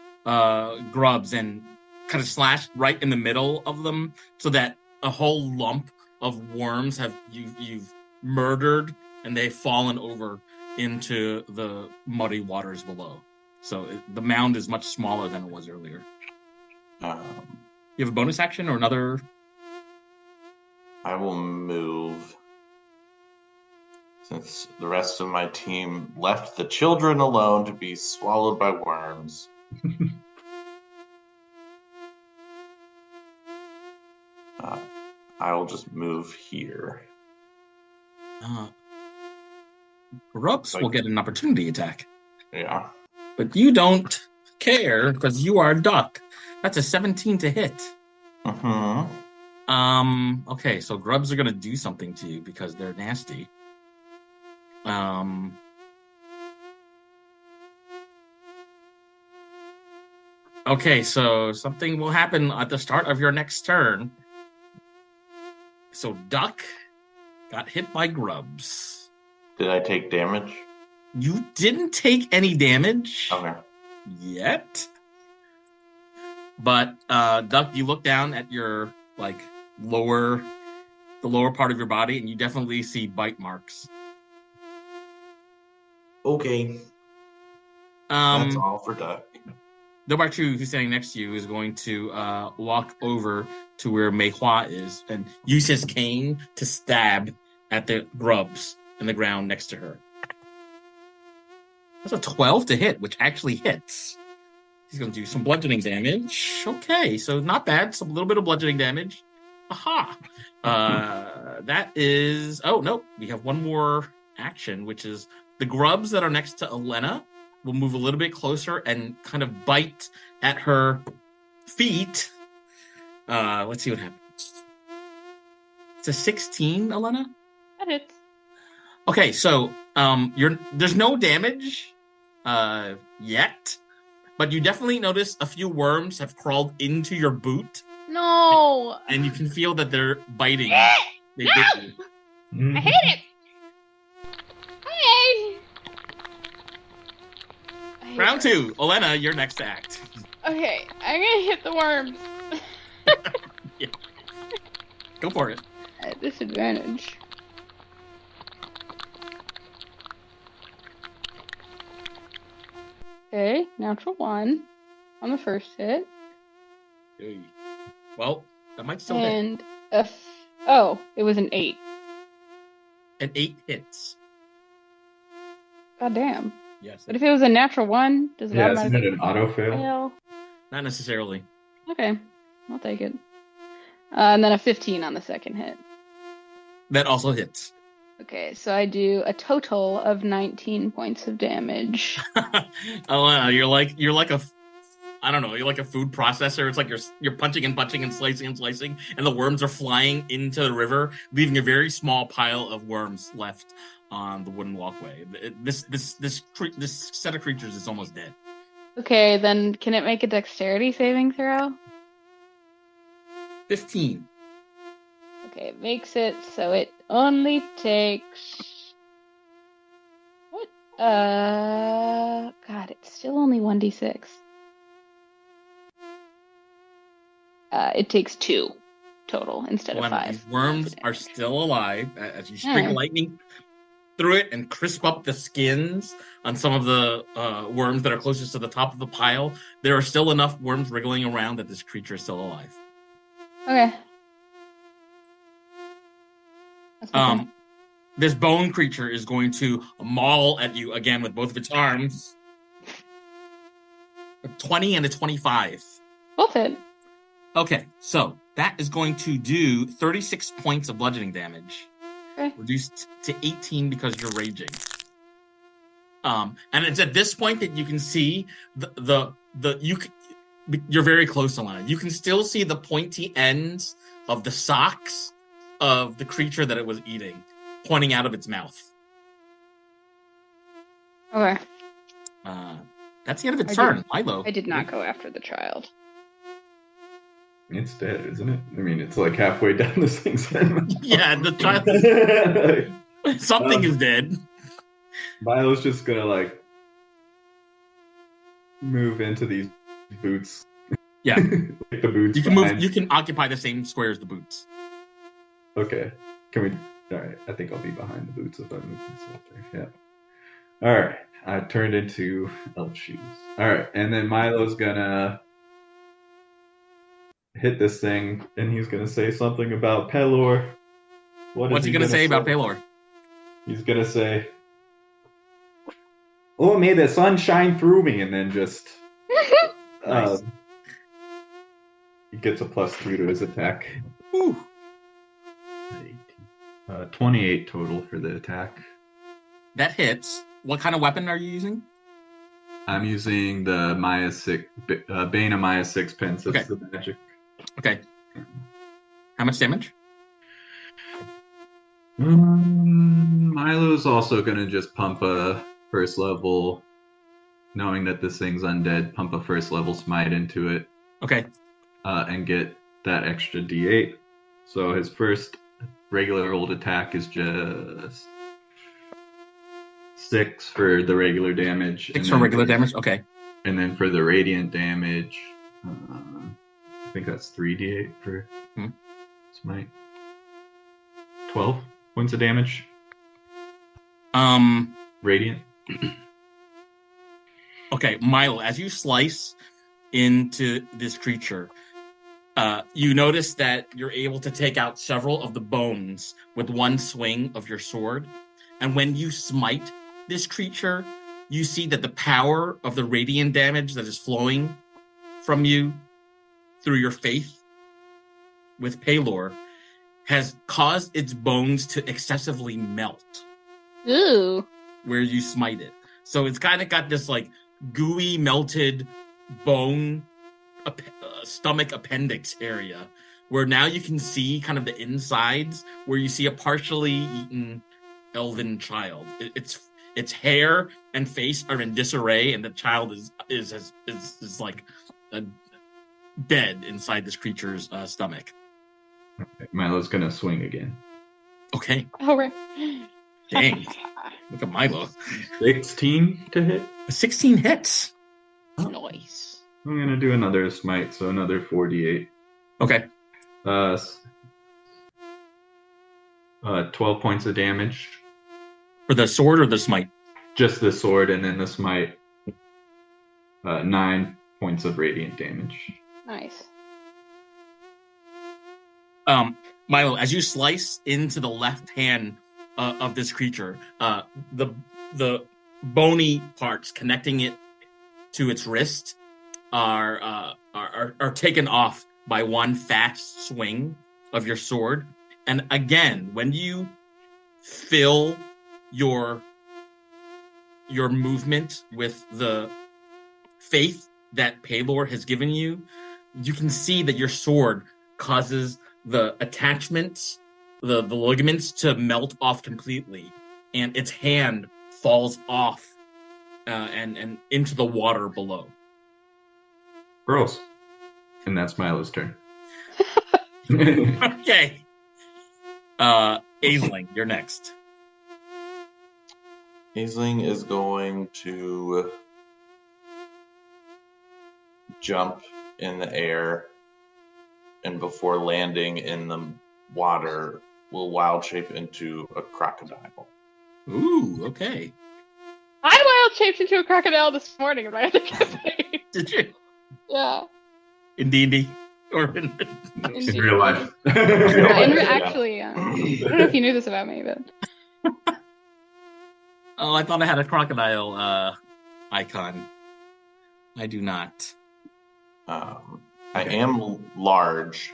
grubs and kind of slash right in the middle of them, so that a whole lump of worms you've murdered, and they've fallen over into the muddy waters below. So the mound is much smaller than it was earlier. You have a bonus action or another? I will move, since the rest of my team left the children alone to be swallowed by worms. I will just move here. Grubs will get an opportunity attack, Yeah. but you don't care because you are a duck. That's a 17 to hit. Mm-hmm. Okay, so grubs are gonna do something to you because they're nasty. Okay, so something will happen at the start of your next turn. So Duck got hit by grubs. Did I take damage? You didn't take any damage Okay. yet. But Duck, you look down at your the lower part of your body, and you definitely see bite marks. Okay. That's all for Duck. Dobarchu, who's standing next to you, is going to walk over to where Meihua is and use his cane to stab at the grubs in the ground next to her. That's a 12 to hit, which actually hits. He's going to do some bludgeoning damage. Okay, so not bad. Some little bit of bludgeoning damage. Aha! That is... Oh, no. We have one more action, which is the grubs that are next to Elena will move a little bit closer and kind of bite at her feet. Let's see what happens. It's a 16, Elena? That hits. Okay, so there's no damage yet, but you definitely notice a few worms have crawled into your boot, No! and you can feel that they're biting. They No! bit you. I hate it! Hey! I hate Round worms. 2, Elena, your next act. Okay, I'm gonna hit the worms. Go for it. At disadvantage. Okay, natural 1 on the first hit. Hey. Well, that might still hit. And it was an 8. An 8 hits. God damn. Yes. But if it was a natural 1, does it Yeah, isn't automatically it an auto fail? fail? Not necessarily. Okay, I'll take it. And then a 15 on the second hit. That also hits. Okay, so I do a total of 19 points of damage. Elena, you're like a food processor. It's like you're punching and punching and slicing, and the worms are flying into the river, leaving a very small pile of worms left on the wooden walkway. This set of creatures is almost dead. Okay, then can it make a dexterity saving throw? 15. Okay, it makes it so it only takes... What? God, it's still only 1d6. It takes 2 total instead of Elena, 5. these worms are still alive as you streak lightning through it and crisp up the skins on some of the worms that are closest to the top of the pile. There are still enough worms wriggling around that this creature is still alive. Okay. That's my turn. This bone creature is going to maul at you again with both of its arms. A 20 and a 25. Both hit. Okay, so that is going to do 36 points of bludgeoning damage. Okay. Reduced to 18 because you're raging. And it's at this point that you can see you're very close to Lana. You can still see the pointy ends of the socks of the creature that it was eating pointing out of its mouth. Okay. That's the end of its turn. Milo. I did not go after the child. It's dead, isn't it? I mean, it's like halfway down this thing's head. Yeah, the child. Something is dead. Milo's just gonna move into these boots. Yeah. Like the boots. You can move. behind. You can occupy the same square as the boots. Okay. Can we? All right. I think I'll be behind the boots if I move myself there. Yeah. All right. I turned into elf shoes. All right, and then Milo's gonna hit this thing, and he's gonna say something about Pelor. What's he gonna say about Pelor? He's gonna say, "Oh, may the sun shine through me," and then just Nice. He gets a +2 to his attack. Ooh. 28 total for the attack. That hits. What kind of weapon are you using? I'm using the Maya Bane of Maya Sixpence. It's Okay. the magic. Okay. How much damage? Milo's also gonna just pump a first level, knowing that this thing's undead. Pump a first level smite into it, Okay. and get that extra D8. So his first regular old attack is just 6 for the regular damage. 6 for regular damage? Okay. And then for the radiant damage, I think that's 3d8 for smite. 12 points of damage. Radiant. Okay, Milo, as you slice into this creature, you notice that you're able to take out several of the bones with one swing of your sword. And when you smite this creature, you see that the power of the radiant damage that is flowing from you through your faith with Paylor has caused its bones to excessively melt. Ooh. Where you smite it. So it's kind of got this like gooey melted bone stomach appendix area where now you can see kind of the insides where you see a partially eaten elven child. Its hair and face are in disarray, and the child is like dead inside this creature's stomach. Okay, Milo's gonna swing again. Okay. All right. Dang. Look at Milo. 16 to hit. 16 hits. Nice. I'm gonna do another smite, so another 4d8. Okay. 12 points of damage. For the sword or the smite? Just the sword, and then the smite. 9 points of radiant damage. Nice. Milo, as you slice into the left hand of this creature, the bony parts connecting it to its wrist are taken off by one fast swing of your sword. And again, when you fill your movement with the faith that Paylor has given you, you can see that your sword causes the attachments, the ligaments to melt off completely, and its hand falls off and into the water below. Gross. And that's Milo's turn. Okay. Aisling, you're next. Aisling is going to jump in the air, and before landing in the water, will wild shape into a crocodile. Ooh, okay. I wild shaped into a crocodile this morning in my other campaign. Did you? Yeah. In D&D? Or in In real life. Actually, I don't know if you knew this about me, but Oh, I thought I had a crocodile icon. I do not. I am large.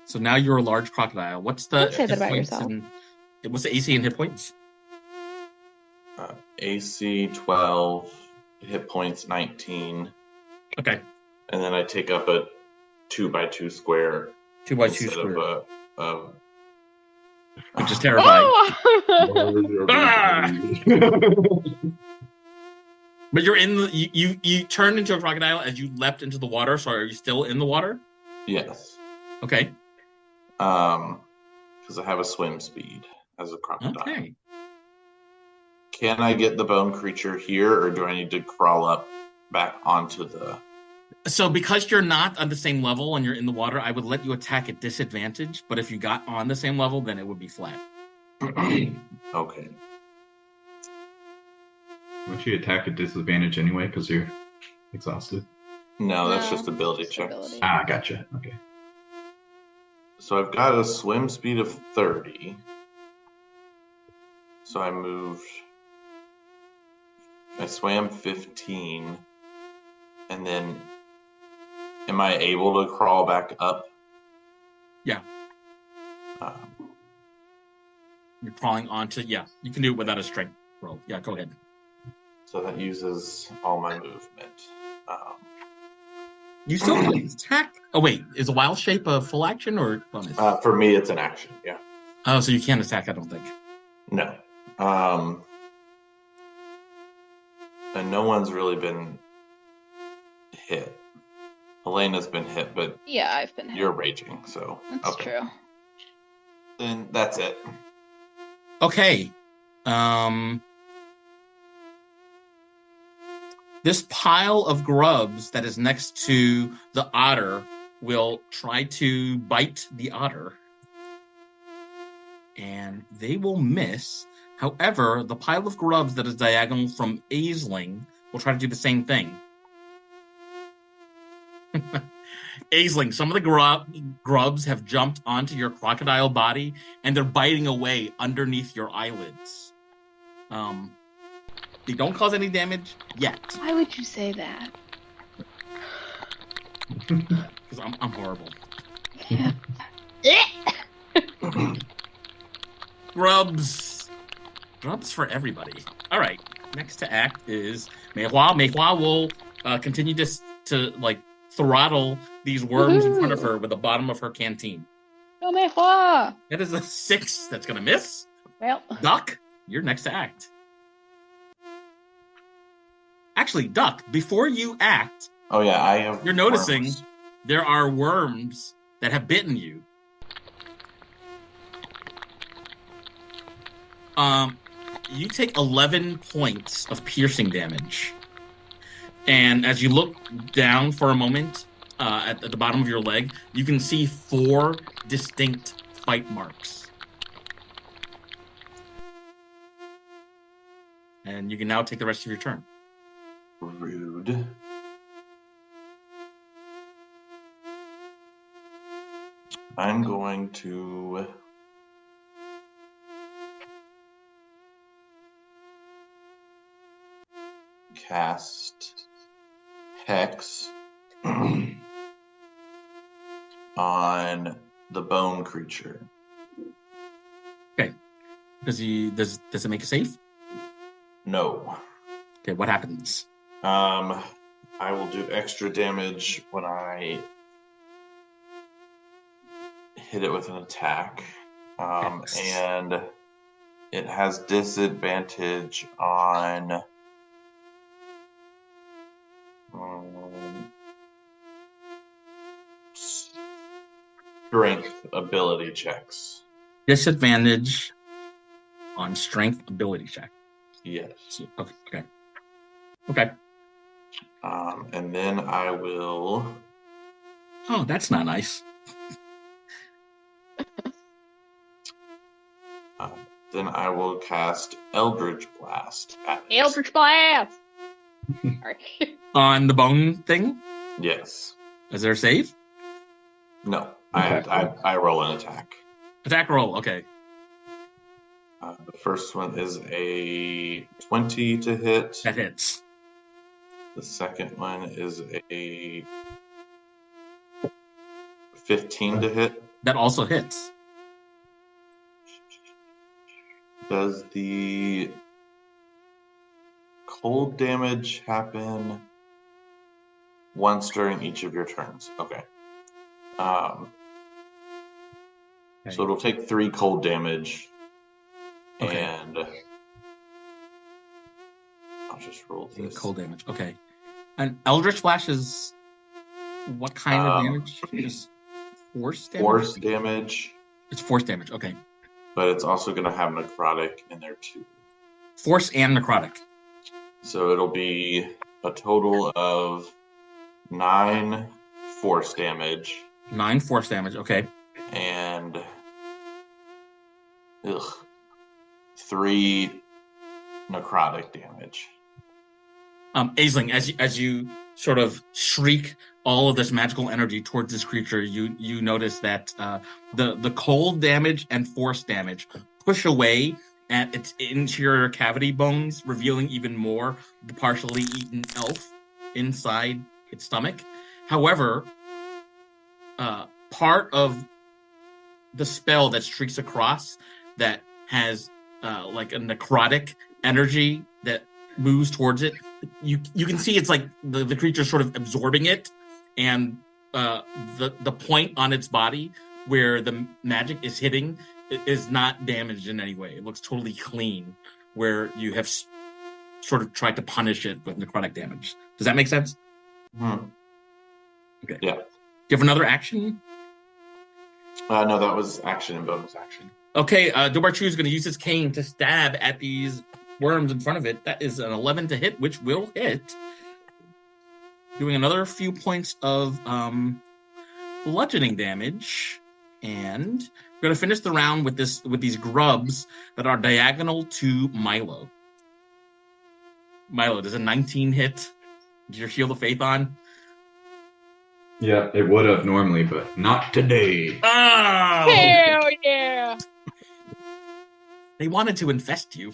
So now you're a large crocodile. What's the Don't say that hit about points yourself. what's the AC and hit points? AC 12, hit points 19, Okay. and then I take up a 2x2 square 2x2 instead square. of Which is terrifying. oh! Ah! But you're in the you turned into a crocodile as you leapt into the water, so are you still in the water? yes, Okay. because I have a swim speed as a crocodile. Okay. Can I get the bone creature here, or do I need to crawl up back onto the? So because you're not on the same level and you're in the water, I would let you attack at disadvantage, but if you got on the same level, then it would be flat. Okay. Won't you attack at disadvantage anyway because you're exhausted? No, that's No, just ability just checks. ability. Ah, gotcha. Okay. So I've got a swim speed of 30. So I swam 15. And then, am I able to crawl back up? Yeah. You're crawling onto, yeah, you can do it without a strength roll. Yeah, go ahead. So that uses all my movement. You still can attack. Oh wait, is a wild shape a full action or bonus? For me, it's an action. Yeah. Oh, so you can't attack. I don't think. No. And no one's really been hit. Elena's been hit, but Yeah, I've been hit. you're raging, so That's true. Then that's it. Okay. This pile of grubs that is next to the otter will try to bite the otter. And they will miss. However, the pile of grubs that is diagonal from Aisling will try to do the same thing. Aisling, some of the grubs have jumped onto your crocodile body, and they're biting away underneath your eyelids. They don't cause any damage yet. Why would you say that? Because I'm horrible. Yeah. Grubs for everybody. All right. Next to act is Mei Hua. Mei Hua will continue to like throttle these worms in front of her with the bottom of her canteen. Go Mei Hua! That is a 6 that's gonna miss. Well, Duck, you're next to act. Actually, Duck, before you act, Oh yeah, I have. you're noticing worms. there are worms that have bitten you. You take 11 points of piercing damage. And as you look down for a moment at the bottom of your leg, you can see 4 distinct bite marks. And you can now take the rest of your turn. Rude. I'm going to cast Hex on the bone creature. Does it make a save? No. Okay, what happens? I will do extra damage when I hit it with an attack. Yes. And it has disadvantage on strength ability checks. Disadvantage on strength ability check. Yes. Okay. And then I will Oh, that's not nice. cast Eldritch Blast at it. Eldritch Blast! Sorry. On the bone thing, Yes. is there a save? No. Okay. I roll an attack. Attack roll. Okay. The first one is a 20 to hit. That hits. The second one is a 15 to hit. That also hits. Does the cold damage happen once during each of your turns? Okay. So it'll take 3 cold damage. Okay. And I'll just roll this. Cold damage. Okay. And Eldritch Flash is what kind of damage? Just force damage? Force damage, It's force damage. Okay. but it's also going to have necrotic in there too. Force and necrotic. So it'll be a total of 9 force damage 9 force damage. Okay. and 3 necrotic damage. Aisling, as you sort of shriek all of this magical energy towards this creature, you notice that the cold damage and force damage push away at its interior cavity bones, revealing even more the partially eaten elf inside its stomach. However, part of the spell that streaks across that has like a necrotic energy that moves towards it, you can see it's like the creature sort of absorbing it, and the point on its body where the magic is hitting is not damaged in any way. It looks totally clean, where you have sort of tried to punish it with necrotic damage. Does that make sense? Hmm. Okay. Yeah. Do you have another action? No, that was action and bonus action. Okay, Dobarchu is going to use his cane to stab at these worms in front of it. That is an 11 to hit, which will hit. Doing another few points of bludgeoning damage. And we're going to finish the round with these grubs that are diagonal to Milo. Milo, does a 19 hit? Did your Shield of Faith on? Yeah, it would have normally, but not today. Oh! Hell yeah! They wanted to infest you,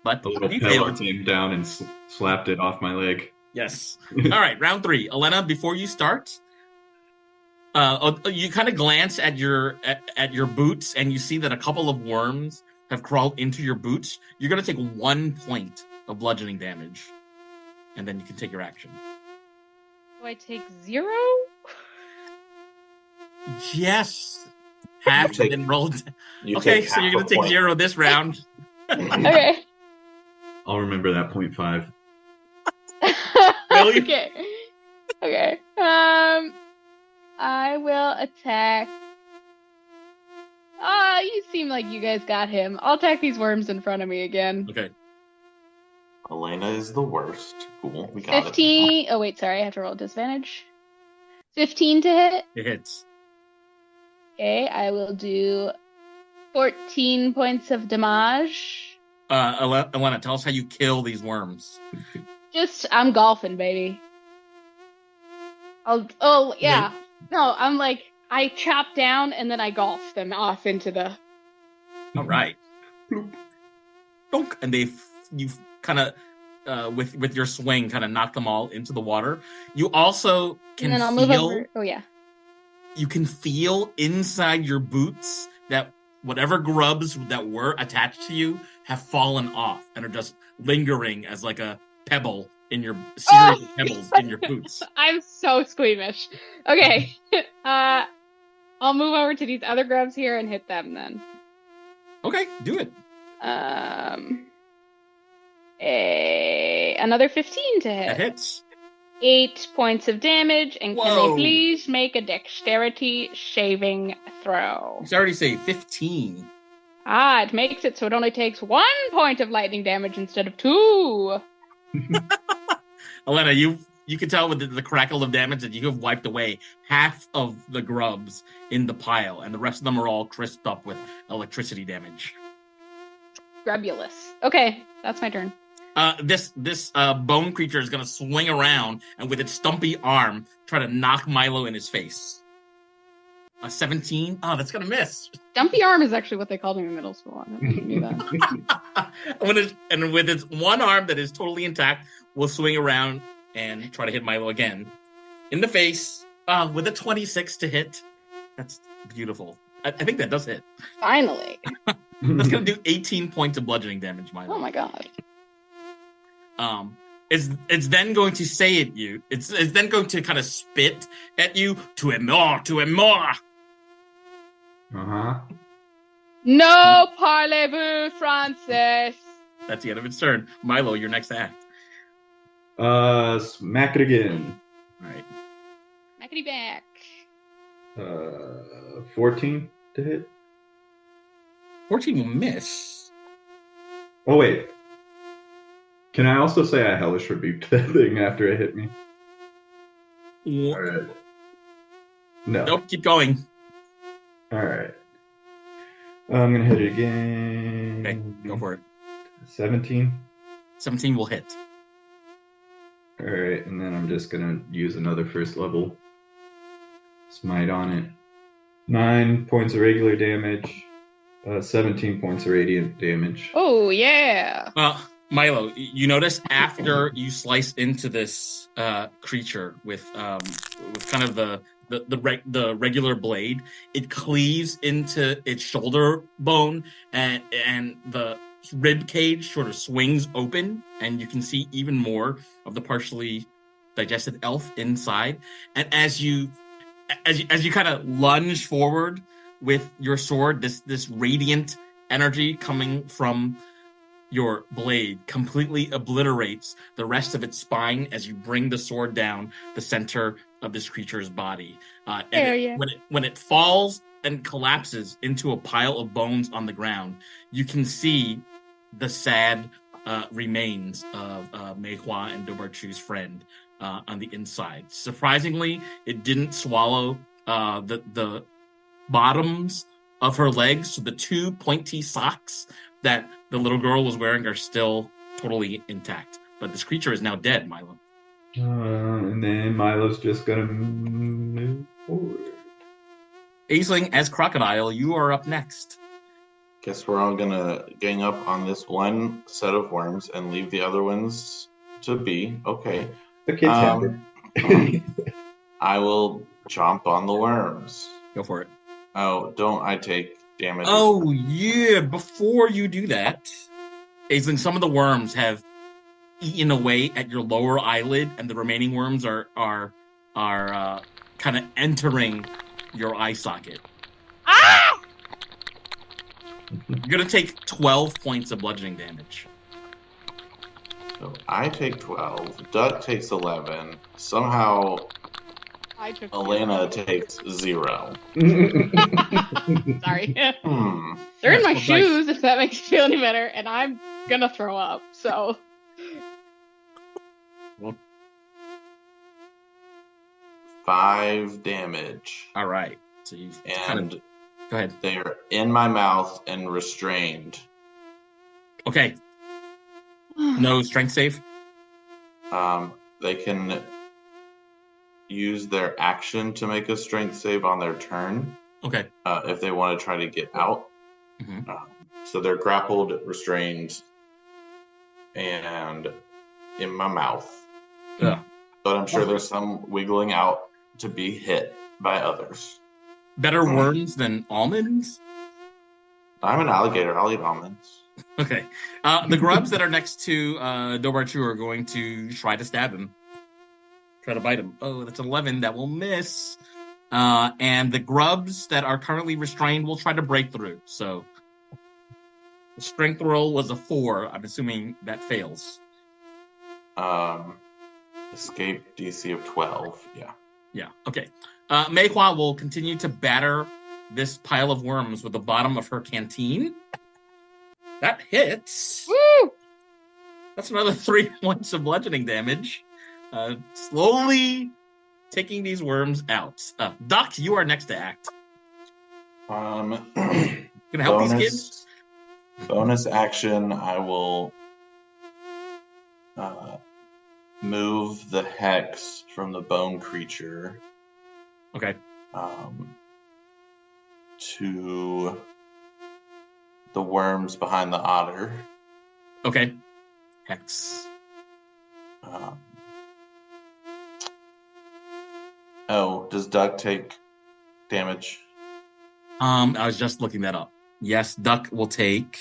but The little you pellet failed. came down and slapped it off my leg. Yes. All right, round 3. Elena, before you start, you kind of glance at your boots, and you see that a couple of worms have crawled into your boots. You're going to take 1 point of bludgeoning damage, and then you can take your action. Do I take 0? Yes. Half take- and then rolled. You Okay, take so you're half going a to take point. 0 this round. Okay. I'll remember that 0.5. Really? Okay. Okay. I will attack. You seem like you guys got him. I'll attack these worms in front of me again. Okay. Elena is the worst. Cool. We got 15. Oh, wait, sorry. I have to roll a disadvantage. 15 to hit. It hits. Okay, I will do 14 points of damage. Elena, tell us how you kill these worms. I'm golfing, baby. Yeah. No, I'm like, I chop down and then I golf them off into the... All right. Donk. And you kind of, with your swing, kind of knock them all into the water. You also can And then I'll move feel... over. Oh, yeah. You can feel inside your boots that whatever grubs that were attached to you have fallen off and are just lingering as like a pebble in your series of pebbles in your boots. I'm so squeamish. Okay. I'll move over to these other grubs here and hit them then. Okay, do it. Another 15 to hit. That hits. 8 points of damage, and can Whoa. I please make a dexterity saving throw? It's already say 15. It makes it so it only takes 1 point of lightning damage instead of 2. Elena, you can tell with the crackle of damage that you have wiped away half of the grubs in the pile, and the rest of them are all crisped up with electricity damage. Grubulous. Okay, that's my turn. This bone creature is going to swing around and with its stumpy arm try to knock Milo in his face. A 17? Oh, that's going to miss. Dumpy arm is actually what they called me in middle school. I don't know if you knew that. And with its one arm that is totally intact, we'll swing around and try to hit Milo again. In the face, with a 26 to hit. That's beautiful. I think that does hit. Finally. That's going to do 18 points of bludgeoning damage, Milo. Oh my god. It's then going to say at you. It's then going to kind of spit at you. To him more. Uh-huh. No parlez-vous, Francis. That's the end of its turn. Milo, your next act. Smack it again. All right. Mackety back. 14 to hit. 14 will miss. Oh, wait. Can I also say I hellish rebuked that thing after it hit me? All right. No. Nope, keep going. All right. I'm going to hit it again. Okay, go for it. 17. 17 will hit. All right, and then I'm just going to use another first level smite on it. 9 points of regular damage, 17 points of radiant damage. Oh yeah. Milo, you notice after you slice into this creature with kind of the regular blade, it cleaves into its shoulder bone, and the rib cage sort of swings open, and you can see even more of the partially digested elf inside. And as you kind of lunge forward with your sword, this radiant energy coming from your blade completely obliterates the rest of its spine as you bring the sword down the center of this creature's body. When it falls and collapses into a pile of bones on the ground, you can see the sad remains of Mei Hua and Dobarchu's friend on the inside. Surprisingly, it didn't swallow the bottoms of her legs, so the two pointy socks that the little girl was wearing are still totally intact. But this creature is now dead, Milo. And then Milo's just gonna move forward. Aisling, as Crocodile, you are up next. Guess we're all gonna gang up on this one set of worms and leave the other ones to be. Okay. The kid's happy. I will chomp on the worms. Go for it. Oh, don't I take damage? Oh, yeah. Before you do that, Aisling, some of the worms have eaten away at your lower eyelid, and the remaining worms are kind of entering your eye socket. Ah! You're going to take 12 points of bludgeoning damage. So I take 12. Duck takes 11. Somehow I took Elena takes 0. Sorry. They're Yeah, in my well, shoes, if that makes you feel any better, and I'm gonna throw up, so. Well, 5 damage. all right. So you And go ahead. they are in my mouth and restrained. Okay. No strength save. They can use their action to make a strength save on their turn Okay. if they want to try to get out. Mhm. So they're grappled, restrained, and in my mouth. Yeah. But I'm sure there's some wiggling out to be hit by others. Better worms than almonds? I'm an alligator. I'll eat almonds. Okay. The grubs that are next to Dobarchu are going to try to stab him. Try to bite him. Oh, that's 11. That will miss. And the grubs that are currently restrained will try to break through. So the strength roll was a 4. I'm assuming that fails. Escape DC of 12. Yeah. Yeah. Okay. Mei Hua will continue to batter this pile of worms with the bottom of her canteen. That hits. Woo! That's another 3 points of bludgeoning damage. Slowly taking these worms out. Doc, you are next to act. Gonna help these kids? Bonus action, I will move the hex from the bone creature Okay. to the worms behind the otter. Okay. Hex. Does Duck take damage? I was just looking that up. Yes, Duck will take.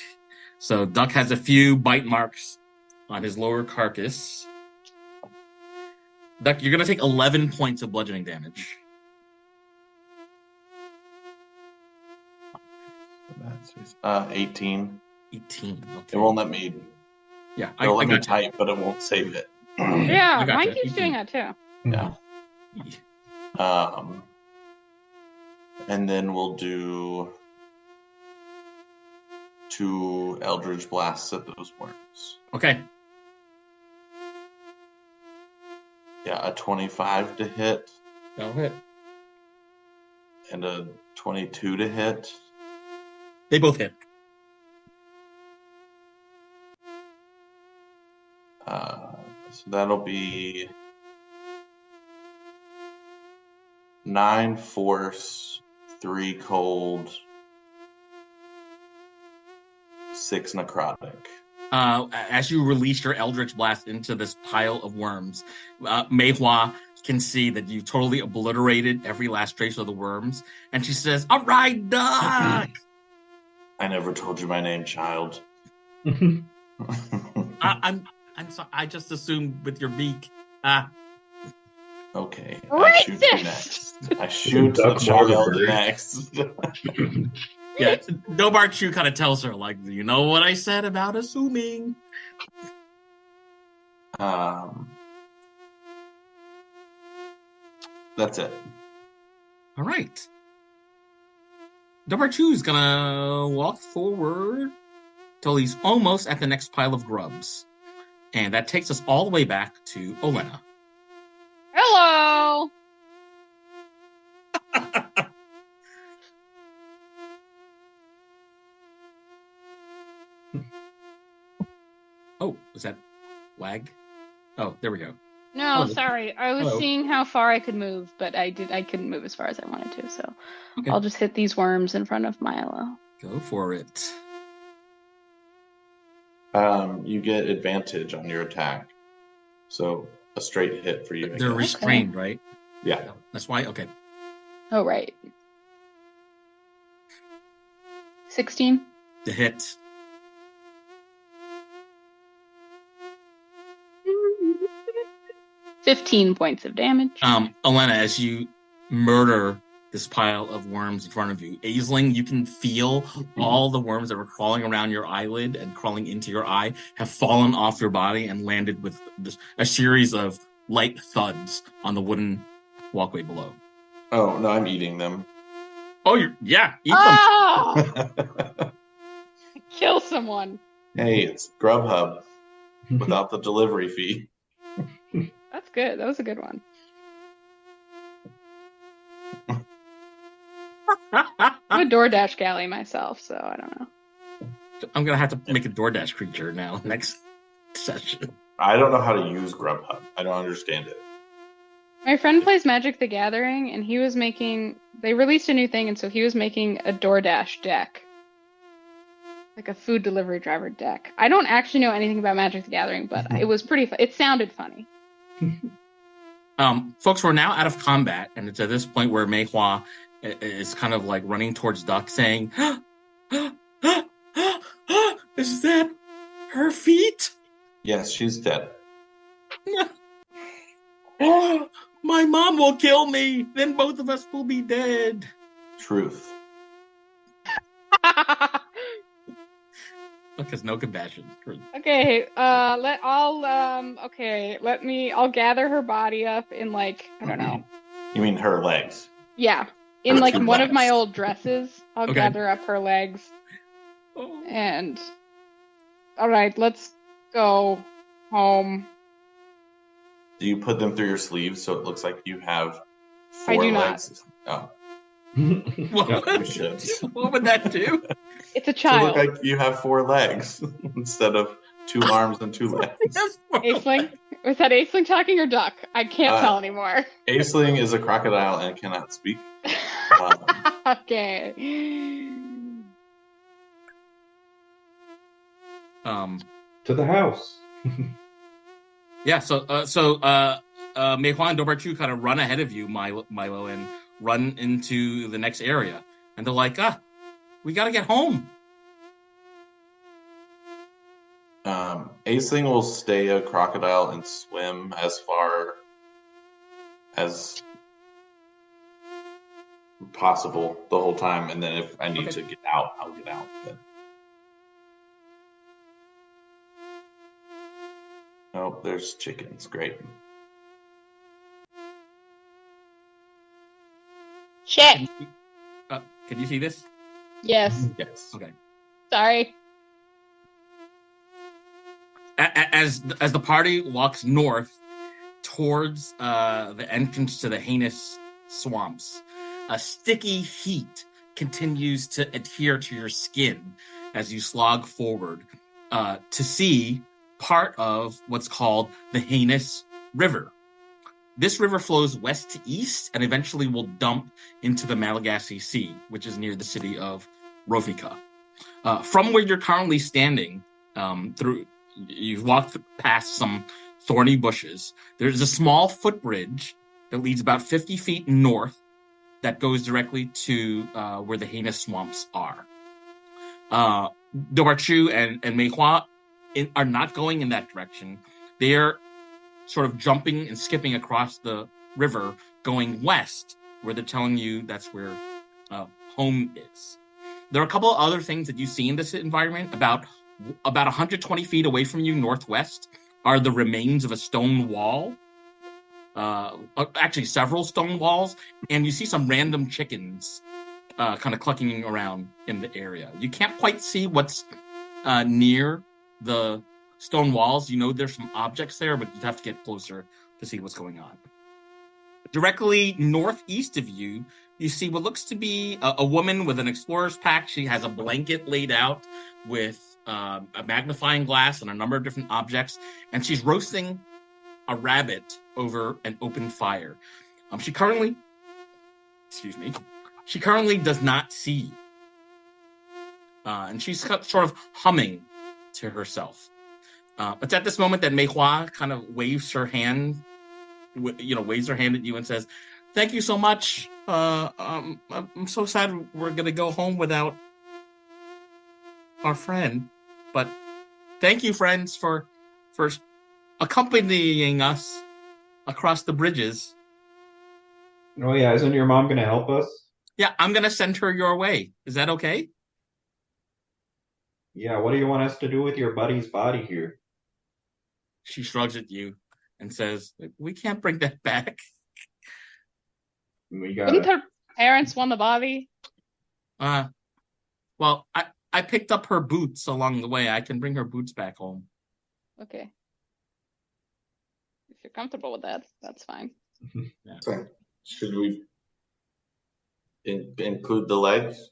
So Duck has a few bite marks on his lower carcass. Duck, you're gonna take 11 points of bludgeoning damage. That's 18. 18. Okay. It won't let me. Yeah, It'll let me got you. type, but it won't save it. Yeah, I got mine you. keeps doing that too. Yeah. And then we'll do 2 Eldritch Blasts at those worms. Okay. Yeah, a 25 to hit That'll hit. and a 22 to hit. They both hit. So that'll be 9 force, 3 cold, 6 necrotic. As you release your Eldritch Blast into this pile of worms, Mei Hua can see that you totally obliterated every last trace of the worms, and she says, "All right, Duck." I never told you my name, child. I'm sorry. I just assumed with your beak. Okay, I shoot who next. I shoot the child next. Yeah, Dobarchu kind of tells her, like, you know what I said about assuming? That's it. All right. Dobarchu is gonna walk forward till he's almost at the next pile of grubs. And that takes us all the way back to Olena. Hello. Oh, was that lag? Oh, there we go. No, Hello. sorry. I was Hello. seeing how far I could move, but I couldn't move as far as I wanted to, so Okay. I'll just hit these worms in front of Milo. Go for it. You get advantage on your attack. So a straight hit for you. I They're guess. restrained, right? Yeah. That's why? Okay. Oh, right. 16? The hit. $15 points of damage. Olena, as you murder this pile of worms in front of you, Aisling, you can feel all the worms that were crawling around your eyelid and crawling into your eye have fallen off your body and landed with a series of light thuds on the wooden walkway below. Oh, no, I'm eating them. Oh, eat them. Ah! Kill someone. Hey, it's Grubhub without the delivery fee. That's good. That was a good one. I'm a DoorDash galley myself, so I don't know. I'm going to have to make a DoorDash creature now next session. I don't know how to use Grubhub. I don't understand it. My friend plays Magic the Gathering, and he was they released a new thing, and so he was making a DoorDash deck. Like a food delivery driver deck. I don't actually know anything about Magic the Gathering, but it was pretty fun. It sounded funny. Folks, we're now out of combat, and it's at this point where Mei Hua is kind of like running towards Duck, saying, "Is that her feet? Yes, she's dead. Oh, my mom will kill me. Then both of us will be dead." Truth. Because no compassion. Okay, I'll gather her body up in like, I don't know. You mean her legs? Yeah. In Her like two one of my legs. old dresses. I'll Okay. gather up her legs Oh. and alright, let's go home. Do you put them through your sleeves so it looks like you have I four do not. legs? Oh, What, you should. what would that do? It's a So child. look like you have four legs instead of 2 arms and 2 legs. Aisling? Was that Aisling talking or Duck? I can't tell anymore. Aisling is a crocodile and cannot speak. Okay. To the house. Yeah, so Mei Hua and Dobarchu kind of run ahead of you, Milo, and run into the next area. And they're like, we gotta get home. Aisling will stay a crocodile and swim as far as possible the whole time, and then if I need to get out, I'll get out. But... Oh, there's chickens. Great. Shit. Can you see this? Yes. Yes. Okay. Sorry. As the party walks north towards the entrance to the Heinous Swamps, a sticky heat continues to adhere to your skin as you slog forward to see part of what's called the Heinous River. This river flows west to east and eventually will dump into the Malagasy Sea, which is near the city of Rovnica. From where you're currently standing, you've walked past some thorny bushes. There's a small footbridge that leads about 50 feet north that goes directly to where the Heinous Swamps are. Dobarchu and Mei Hua are not going in that direction. They are sort of jumping and skipping across the river going west, where they're telling you that's where home is. There are a couple of other things that you see in this environment. About 120 feet away from you, northwest, are the remains of a stone wall. Actually, several stone walls, and you see some random chickens kind of clucking around in the area. You can't quite see what's near the stone walls. You know there's some objects there, but you have to get closer to see what's going on. Directly northeast of you, you see what looks to be a woman with an explorer's pack. She has a blanket laid out with a magnifying glass and a number of different objects, and she's roasting a rabbit over an open fire. She currently does not see you. And she's sort of humming to herself. It's at this moment that Mei Hua kind of waves her hand at you and says, "Thank you so much. I'm so sad we're going to go home without our friend. But thank you, friends, for accompanying us across the bridges." Oh yeah, isn't your mom gonna help us? Yeah, I'm going to send her your way. Is that okay? Yeah, what do you want us to do with your buddy's body here? She shrugs at you and says, "We can't bring that back." We Wouldn't got her parents want the body? Well, I picked up her boots along the way. I can bring her boots back home. Okay. If you're comfortable with that, that's fine. Yeah. So, should we include the legs?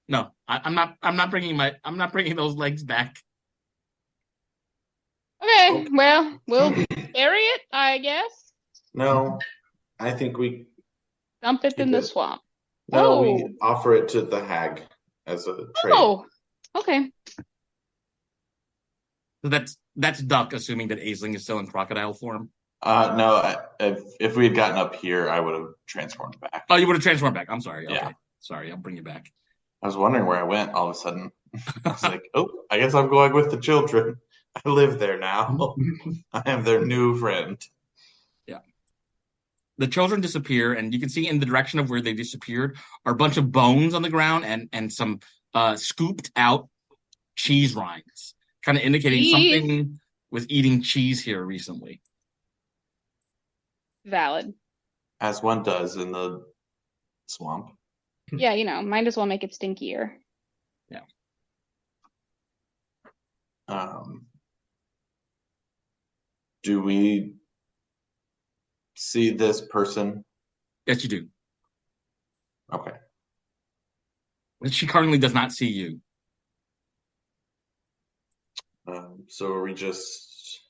No, I'm not bringing those legs back. Okay, well, we'll bury it, I guess. No, I think we Dump it in the Keep it. swamp. no, Oh. we offer it to the hag as a trade. Oh, okay. So that's Duck, assuming that Aisling is still in crocodile form. No, if we had gotten up here, I would have transformed back. Oh, you would have transformed back. I'm sorry. Okay. Yeah. Sorry, I'll bring you back. I was wondering where I went all of a sudden. I was like, oh, I guess I'm going with the children. I live there now. I am their new friend. Yeah. The children disappear, and you can see in the direction of where they disappeared are a bunch of bones on the ground and some scooped out cheese rinds, kind of indicating Cheese. something was eating cheese here recently. Valid. As one does in the swamp. Yeah, might as well make it stinkier. Do we see this person? Yes, you do. Okay. She currently does not see you. So we're just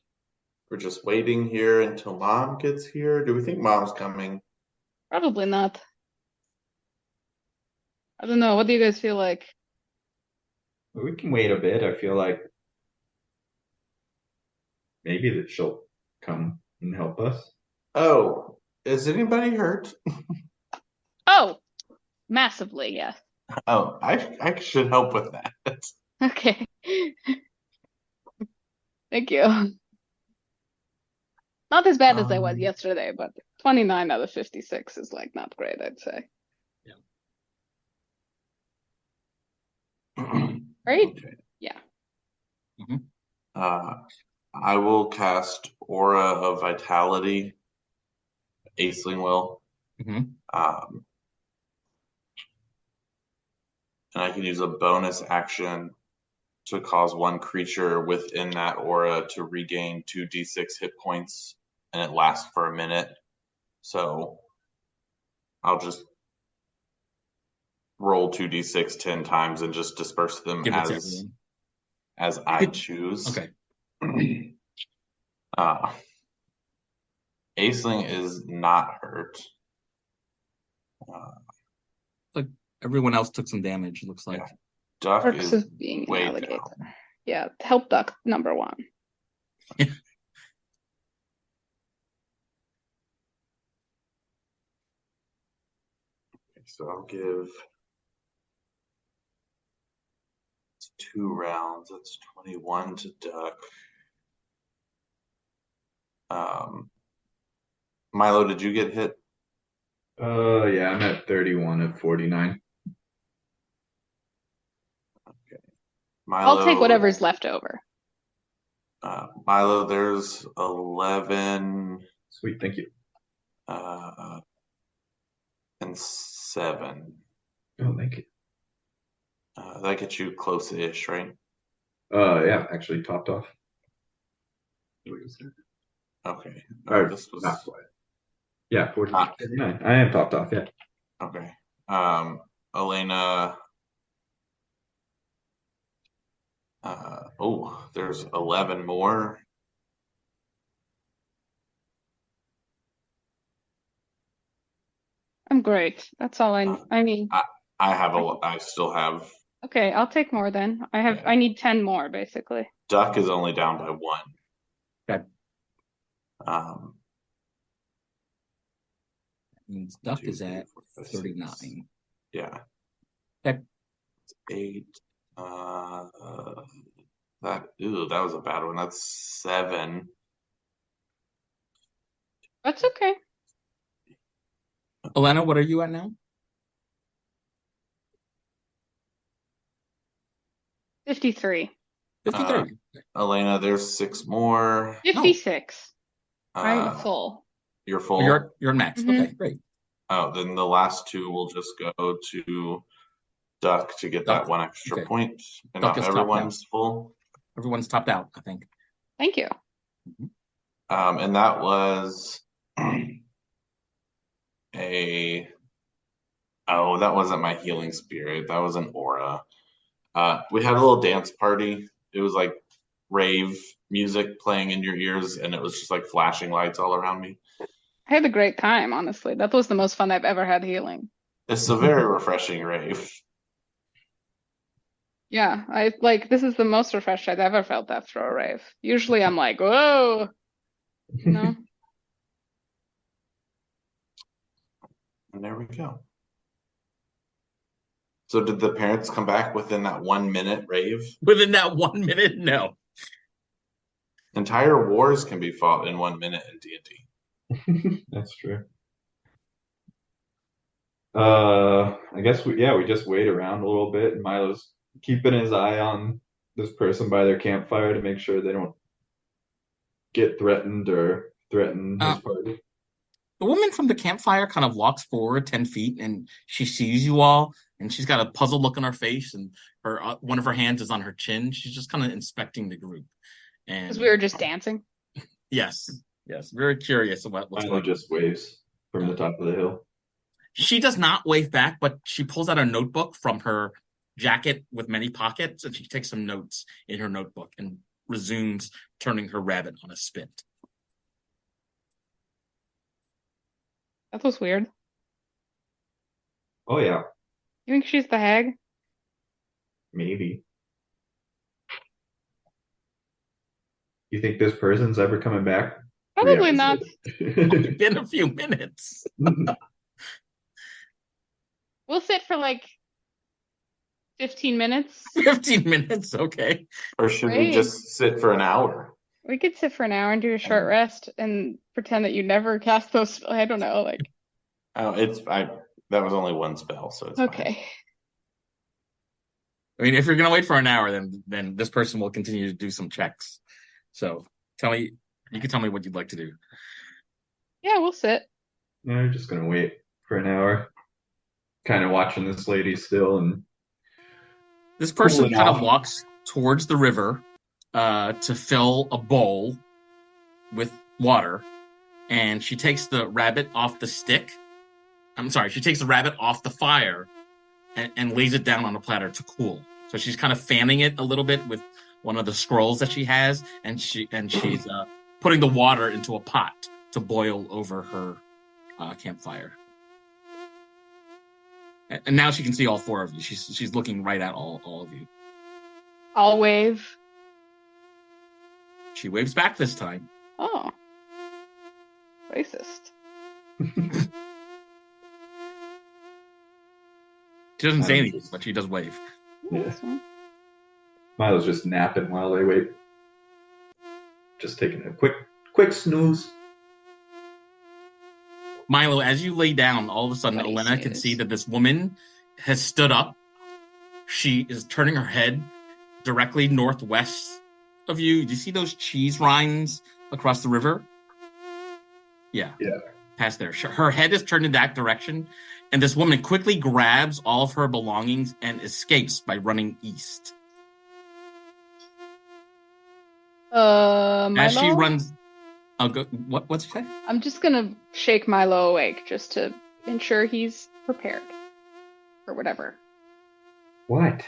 waiting here until Mom gets here. Do we think Mom's coming? Probably not. I don't know. What do you guys feel like? we can wait a bit. I feel like maybe that she'll come and help us. Oh, is anybody hurt? Oh, massively, yes. Oh, I should help with that. Okay. Thank you. Not as bad as I was yesterday, but 29 out of 56 is like not great, I'd say. Right? Okay. Yeah. I will cast Aura of Vitality. Aisling will. Mhm. And I can use a bonus action to cause one creature within that aura to regain 2d6 hit points, and it lasts for a minute. So I'll just roll 2d6 10 times and just disperse them Give it to everyone. as I choose. Okay. Aisling is not hurt. Like everyone else took some damage, it looks like. Yeah. Duck Perks is of being an way alligator. down. Yeah, help duck number one. So I'll give 2 rounds. That's 21 to Duck. Milo, did you get hit? Yeah, I'm at 31 of 49. Milo, I'll take whatever's left over. Milo, there's 11 Sweet, thank you. and 7. Oh, thank you. That gets you close-ish, right? Yeah, actually topped off. Okay. Or This was not quite. Yeah, 49. I am topped off, yeah. okay. Elena. There's 11 more. I'm great. That's all I need. I still have. Okay, I'll take more then. Yeah. I need 10 more basically. Duck is only down by 1. Okay. Means Duck is at 39. Yeah. Okay. 8. That was a bad one. That's 7. That's okay. Elena, what are you at now? 53. 53. Elena, there's 6 more. 56. Uh, I'm full. You're full. You're next. Mhm. Okay, great. Oh, then the last 2 will just go to Duck to get Duck. that 1 extra Okay. point. And Duck now is topped everyone's full. Everyone's topped out, I think. Thank you. And that was that wasn't my healing spirit. That was an aura. We had a little dance party. It was like rave music playing in your ears, and it was just like flashing lights all around me. I had a great time, honestly. That was the most fun I've ever had healing. It's a very refreshing rave. Yeah, this is the most refreshed I've ever felt after a rave. Usually I'm like, whoa, you know? And there we go. So did the parents come back within that 1 minute rave? Within that 1 minute? No. Entire wars can be fought in 1 minute in D&D. That's true. I guess we just wait around a little bit, and Milo's keeping his eye on this person by their campfire to make sure they don't get threatened or threaten his party. The woman from the campfire kind of walks forward 10 feet, and she sees you all, and she's got a puzzled look on her face, and her one of her hands is on her chin. She's just kind of inspecting the group. And Because we were just dancing. Yes, very curious about what's Milo going on. just waves from the top of the hill. She does not wave back, but she pulls out a notebook from her jacket with many pockets, and she takes some notes in her notebook and resumes turning her rabbit on a spit. That was weird. Oh yeah, You think she's the hag? maybe. You think this person's ever coming back? Probably Yeah, not. It's been a few minutes. We'll sit for like 15 minutes. 15 minutes, okay. Or should we Great. just sit for an hour? We could sit for an hour and do a short rest and pretend that you never cast those. I don't know, like. Oh, that was only 1 spell, so it's fine. Okay. I mean, if you're going to wait for an hour, then this person will continue to do some checks. So you can tell me what you'd like to do. Yeah, we'll sit. Yeah, we're just gonna wait for an hour, kind of watching this lady still, and This person Cooling kind of off. walks towards the river to fill a bowl with water, and she takes the rabbit off the stick. I'm sorry, she takes the rabbit off the fire and lays it down on a platter to cool. So she's kind of fanning it a little bit with one of the scrolls that she has, and she's putting the water into a pot to boil over her campfire. And now she can see all 4 of you. She's looking right at all of you. I'll wave. She waves back this time. Oh. Racist. She doesn't say anything, but she does wave. Yeah. Milo's just napping while they wait. Just taking a quick snooze. Milo, as you lay down, all of a sudden, Bloody Elena can snooze. see that this woman has stood up. She is turning her head directly northwest of you. Do you see those cheese rinds across the river? Yeah. Yeah. Past there. Her head is turned in that direction, and this woman quickly grabs all of her belongings and escapes by running east. Milo? As she runs... what's she say? I'm just gonna shake Milo awake just to ensure he's prepared. Or whatever. What?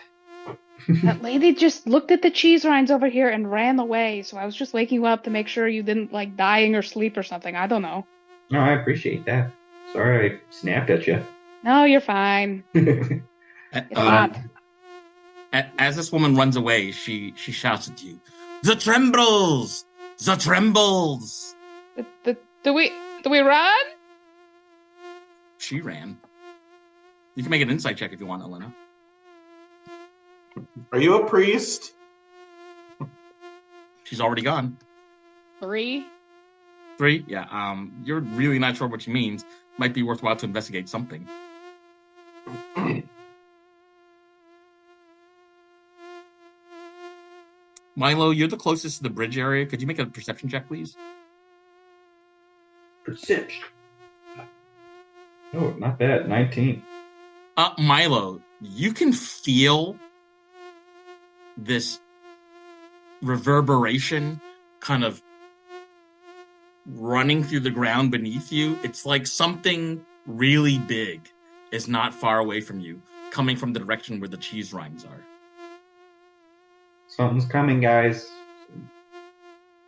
That lady just looked at the cheese rinds over here and ran away, so I was just waking you up to make sure you didn't, like, die in your sleep or something. I don't know. No, I appreciate that. Sorry I snapped at you. No, you're fine. It's not. As this woman runs away, she shouts at you, "The trembles! The trembles!" Do we run? She ran. You can make an insight check if you want, Elena. Are you a priest? She's already gone. 3? 3? Yeah. You're really not sure what she means. Might be worthwhile to investigate something. Milo, you're the closest to the bridge area. Could you make a perception check, please? Perception. Oh, not bad. 19. Milo, you can feel this reverberation kind of running through the ground beneath you. It's like something really big is not far away from you, coming from the direction where the cheese rinds are. Something's coming, guys.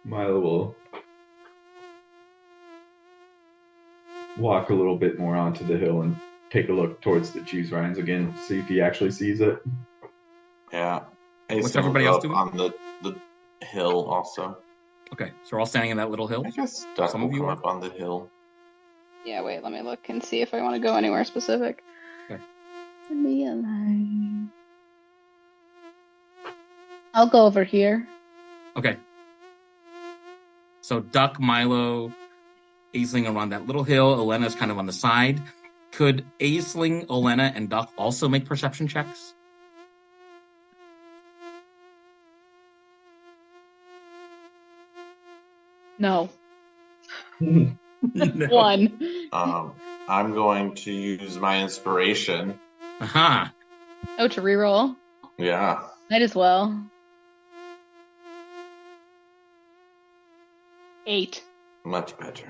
Milo will walk a little bit more onto the hill and take a look towards the cheese rinds again, see if he actually sees it. Yeah. What's everybody else doing? On the hill also. Okay, so we're all standing in that little hill? I guess Duck Some will of you come are. up on the hill. Yeah, wait, let me look and see if I want to go anywhere specific. Okay. Let me align. I'll go over here. Okay. So Duck, Milo, Aisling are on that little hill. Elena's kind of on the side. Could Aisling, Elena, and Duck also make perception checks? No. No. 1. I'm going to use my inspiration. Aha. Oh, to reroll? Yeah. Might as well. 8. Much better.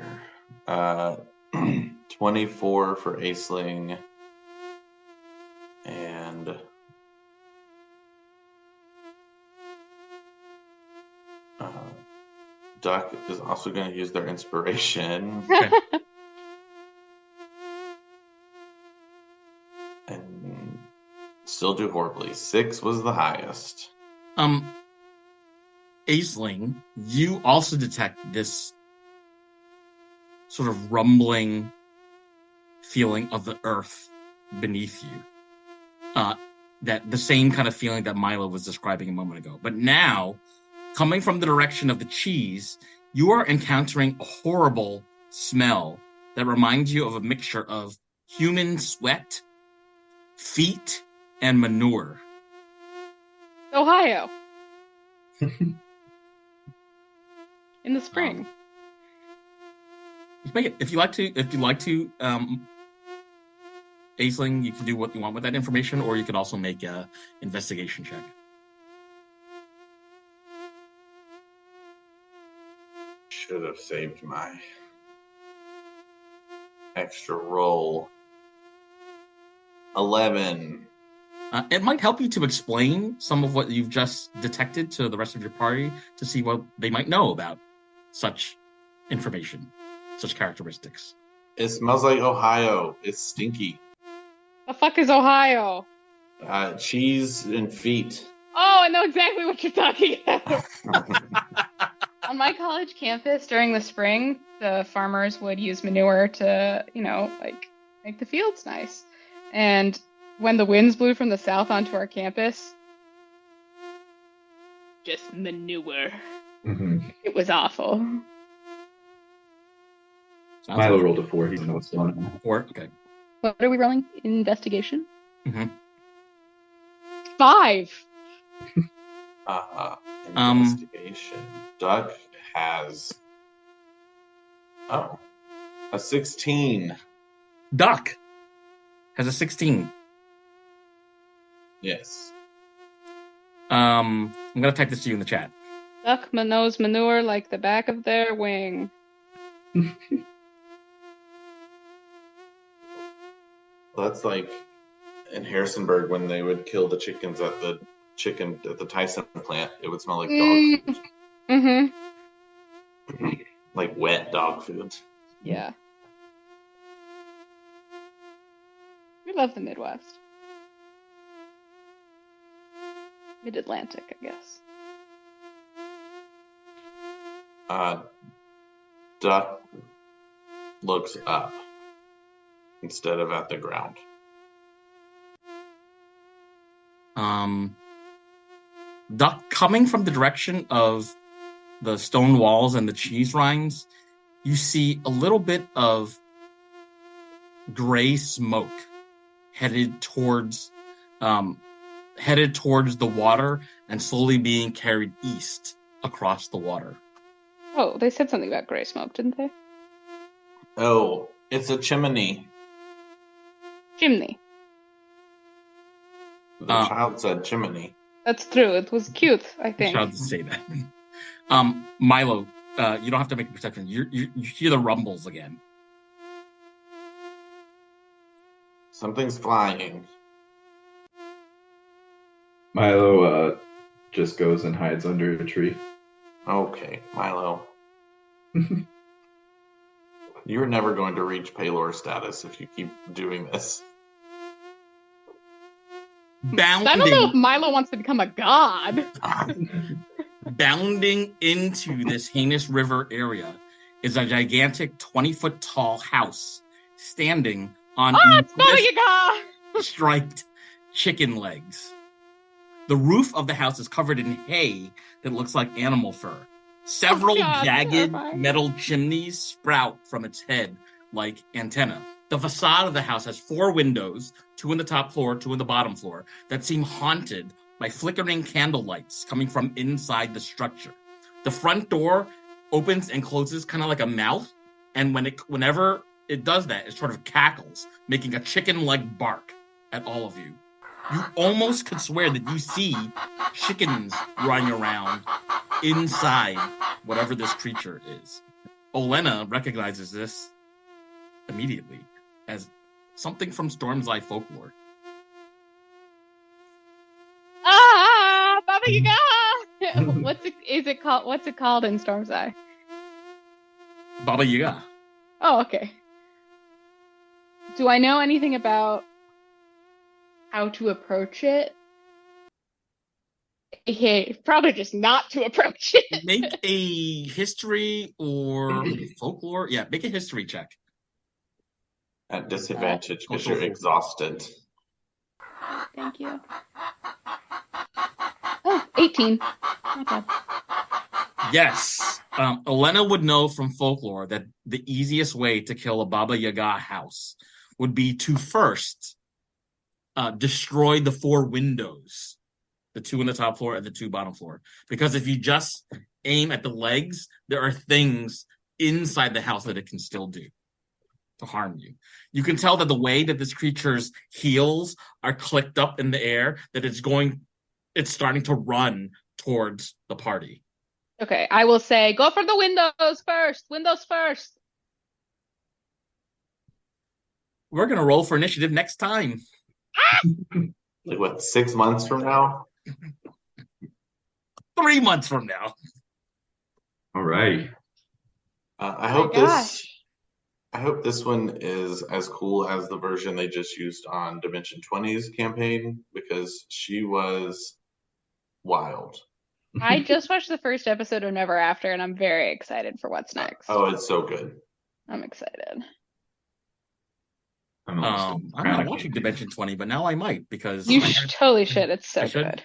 24 for Aisling. And Duck is also going to use their inspiration. Okay. And still do horribly. 6 was the highest. Aisling, you also detect this sort of rumbling feeling of the earth beneath you. That the same kind of feeling that Milo was describing a moment ago. But now, coming from the direction of the cheese, you are encountering a horrible smell that reminds you of a mixture of human sweat, feet, and manure. Ohio. In the spring. You make it if you like to. Aisling, you can do what you want with that information, or you could also make a investigation check. Should have saved my extra roll. 11. It might help you to explain some of what you've just detected to the rest of your party to see what they might know about such information, such characteristics. It smells like Ohio. It's stinky. The fuck is Ohio? Cheese and feet. Oh, I know exactly what you're talking about. On my college campus during the spring, the farmers would use manure to, like, make the fields nice. And when the winds blew from the south onto our campus, just manure. Mm-hmm. It was awful. Sounds Milo like rolled a 4. He knows what's going on. 4. Okay. What are we rolling? Investigation? Mm-hmm. 5. Investigation. Duck has a 16. Duck has a 16. Yes. I'm gonna type this to you in the chat. Duck knows manure like the back of their wing. Well, that's like in Harrisonburg when they would kill the chickens at the Tyson plant. It would smell like dog food. Mm-hmm. Like wet dog food. Yeah. We love the Midwest. Mid-Atlantic, I guess. Duck looks up instead of at the ground. Duck coming from the direction of the stone walls and the cheese rinds, you see a little bit of gray smoke headed towards the water and slowly being carried east across the water. Oh, they said something about gray smoke, didn't they? Oh, it's a chimney. Chimney. The child said chimney. That's true. It was cute, I think. Proud to say that. Milo, you don't have to make a perception. You hear the rumbles again. Something's flying. Milo just goes and hides under a tree. Okay, Milo. You're never going to reach Paylor status if you keep doing this. I don't know if Milo wants to become a god. Bounding into this heinous river area is a gigantic 20-foot tall house standing on It's Baba Yaga! striped chicken legs. The roof of the house is covered in hay that looks like animal fur. Several jagged terrifying. metal chimneys sprout from its head like antenna. The facade of the house has 4 windows, 2 on the top floor, 2 on the bottom floor, that seem haunted by flickering candle lights coming from inside the structure. The front door opens and closes kind of like a mouth, and whenever it does that, it sort of cackles, making a chicken-like bark at all of you. You almost could swear that you see chickens running around inside whatever this creature is. Olena recognizes this immediately as something from Storm's Eye folklore. Baba Yaga! What's it called in Storm's Eye? Baba Yaga. Oh, okay. Do I know anything about how to approach it? Okay, probably just not to approach it. Make a history or folklore. Yeah, make a history check. At disadvantage because you're exhausted. Thank you. Oh, 18. Not bad. Yes. Olena would know from folklore that the easiest way to kill a Baba Yaga house would be to first destroy the 4 windows, the 2 on the top floor and the 2 bottom floor. Because if you just aim at the legs, there are things inside the house that it can still do to harm you. You can tell that the way that this creature's heels are clicked up in the air, that it's starting to run towards the party. Okay, I will say, go for the windows first. Windows first. We're going to roll for initiative next time. Like what, 6 months from now? 3 months from now. All right. I Oh hope my gosh. I hope this one is as cool as the version they just used on Dimension 20's campaign, because she was wild. I just watched the first episode of Never After, and I'm very excited for what's next. Oh, it's so good. I'm excited. I'm almost I'm not watching Dimension 20, but now I might because You totally should. It's so I should? good.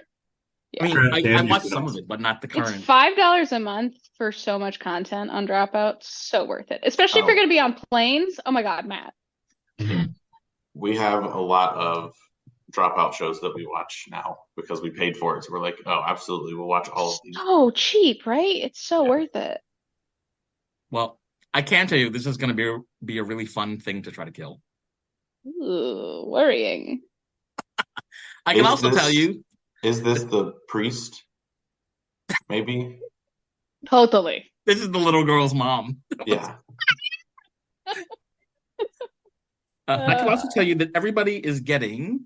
I Yeah. mean, I Can watched use it some on- of it, but not the It's current. $5 a month for so much content on Dropout. So worth it. Especially if you're Oh. going to be on planes. Oh my God, Matt. Mhm. We have a lot of dropout shows that we watch now because we paid for it. So we're like, oh, absolutely, we'll watch all of these. So cheap, right? It's so Yeah. worth it. Well, I can tell you this is going to be a really fun thing to try to kill. Ooh, worrying. I can Is also this- tell you, Is this the priest? Maybe? Totally. this is the little girl's mom. Yeah. I can also tell you that everybody is getting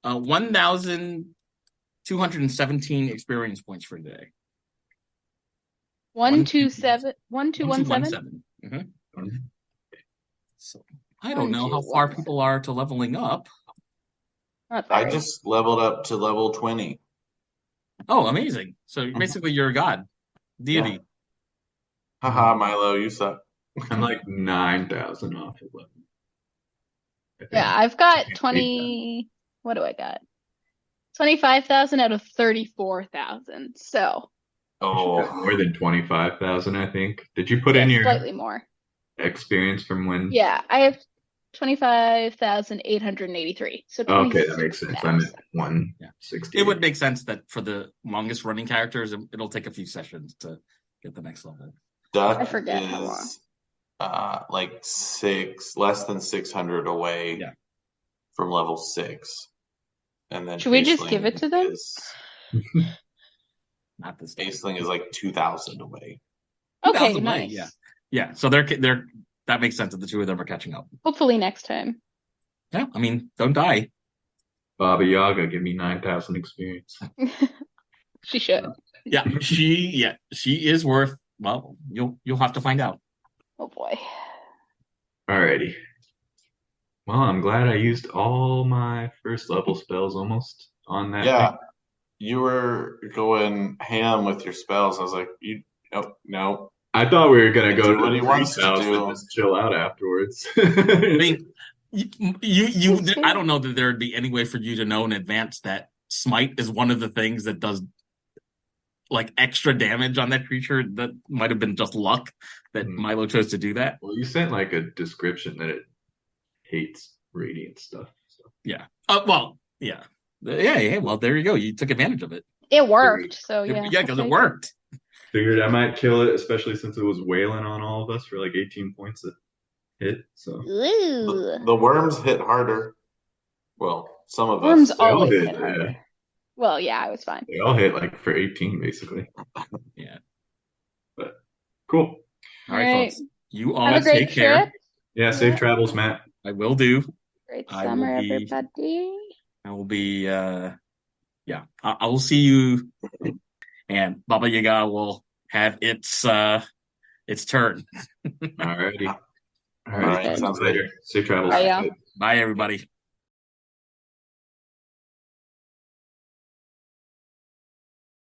1,217 experience points for the day. 127, 1217. 1217. Mhm. So I don't know how far people are to leveling up. Not I very. just leveled up to level 20. Oh, amazing. So basically you're a god. Deity. Haha, Milo, you suck. I'm like 9,000 off of 11. I think. Yeah, I've got Okay, 20. What do I got? 25,000 out of 34,000. So, Oh, More than 25,000, I think. Did you put yeah, in your slightly more. experience from when? Yeah, I have 25,883. So Okay, that makes sense. I'm 26,000. at 160. It would make sense that for the longest running characters, it'll take a few sessions to get the next level. Duck I forget how long. is like less than 600 away Yeah. from level 6. And then Should we just give it to them? Not this time. Aisling is like 2,000 away. Okay, 2,000 away, nice. yeah. Yeah, so they're that makes sense that the two of them are catching up. Hopefully next time. Yeah, I mean, don't die. Baba Yaga, give me 9,000 experience. She should. Yeah, she is worth. Well, you'll have to find out. Oh boy. Alrighty. Well, I'm glad I used all my first level spells almost on that Yeah. thing. You were going ham with your spells. I was like, no. I thought we were gonna go Do what to he the wants to 3,000 do. and just chill out afterwards. I mean, you I don't know that there'd be any way for you to know in advance that smite is one of the things that does like extra damage on that creature. That might have been just luck that Hmm. Milo chose to do that. Well, you sent like a description that it hates radiant stuff. So. Yeah. Well, yeah. Yeah. Well, there you go. You took advantage of it. It worked. So yeah. Yeah, because I'll it take worked. Figured I might kill it, especially since it was wailing on all of us for like 18 points a hit. So Ooh. The worms hit harder. Well, some of Worms us. all always did, hit harder. yeah. Well, yeah, I was fine. They all hit like for 18 basically. Yeah. But cool. All right, Right. folks. You all Have a great take care. trip. Yeah, safe Yeah. travels, Matt. I will do. Great I will summer, be- everybody. I will be. Yeah. I will see you. And Baba Yaga will have its turn. Alrighty. All right, Talk sounds later. good. Safe travels. Bye, y'all. Bye, everybody.